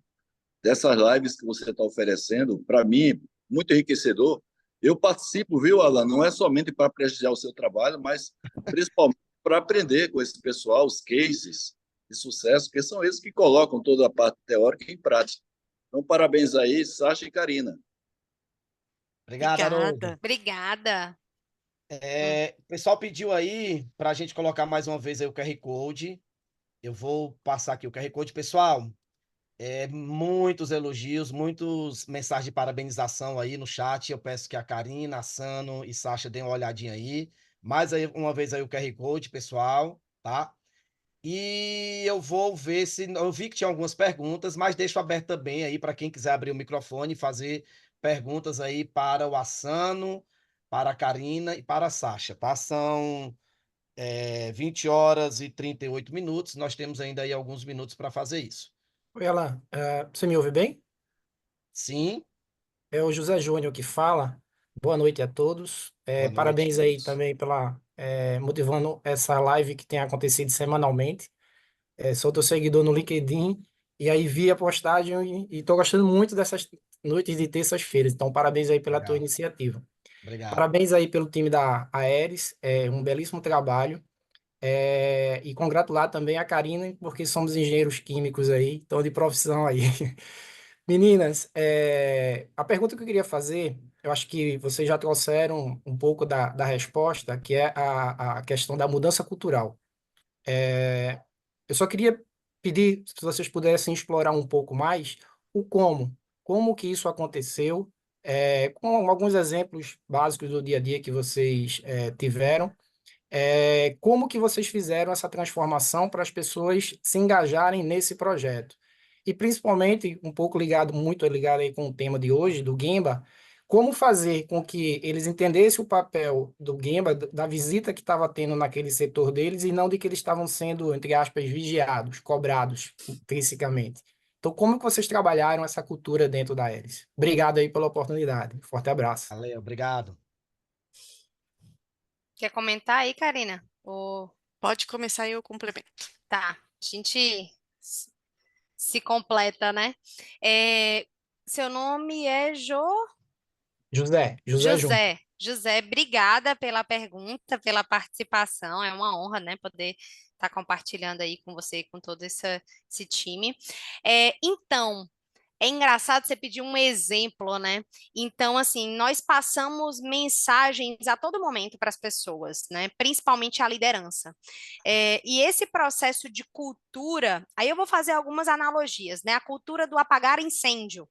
[SPEAKER 5] dessas lives que você está oferecendo. Para mim, muito enriquecedor. Eu participo, viu, Alan? Não é somente para prestigiar o seu trabalho, mas principalmente para aprender com esse pessoal, os cases de sucesso, que são eles que colocam toda a parte teórica em prática. Então, parabéns aí, Sasha e Karina.
[SPEAKER 1] Obrigado, Haroldo.
[SPEAKER 3] Obrigada.
[SPEAKER 4] Obrigada.
[SPEAKER 1] O pessoal pediu aí para a gente colocar mais uma vez aí o QR Code. Eu vou passar aqui o QR Code. Pessoal, muitos elogios, muitas mensagens de parabenização aí no chat. Eu peço que a Karina, a Sano e Sasha deem uma olhadinha aí. Mais aí, uma vez aí o QR Code, pessoal, tá? E eu vou ver se... Eu vi que tinha algumas perguntas, mas deixo aberto também aí para quem quiser abrir o microfone e fazer perguntas aí para o Assano, para a Karina e para a Sasha, tá? São 20 horas e 38 minutos. Nós temos ainda aí alguns minutos para fazer isso.
[SPEAKER 6] Oi, Alan, você me ouve bem?
[SPEAKER 1] Sim,
[SPEAKER 6] É o José Júnior que fala. Boa noite a todos.
[SPEAKER 1] boa noite a
[SPEAKER 6] Parabéns aí
[SPEAKER 1] todos.
[SPEAKER 6] também pela motivando essa live que tem acontecido semanalmente. Sou teu seguidor no LinkedIn e aí vi a postagem e estou gostando muito dessas noites de terças-feiras. Então, parabéns aí pela tua
[SPEAKER 1] Legal,
[SPEAKER 6] iniciativa.
[SPEAKER 1] obrigado.
[SPEAKER 6] Parabéns aí pelo time da Aeres, um belíssimo trabalho. E congratular também a Karina, porque somos engenheiros químicos aí, então de profissão aí. Meninas, a pergunta que eu queria fazer, eu acho que vocês já trouxeram um pouco da resposta, que é a questão da mudança cultural. Eu só queria pedir se vocês pudessem explorar um pouco mais o como que isso aconteceu, com alguns exemplos básicos do dia a dia que vocês tiveram, como que vocês fizeram essa transformação para as pessoas se engajarem nesse projeto? E principalmente, um pouco ligado, muito ligado aí com o tema de hoje, do Gemba, como fazer com que eles entendessem o papel do Gemba, da visita que estava tendo naquele setor deles, e não de que eles estavam sendo, entre aspas, vigiados, cobrados intrinsecamente. Então, como que vocês trabalharam essa cultura dentro da Aeres? Obrigado aí pela oportunidade. Forte abraço.
[SPEAKER 1] Valeu, obrigado.
[SPEAKER 4] Quer comentar aí, Karina?
[SPEAKER 3] Pode começar e eu complemento.
[SPEAKER 4] Tá, a gente se completa, né? Seu nome é
[SPEAKER 6] José Júnior.
[SPEAKER 4] José, obrigada pela pergunta, pela participação. É uma honra, né, poder estar compartilhando aí com você, com todo esse time. Então, é engraçado você pedir um exemplo, né? Então, assim, nós passamos mensagens a todo momento para as pessoas, né? Principalmente a liderança. E esse processo de cultura, aí eu vou fazer algumas analogias, né? A cultura do apagar incêndio.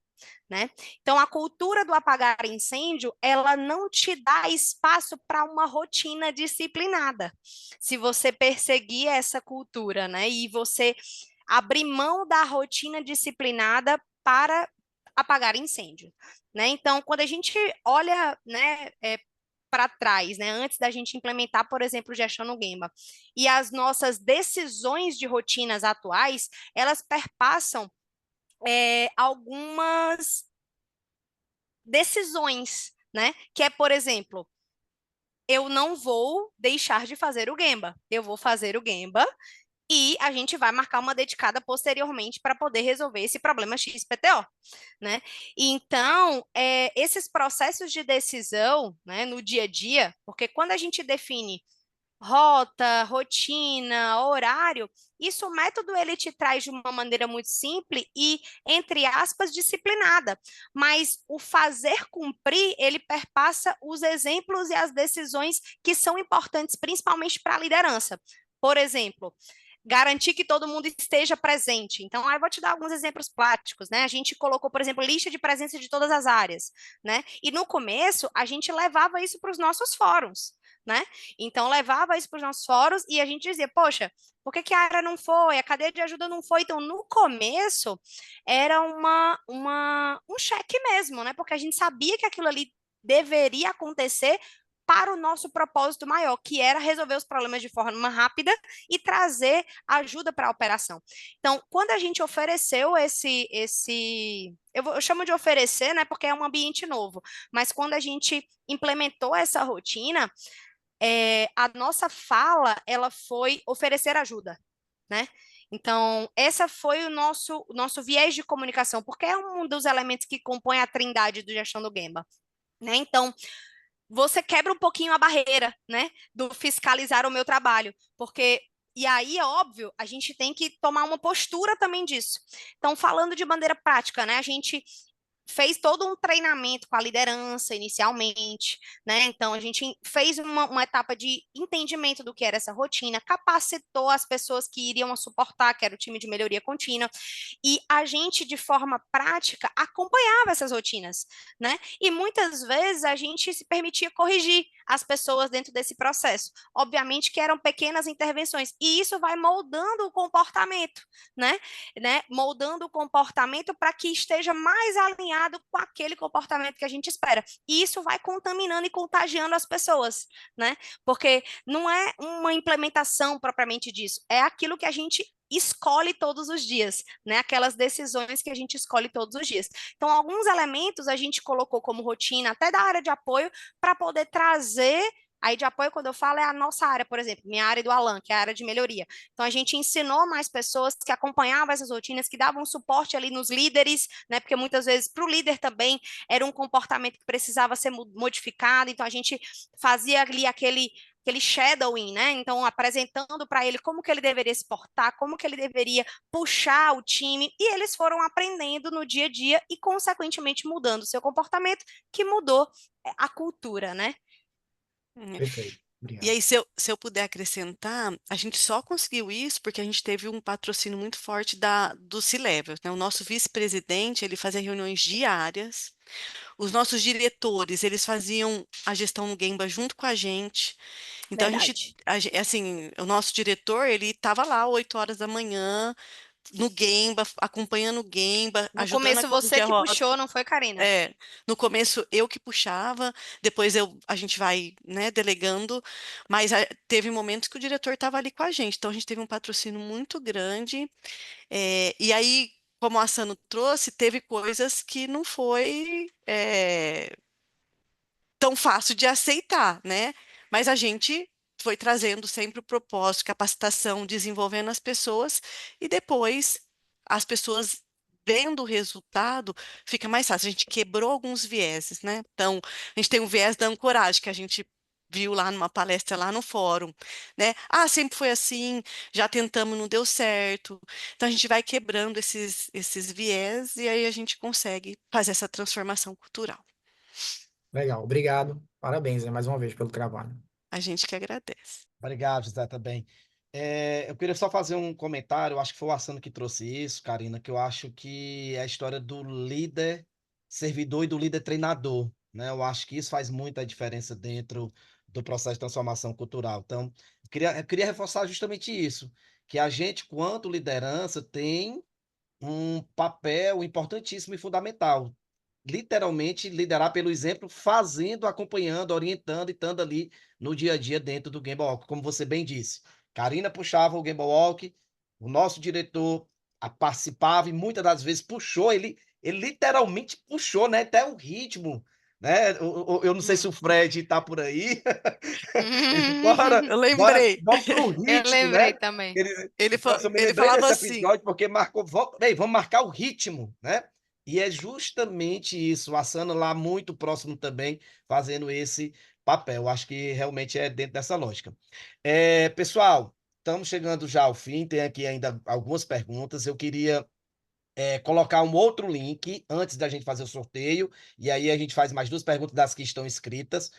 [SPEAKER 4] Né? Então, a cultura do apagar incêndio, ela não te dá espaço para uma rotina disciplinada. Se você perseguir essa cultura, né? E você abrir mão da rotina disciplinada para apagar incêndio, né? Então, quando a gente olha, né, para trás, né, antes da gente implementar, por exemplo, gestão no Gemba, e as nossas decisões de rotinas atuais, elas perpassam algumas decisões, né? Que é, por exemplo, eu não vou deixar de fazer o Gemba, eu vou fazer o Gemba e a gente vai marcar uma dedicada posteriormente para poder resolver esse problema XPTO, né? Então, esses processos de decisão, né, no dia a dia, porque quando a gente define rota, rotina, horário, isso o método ele te traz de uma maneira muito simples e, entre aspas, disciplinada. Mas o fazer cumprir, ele perpassa os exemplos e as decisões que são importantes, principalmente para a liderança. Por exemplo, garantir que todo mundo esteja presente. Então, aí eu vou te dar alguns exemplos práticos, né? A gente colocou, por exemplo, lista de presença de todas as áreas, né? E no começo, a gente levava isso para os nossos fóruns, né? Então, levava isso para os nossos fóruns e a gente dizia, poxa, por que que a área não foi? A cadeia de ajuda não foi? Então, no começo, era um cheque mesmo, né? Porque a gente sabia que aquilo ali deveria acontecer para o nosso propósito maior, que era resolver os problemas de forma rápida e trazer ajuda para a operação. Então, quando a gente ofereceu eu chamo de oferecer, né, porque é um ambiente novo, mas quando a gente implementou essa rotina, a nossa fala, ela foi oferecer ajuda, né? Então, essa foi o nosso viés de comunicação, porque é um dos elementos que compõe a trindade do gestão do Gemba, né? Então, você quebra um pouquinho a barreira, né, do fiscalizar o meu trabalho, porque e aí é óbvio, a gente tem que tomar uma postura também disso. Então, falando de maneira prática, né, a gente fez todo um treinamento com a liderança inicialmente, né? Então a gente fez uma etapa de entendimento do que era essa rotina, capacitou as pessoas que iriam suportar, que era o time de melhoria contínua, e a gente, de forma prática, acompanhava essas rotinas, né? E muitas vezes a gente se permitia corrigir as pessoas dentro desse processo. Obviamente que eram pequenas intervenções, e isso vai moldando o comportamento, né? Moldando o comportamento para que esteja mais alinhado com aquele comportamento que a gente espera. E isso vai contaminando e contagiando as pessoas, né? Porque não é uma implementação propriamente disso, é aquilo que a gente escolhe todos os dias, né? Aquelas decisões que a gente escolhe todos os dias. Então, alguns elementos a gente colocou como rotina, até da área de apoio, para poder trazer. Aí, de apoio, quando eu falo, é a nossa área, por exemplo, minha área do Alan, que é a área de melhoria. Então, a gente ensinou mais pessoas que acompanhavam essas rotinas, que davam suporte ali nos líderes, né? Porque muitas vezes, para o líder também, era um comportamento que precisava ser modificado. Então, a gente fazia ali aquele shadowing, né? Então, apresentando para ele como que ele deveria se portar, como que ele deveria puxar o time, e eles foram aprendendo no dia a dia e, consequentemente, mudando o seu comportamento, que mudou a cultura, né?
[SPEAKER 6] Perfeito.
[SPEAKER 3] E
[SPEAKER 6] Obrigado.
[SPEAKER 3] aí, se eu puder acrescentar, a gente só conseguiu isso porque a gente teve um patrocínio muito forte do C-Level, né? O nosso vice-presidente, ele fazia reuniões diárias. Os nossos diretores, eles faziam a gestão no Gemba junto com a gente. Então,
[SPEAKER 4] Verdade.
[SPEAKER 3] assim, o nosso diretor, ele estava lá 8 horas da manhã, no Gemba, acompanhando o Gemba,
[SPEAKER 4] No
[SPEAKER 3] ajudando a
[SPEAKER 4] começo, você
[SPEAKER 3] corrigir a
[SPEAKER 4] que
[SPEAKER 3] rota.
[SPEAKER 4] puxou, não foi, Karina?
[SPEAKER 3] No começo eu que puxava, depois a gente vai, né, delegando, mas teve momentos que o diretor estava ali com a gente, então a gente teve um patrocínio muito grande, e aí, como a Sano trouxe, teve coisas que não foi tão fácil de aceitar, né? Mas a gente foi trazendo sempre o propósito, capacitação, desenvolvendo as pessoas, e depois as pessoas vendo o resultado, fica mais fácil. A gente quebrou alguns vieses, né? Então, a gente tem o viés da ancoragem, que a gente viu lá numa palestra lá no fórum, né? Ah, sempre foi assim, já tentamos, não deu certo. Então, a gente vai quebrando esses viés e aí a gente consegue fazer essa transformação cultural.
[SPEAKER 6] Legal, obrigado. Parabéns, né, mais uma vez pelo trabalho.
[SPEAKER 3] A gente que agradece.
[SPEAKER 1] Obrigado, José, também. Eu queria só fazer um comentário, acho que foi o Assano que trouxe isso, Karina, que eu acho que é a história do líder servidor e do líder treinador, né? Eu acho que isso faz muita diferença dentro do processo de transformação cultural. Então, eu queria reforçar justamente isso, que a gente, quanto liderança, tem um papel importantíssimo e fundamental. Literalmente liderar pelo exemplo, fazendo, acompanhando, orientando e estando ali no dia a dia dentro do Game Walk, como você bem disse. Karina puxava o Game Walk, o nosso diretor participava e muitas das vezes puxou, ele literalmente puxou, né, até o ritmo, né? Eu não sei se o Fred está por aí. Bora,
[SPEAKER 3] Eu
[SPEAKER 1] bora,
[SPEAKER 3] lembrei.
[SPEAKER 1] vamos para o
[SPEAKER 4] Eu
[SPEAKER 1] ritmo,
[SPEAKER 4] lembrei
[SPEAKER 1] né?
[SPEAKER 4] também.
[SPEAKER 1] Então, eu me
[SPEAKER 3] Ele
[SPEAKER 1] lembrei
[SPEAKER 3] falava
[SPEAKER 1] desse
[SPEAKER 3] assim.
[SPEAKER 1] episódio porque marcou. Bem, vamos marcar o ritmo, né? E é justamente isso, o Asano lá muito próximo também, fazendo esse papel. Acho que realmente é dentro dessa lógica. Pessoal, estamos chegando já ao fim, tem aqui ainda algumas perguntas. Eu queria colocar um outro link antes da gente fazer o sorteio, e aí a gente faz mais duas perguntas das que estão escritas.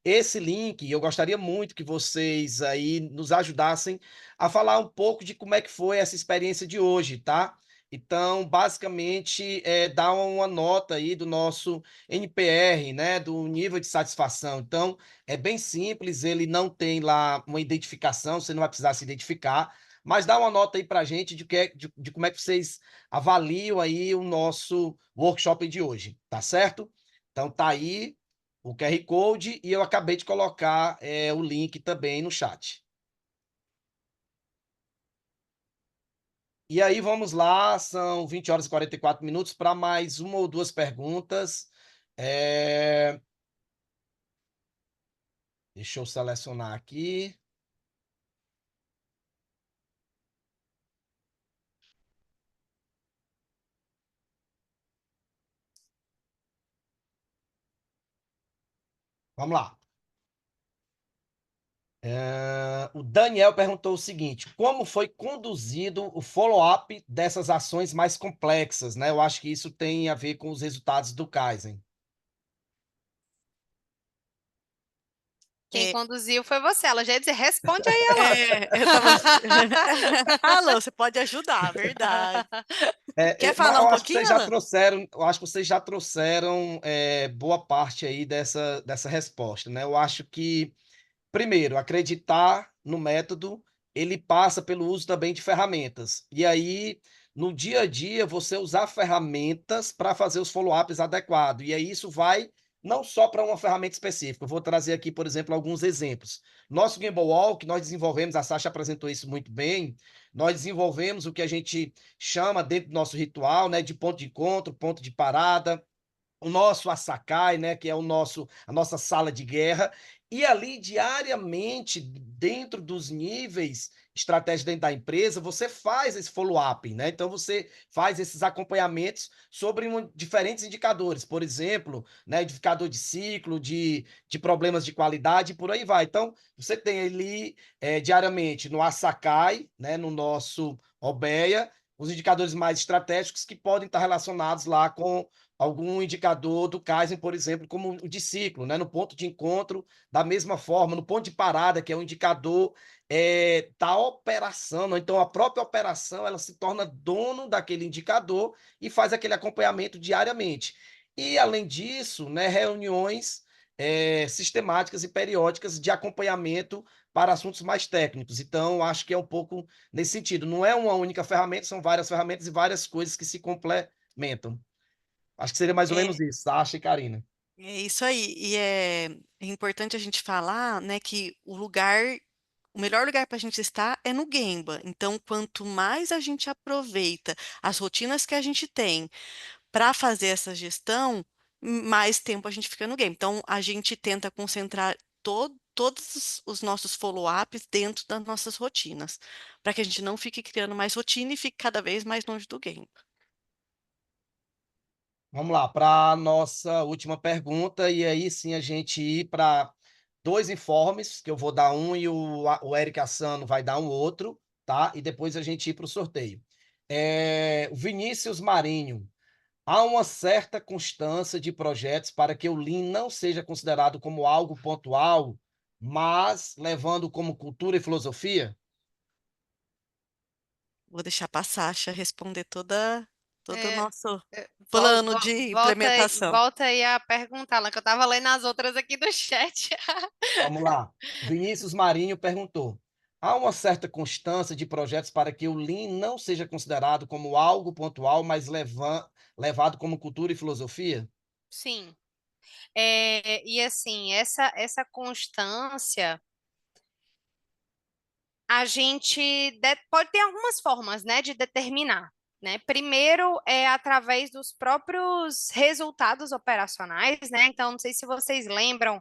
[SPEAKER 1] Esse link, eu gostaria muito que vocês aí nos ajudassem a falar um pouco de como é que foi essa experiência de hoje, tá? Então, basicamente, dá uma nota aí do nosso NPR, né, do nível de satisfação. Então, é bem simples, ele não tem lá uma identificação, você não vai precisar se identificar, mas dá uma nota aí para a gente de como é que vocês avaliam aí o nosso workshop de hoje, tá certo? Então, tá aí o QR Code e eu acabei de colocar o link também no chat. E aí, vamos lá, são 20 horas e 44 minutos para mais uma ou duas perguntas. Deixa eu selecionar aqui. Vamos lá. O Daniel perguntou o seguinte: como foi conduzido o follow-up dessas ações mais complexas, né? Eu acho que isso tem a ver com os resultados do Kaizen.
[SPEAKER 4] Quem
[SPEAKER 3] É,
[SPEAKER 4] conduziu foi você. Ela já ia dizer, responde aí, Alan.
[SPEAKER 3] eu tava... Alan, você pode ajudar, verdade. Quer
[SPEAKER 1] Mas
[SPEAKER 3] falar um
[SPEAKER 1] eu acho que
[SPEAKER 3] pouquinho,
[SPEAKER 1] vocês já
[SPEAKER 3] Alan?
[SPEAKER 1] trouxeram, eu acho que vocês já trouxeram boa parte aí dessa resposta, né? Eu acho que primeiro, acreditar no método, ele passa pelo uso também de ferramentas. E aí, no dia a dia, você usar ferramentas para fazer os follow-ups adequados. E aí, isso vai não só para uma ferramenta específica. Eu vou trazer aqui, por exemplo, alguns exemplos. Nosso Gimbal Walk, nós desenvolvemos, a Sasha apresentou isso muito bem, nós desenvolvemos o que a gente chama dentro do nosso ritual, né, de ponto de encontro, ponto de parada, o nosso Asakai, né, que é a nossa sala de guerra, e ali diariamente, dentro dos níveis estratégicos dentro da empresa, você faz esse follow-up, né? Então você faz esses acompanhamentos sobre diferentes indicadores, por exemplo, né, indicador de ciclo, de problemas de qualidade e por aí vai. Então, você tem ali diariamente no Asakai, né, no nosso OBEA, os indicadores mais estratégicos que podem estar relacionados lá com algum indicador do Kaizen, por exemplo, como o de ciclo, né? No ponto de encontro, da mesma forma, no ponto de parada, que é um indicador da operação. Então, a própria operação ela se torna dono daquele indicador e faz aquele acompanhamento diariamente. E, além disso, né, reuniões sistemáticas e periódicas de acompanhamento para assuntos mais técnicos. Então, acho que é um pouco nesse sentido. Não é uma única ferramenta, são várias ferramentas e várias coisas que se complementam. Acho que seria mais ou
[SPEAKER 3] É,
[SPEAKER 1] menos isso, Sasha e Karina.
[SPEAKER 3] é isso aí. E é importante a gente falar, né, que o melhor lugar para a gente estar é no Gemba. Então, quanto mais a gente aproveita as rotinas que a gente tem para fazer essa gestão, mais tempo a gente fica no game. Então, a gente tenta concentrar todos os nossos follow-ups dentro das nossas rotinas, para que a gente não fique criando mais rotina e fique cada vez mais longe do game.
[SPEAKER 1] Vamos lá, para a nossa última pergunta, e aí sim a gente ir para dois informes, que eu vou dar um e o Eric Assano vai dar um outro, tá? E depois a gente ir para o sorteio. Vinícius Marinho, há uma certa constância de projetos para que o Lean não seja considerado como algo pontual, mas levando como cultura e filosofia?
[SPEAKER 3] Vou deixar para a Sasha responder todo o
[SPEAKER 4] É,
[SPEAKER 3] nosso
[SPEAKER 4] vol-
[SPEAKER 3] plano
[SPEAKER 4] vol-
[SPEAKER 3] de
[SPEAKER 4] volta,
[SPEAKER 3] implementação.
[SPEAKER 4] volta aí a perguntar, Alan, que eu tava lendo as outras aqui do chat.
[SPEAKER 1] Vamos lá. Vinícius Marinho perguntou: há uma certa constância de projetos para que o Lean não seja considerado como algo pontual, mas levado como cultura e filosofia?
[SPEAKER 4] Sim. E assim, essa constância, a gente pode ter algumas formas, né, de determinar, né? Primeiro é através dos próprios resultados operacionais, né? Então, não sei se vocês lembram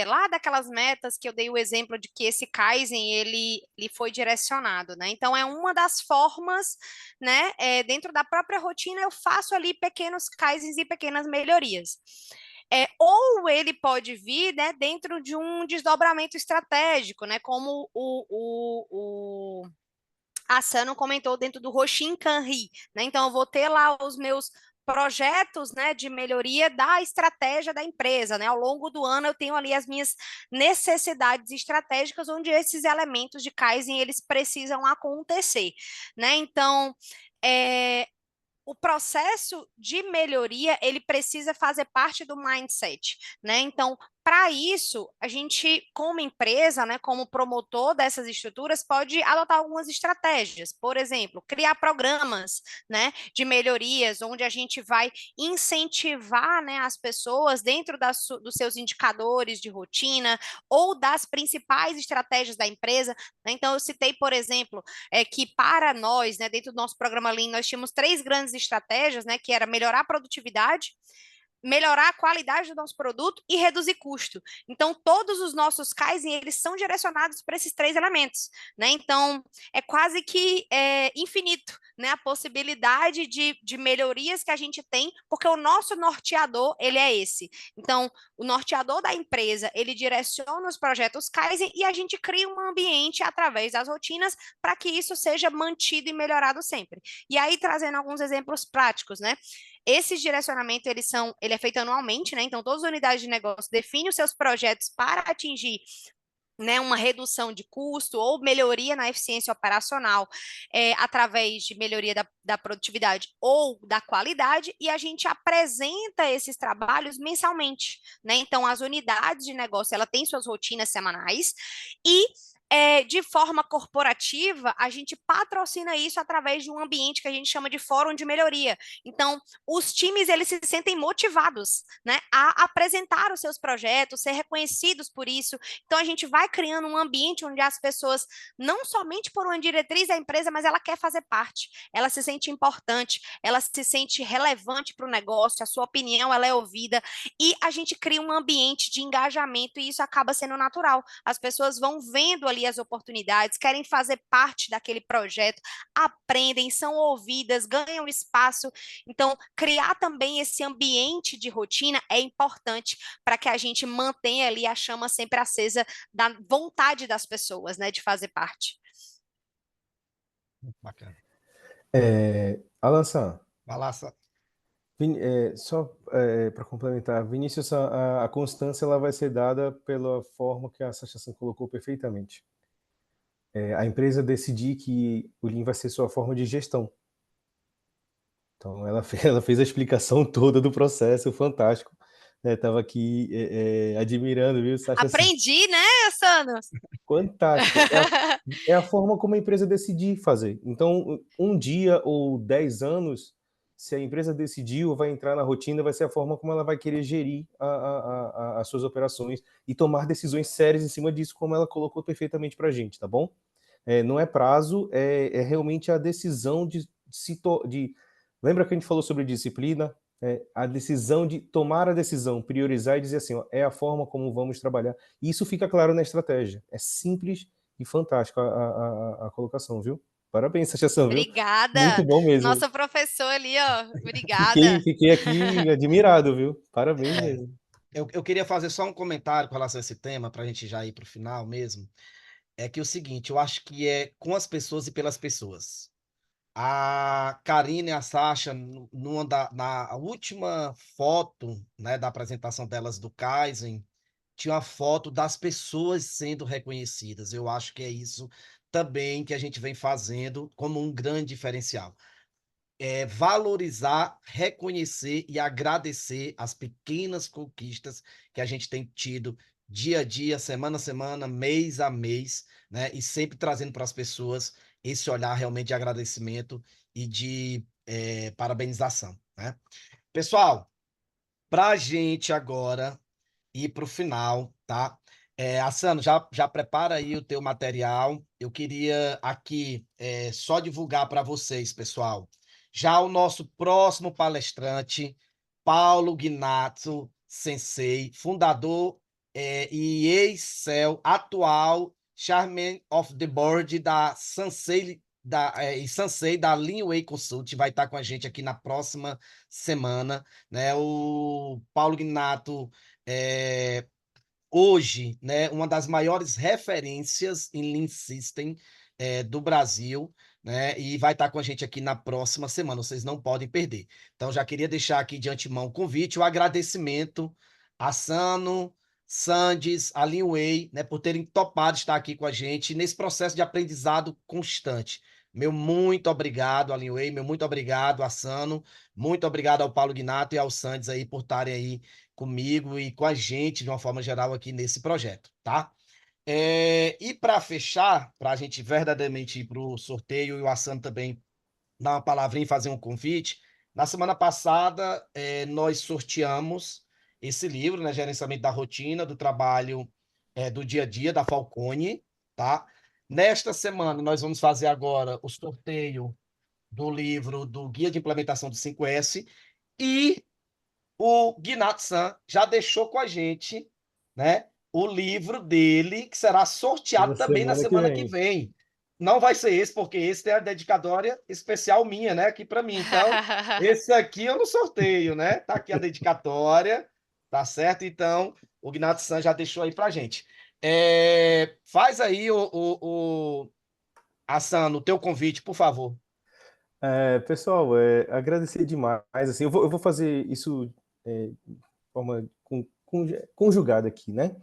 [SPEAKER 4] lá daquelas metas que eu dei o exemplo de que esse Kaizen ele foi direcionado, né? Então, é uma das formas, né? Dentro da própria rotina, eu faço ali pequenos Kaizens e pequenas melhorias. Ou ele pode vir, né, dentro de um desdobramento estratégico, né, como o Asano comentou dentro do Hoshin Kanri, né? Então eu vou ter lá os meus projetos, né, de melhoria da estratégia da empresa, né? Ao longo do ano eu tenho ali as minhas necessidades estratégicas onde esses elementos de Kaizen eles precisam acontecer, né? Então, o processo de melhoria, ele precisa fazer parte do mindset, né? Então, para isso, a gente, como empresa, né, como promotor dessas estruturas, pode adotar algumas estratégias. Por exemplo, criar programas, né, de melhorias, onde a gente vai incentivar, né, as pessoas dentro dos seus indicadores de rotina ou das principais estratégias da empresa, né? Então, eu citei, por exemplo, que para nós, né, dentro do nosso programa Lean, nós tínhamos 3 grandes estratégias, né, que era melhorar a produtividade, melhorar a qualidade do nosso produto e reduzir custo. Então, todos os nossos Kaizen, eles são direcionados para esses 3 elementos, né? Então, é quase que infinito, né? A possibilidade de melhorias que a gente tem, porque o nosso norteador, ele é esse. Então, o norteador da empresa, ele direciona os projetos Kaizen e a gente cria um ambiente através das rotinas para que isso seja mantido e melhorado sempre. E aí, trazendo alguns exemplos práticos, né? Esses direcionamentos, ele é feito anualmente, né? Então, todas as unidades de negócio definem os seus projetos para atingir, né, uma redução de custo ou melhoria na eficiência operacional através de melhoria da produtividade ou da qualidade, e a gente apresenta esses trabalhos mensalmente, né? Então, as unidades de negócio, ela tem suas rotinas semanais e de forma corporativa, a gente patrocina isso através de um ambiente que a gente chama de fórum de melhoria. Então, os times, eles se sentem motivados, né, a apresentar os seus projetos, ser reconhecidos por isso. Então, a gente vai criando um ambiente onde as pessoas, não somente por uma diretriz da empresa, mas ela quer fazer parte, ela se sente importante, ela se sente relevante para o negócio, a sua opinião, ela é ouvida, e a gente cria um ambiente de engajamento, e isso acaba sendo natural. As pessoas vão vendo ali as oportunidades, querem fazer parte daquele projeto, aprendem, são ouvidas, ganham espaço. Então, criar também esse ambiente de rotina é importante para que a gente mantenha ali a chama sempre acesa da vontade das pessoas, né, de fazer parte.
[SPEAKER 1] Bacana.
[SPEAKER 2] Alan San,
[SPEAKER 1] Vai lá, Sá.
[SPEAKER 2] só para complementar, Vinícius, a constância ela vai ser dada pela forma que a Sasha San colocou perfeitamente. A empresa decidir que o Lean vai ser sua forma de gestão. Então, ela fez a explicação toda do processo, fantástico. Estava aqui admirando, viu, Sasha San?
[SPEAKER 4] Aprendi, né, Sano?
[SPEAKER 2] Fantástico. É a forma como a empresa decidir fazer. Então, um dia ou 10 anos, se a empresa decidiu, vai entrar na rotina, vai ser a forma como ela vai querer gerir as suas operações e tomar decisões sérias em cima disso, como ela colocou perfeitamente para a gente, tá bom? Não é prazo, é realmente a decisão de Lembra que a gente falou sobre disciplina? A decisão de tomar a decisão, priorizar e dizer assim, ó, é a forma como vamos trabalhar. E isso fica claro na estratégia. É simples e fantástico a colocação, viu? Parabéns, Sasha San, viu? Muito
[SPEAKER 4] Obrigada.
[SPEAKER 2] bom mesmo.
[SPEAKER 4] Nossa professor ali, ó. Obrigada.
[SPEAKER 2] Fiquei aqui admirado, viu? Parabéns mesmo.
[SPEAKER 1] Eu queria fazer só um comentário com relação a esse tema, para a gente já ir para o final mesmo. É que é o seguinte, eu acho que é com as pessoas e pelas pessoas. A Karine e a Sasha, na última foto, né, da apresentação delas do Kaizen, tinha uma foto das pessoas sendo reconhecidas. Eu acho que é isso também que a gente vem fazendo como um grande diferencial. É valorizar, reconhecer e agradecer as pequenas conquistas que a gente tem tido dia a dia, semana a semana, mês a mês, né? E sempre trazendo para as pessoas esse olhar realmente de agradecimento e de parabenização, né? Pessoal, para a gente agora ir para o final, tá? Assano, já prepara aí o teu material. Eu queria aqui só divulgar para vocês, pessoal. Já o nosso próximo palestrante, Paulo Gnazzo Sensei, fundador e ex-CEO, atual Chairman of the Board da Sensei da Leanway Consult, vai estar com a gente aqui na próxima semana, né? O Paulo Gnazzo hoje, né, uma das maiores referências em Lean System do Brasil, né, e vai estar com a gente aqui na próxima semana, vocês não podem perder. Então, já queria deixar aqui de antemão o convite, o agradecimento a Sano, Sandes, a Linway, né, por terem topado estar aqui com a gente nesse processo de aprendizado constante. Meu muito obrigado a Linway, meu muito obrigado a Sano, muito obrigado ao Paulo Gnato e ao Sandes aí por estarem aí comigo e com a gente de uma forma geral aqui nesse projeto, tá? E para fechar, para a gente verdadeiramente ir para o sorteio e o Assano também dar uma palavrinha e fazer um convite, na semana passada nós sorteamos esse livro, né, Gerenciamento da Rotina, do Trabalho do Dia a Dia, da Falcone, tá? Nesta semana nós vamos fazer agora o sorteio do livro do Guia de Implementação do 5S e o Ginatsu-san já deixou com a gente, né, o livro dele, que será sorteado
[SPEAKER 2] Na
[SPEAKER 1] também na
[SPEAKER 2] semana que
[SPEAKER 1] semana que
[SPEAKER 2] vem.
[SPEAKER 1] vem. Não vai ser esse, porque esse tem a dedicatória especial minha, né, aqui para mim. Então, esse aqui eu não sorteio, né? Tá aqui a dedicatória, tá certo? Então, o Ginatsu-san já deixou aí pra gente. Faz aí, Asano, o teu convite, por favor.
[SPEAKER 2] Pessoal, agradecer demais. Assim, eu vou fazer isso de forma conjugada aqui, né?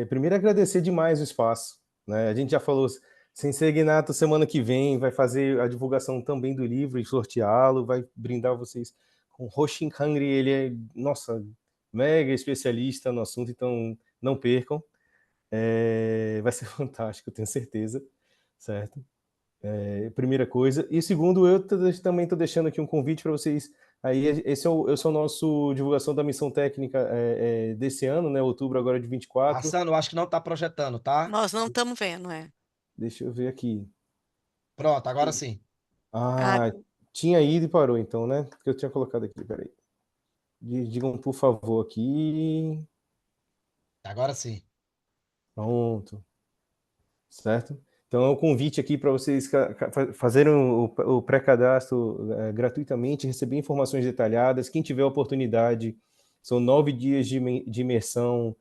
[SPEAKER 2] Primeiro, agradecer demais o espaço, né? A gente já falou, Sensei Gnato, semana que vem, vai fazer a divulgação também do livro e sorteá-lo, vai brindar vocês com Hoshin Kangri, ele é, nossa, mega especialista no assunto, então não percam. Vai ser fantástico, tenho certeza, certo? Primeira coisa. E segundo, eu também estou deixando aqui um convite para vocês. Aí, esse é o nosso divulgação da missão técnica desse ano, né? Outubro agora de 24.
[SPEAKER 1] Asano, eu acho que não está projetando, tá?
[SPEAKER 3] Nós não estamos vendo,
[SPEAKER 2] Deixa eu ver aqui.
[SPEAKER 1] Pronto, agora sim.
[SPEAKER 2] Ah, tinha ido e parou então, né? Porque eu tinha colocado aqui, peraí. Digam, por favor, aqui.
[SPEAKER 1] Agora sim.
[SPEAKER 2] Pronto. Certo? Então é um convite aqui para vocês fazerem o pré-cadastro gratuitamente, receber informações detalhadas. Quem tiver oportunidade, são 9 dias de imersão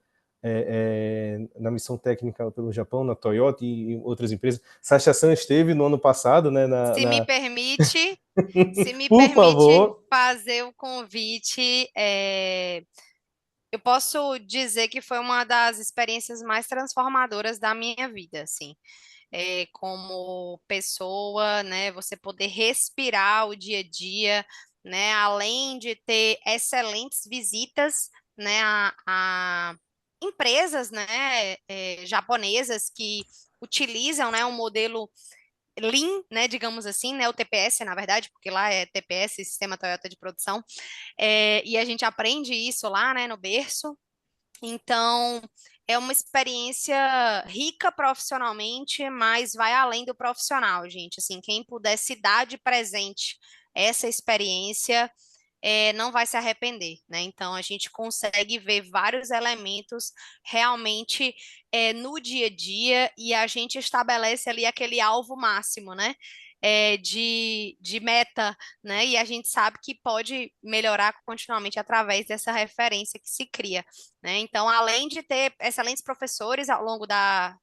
[SPEAKER 2] na missão técnica pelo Japão, na Toyota e em outras empresas. Sasha San esteve no ano passado, né?
[SPEAKER 4] Me permite, se me
[SPEAKER 2] Por
[SPEAKER 4] permite
[SPEAKER 2] favor.
[SPEAKER 4] fazer o convite, eu posso dizer que foi uma das experiências mais transformadoras da minha vida, assim. Como pessoa, né, você poder respirar o dia a dia, né, além de ter excelentes visitas, né, a empresas, né, japonesas que utilizam, né, um modelo Lean, né, digamos assim, né, o TPS, na verdade, porque lá é TPS, Sistema Toyota de Produção, e a gente aprende isso lá, né, no berço. Então, é uma experiência rica profissionalmente, mas vai além do profissional, gente. Assim, quem puder se dar de presente essa experiência, não vai se arrepender, né? Então, a gente consegue ver vários elementos realmente no dia a dia e a gente estabelece ali aquele alvo máximo, né? De meta, né? E a gente sabe que pode melhorar continuamente através dessa referência que se cria, né? Então, além de ter excelentes professores ao longo da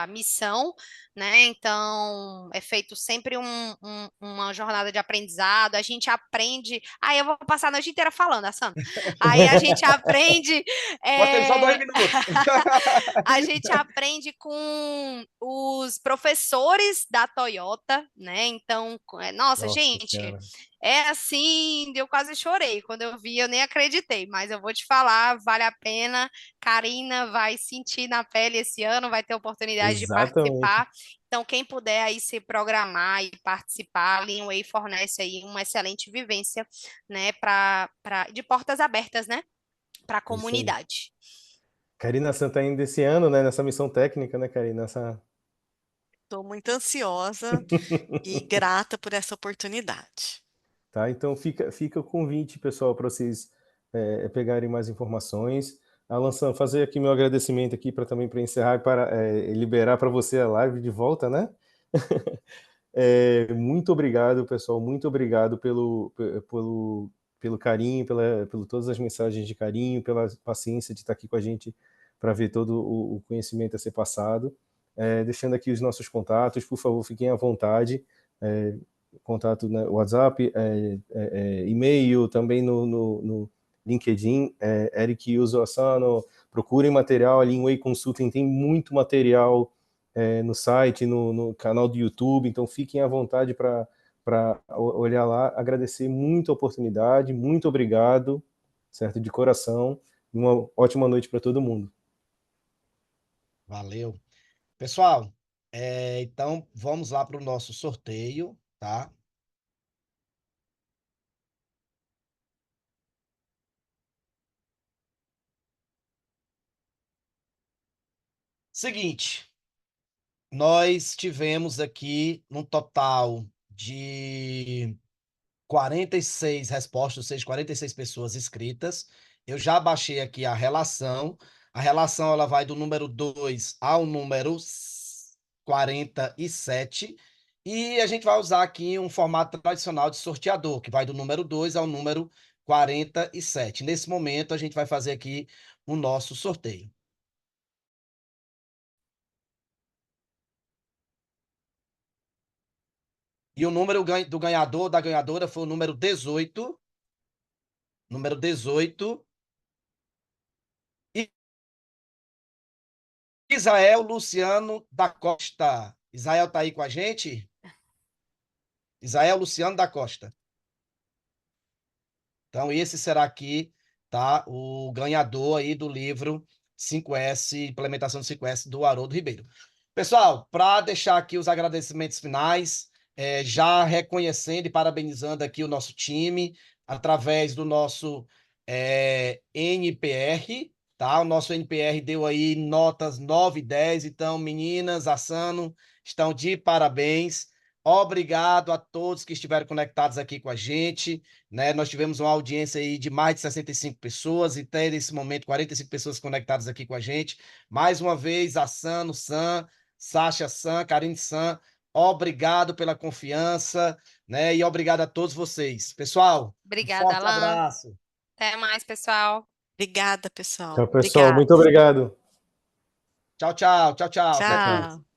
[SPEAKER 4] missão, né? Então, é feito sempre uma jornada de aprendizado, a gente aprende. Aí eu vou passar a noite inteira falando, Assano. Aí a gente aprende.
[SPEAKER 1] Bota ele só 2 minutos.
[SPEAKER 4] A gente aprende com os professores da Toyota, né? Então, nossa,
[SPEAKER 2] Nossa
[SPEAKER 4] gente,
[SPEAKER 2] Senhora.
[SPEAKER 4] é assim, eu quase chorei. Quando eu vi, eu nem acreditei, mas eu vou te falar, vale a pena. Karina vai sentir na pele esse ano, vai ter oportunidade de
[SPEAKER 2] Exatamente.
[SPEAKER 4] participar. Então, quem puder aí se programar e participar, a Leanway fornece aí uma excelente vivência, né, de portas abertas, né, para a
[SPEAKER 2] Isso aí.
[SPEAKER 4] comunidade.
[SPEAKER 2] Karina Santa ainda esse ano, né? Nessa missão técnica, né, Karina?
[SPEAKER 3] Estou muito ansiosa e grata por essa oportunidade.
[SPEAKER 2] Tá? Então fica o convite, pessoal, para vocês pegarem mais informações. Alan San, fazer aqui meu agradecimento aqui também para encerrar e para liberar para você a live de volta, né? Muito obrigado, pessoal. Muito obrigado pelo carinho, pelo todas as mensagens de carinho, pela paciência de estar aqui com a gente para ver todo o conhecimento a ser passado. Deixando aqui os nossos contatos, por favor, fiquem à vontade. Contato, né, WhatsApp, e-mail, também no LinkedIn, Eric Yuzo Asano. Procurem material ali em Way Consulting, tem muito material no site, no canal do YouTube, então fiquem à vontade para olhar lá. Agradecer muito a oportunidade, muito obrigado, certo, de coração, e uma ótima noite para todo mundo.
[SPEAKER 1] Valeu. Pessoal, então vamos lá para o nosso sorteio, tá? Seguinte, nós tivemos aqui um total de 46 respostas, ou seja, 46 pessoas inscritas. Eu já baixei aqui a relação. A relação ela vai do número 2 ao número 47. E a gente vai usar aqui um formato tradicional de sorteador, que vai do número 2 ao número 47. Nesse momento, a gente vai fazer aqui o nosso sorteio. E o número do ganhador, da ganhadora, foi o número 18. Número 18. Isael Luciano da Costa. Isael tá aí com a gente? Isael Luciano da Costa. Então, esse será aqui, tá? O ganhador aí do livro 5S, Implementação do 5S, do Haroldo Ribeiro. Pessoal, para deixar aqui os agradecimentos finais, já reconhecendo e parabenizando aqui o nosso time, através do nosso NPR, tá? O nosso NPR deu aí notas 9 e 10, então, meninas, Asano, estão de parabéns. Obrigado a todos que estiveram conectados aqui com a gente, né? Nós tivemos uma audiência aí de mais de 65 pessoas, e até nesse momento 45 pessoas conectadas aqui com a gente. Mais uma vez, Asano, Sam, Sasha San, Karine San, obrigado pela confiança, né? E obrigado a todos vocês. Pessoal, um
[SPEAKER 4] Obrigada,
[SPEAKER 1] forte
[SPEAKER 4] Alan.
[SPEAKER 1] abraço.
[SPEAKER 4] Até mais, pessoal.
[SPEAKER 3] Obrigada, pessoal.
[SPEAKER 2] Tchau, pessoal.
[SPEAKER 3] Obrigada.
[SPEAKER 2] Muito obrigado.
[SPEAKER 1] Tchau, tchau, tchau, tchau. Até mais.
[SPEAKER 3] Tchau.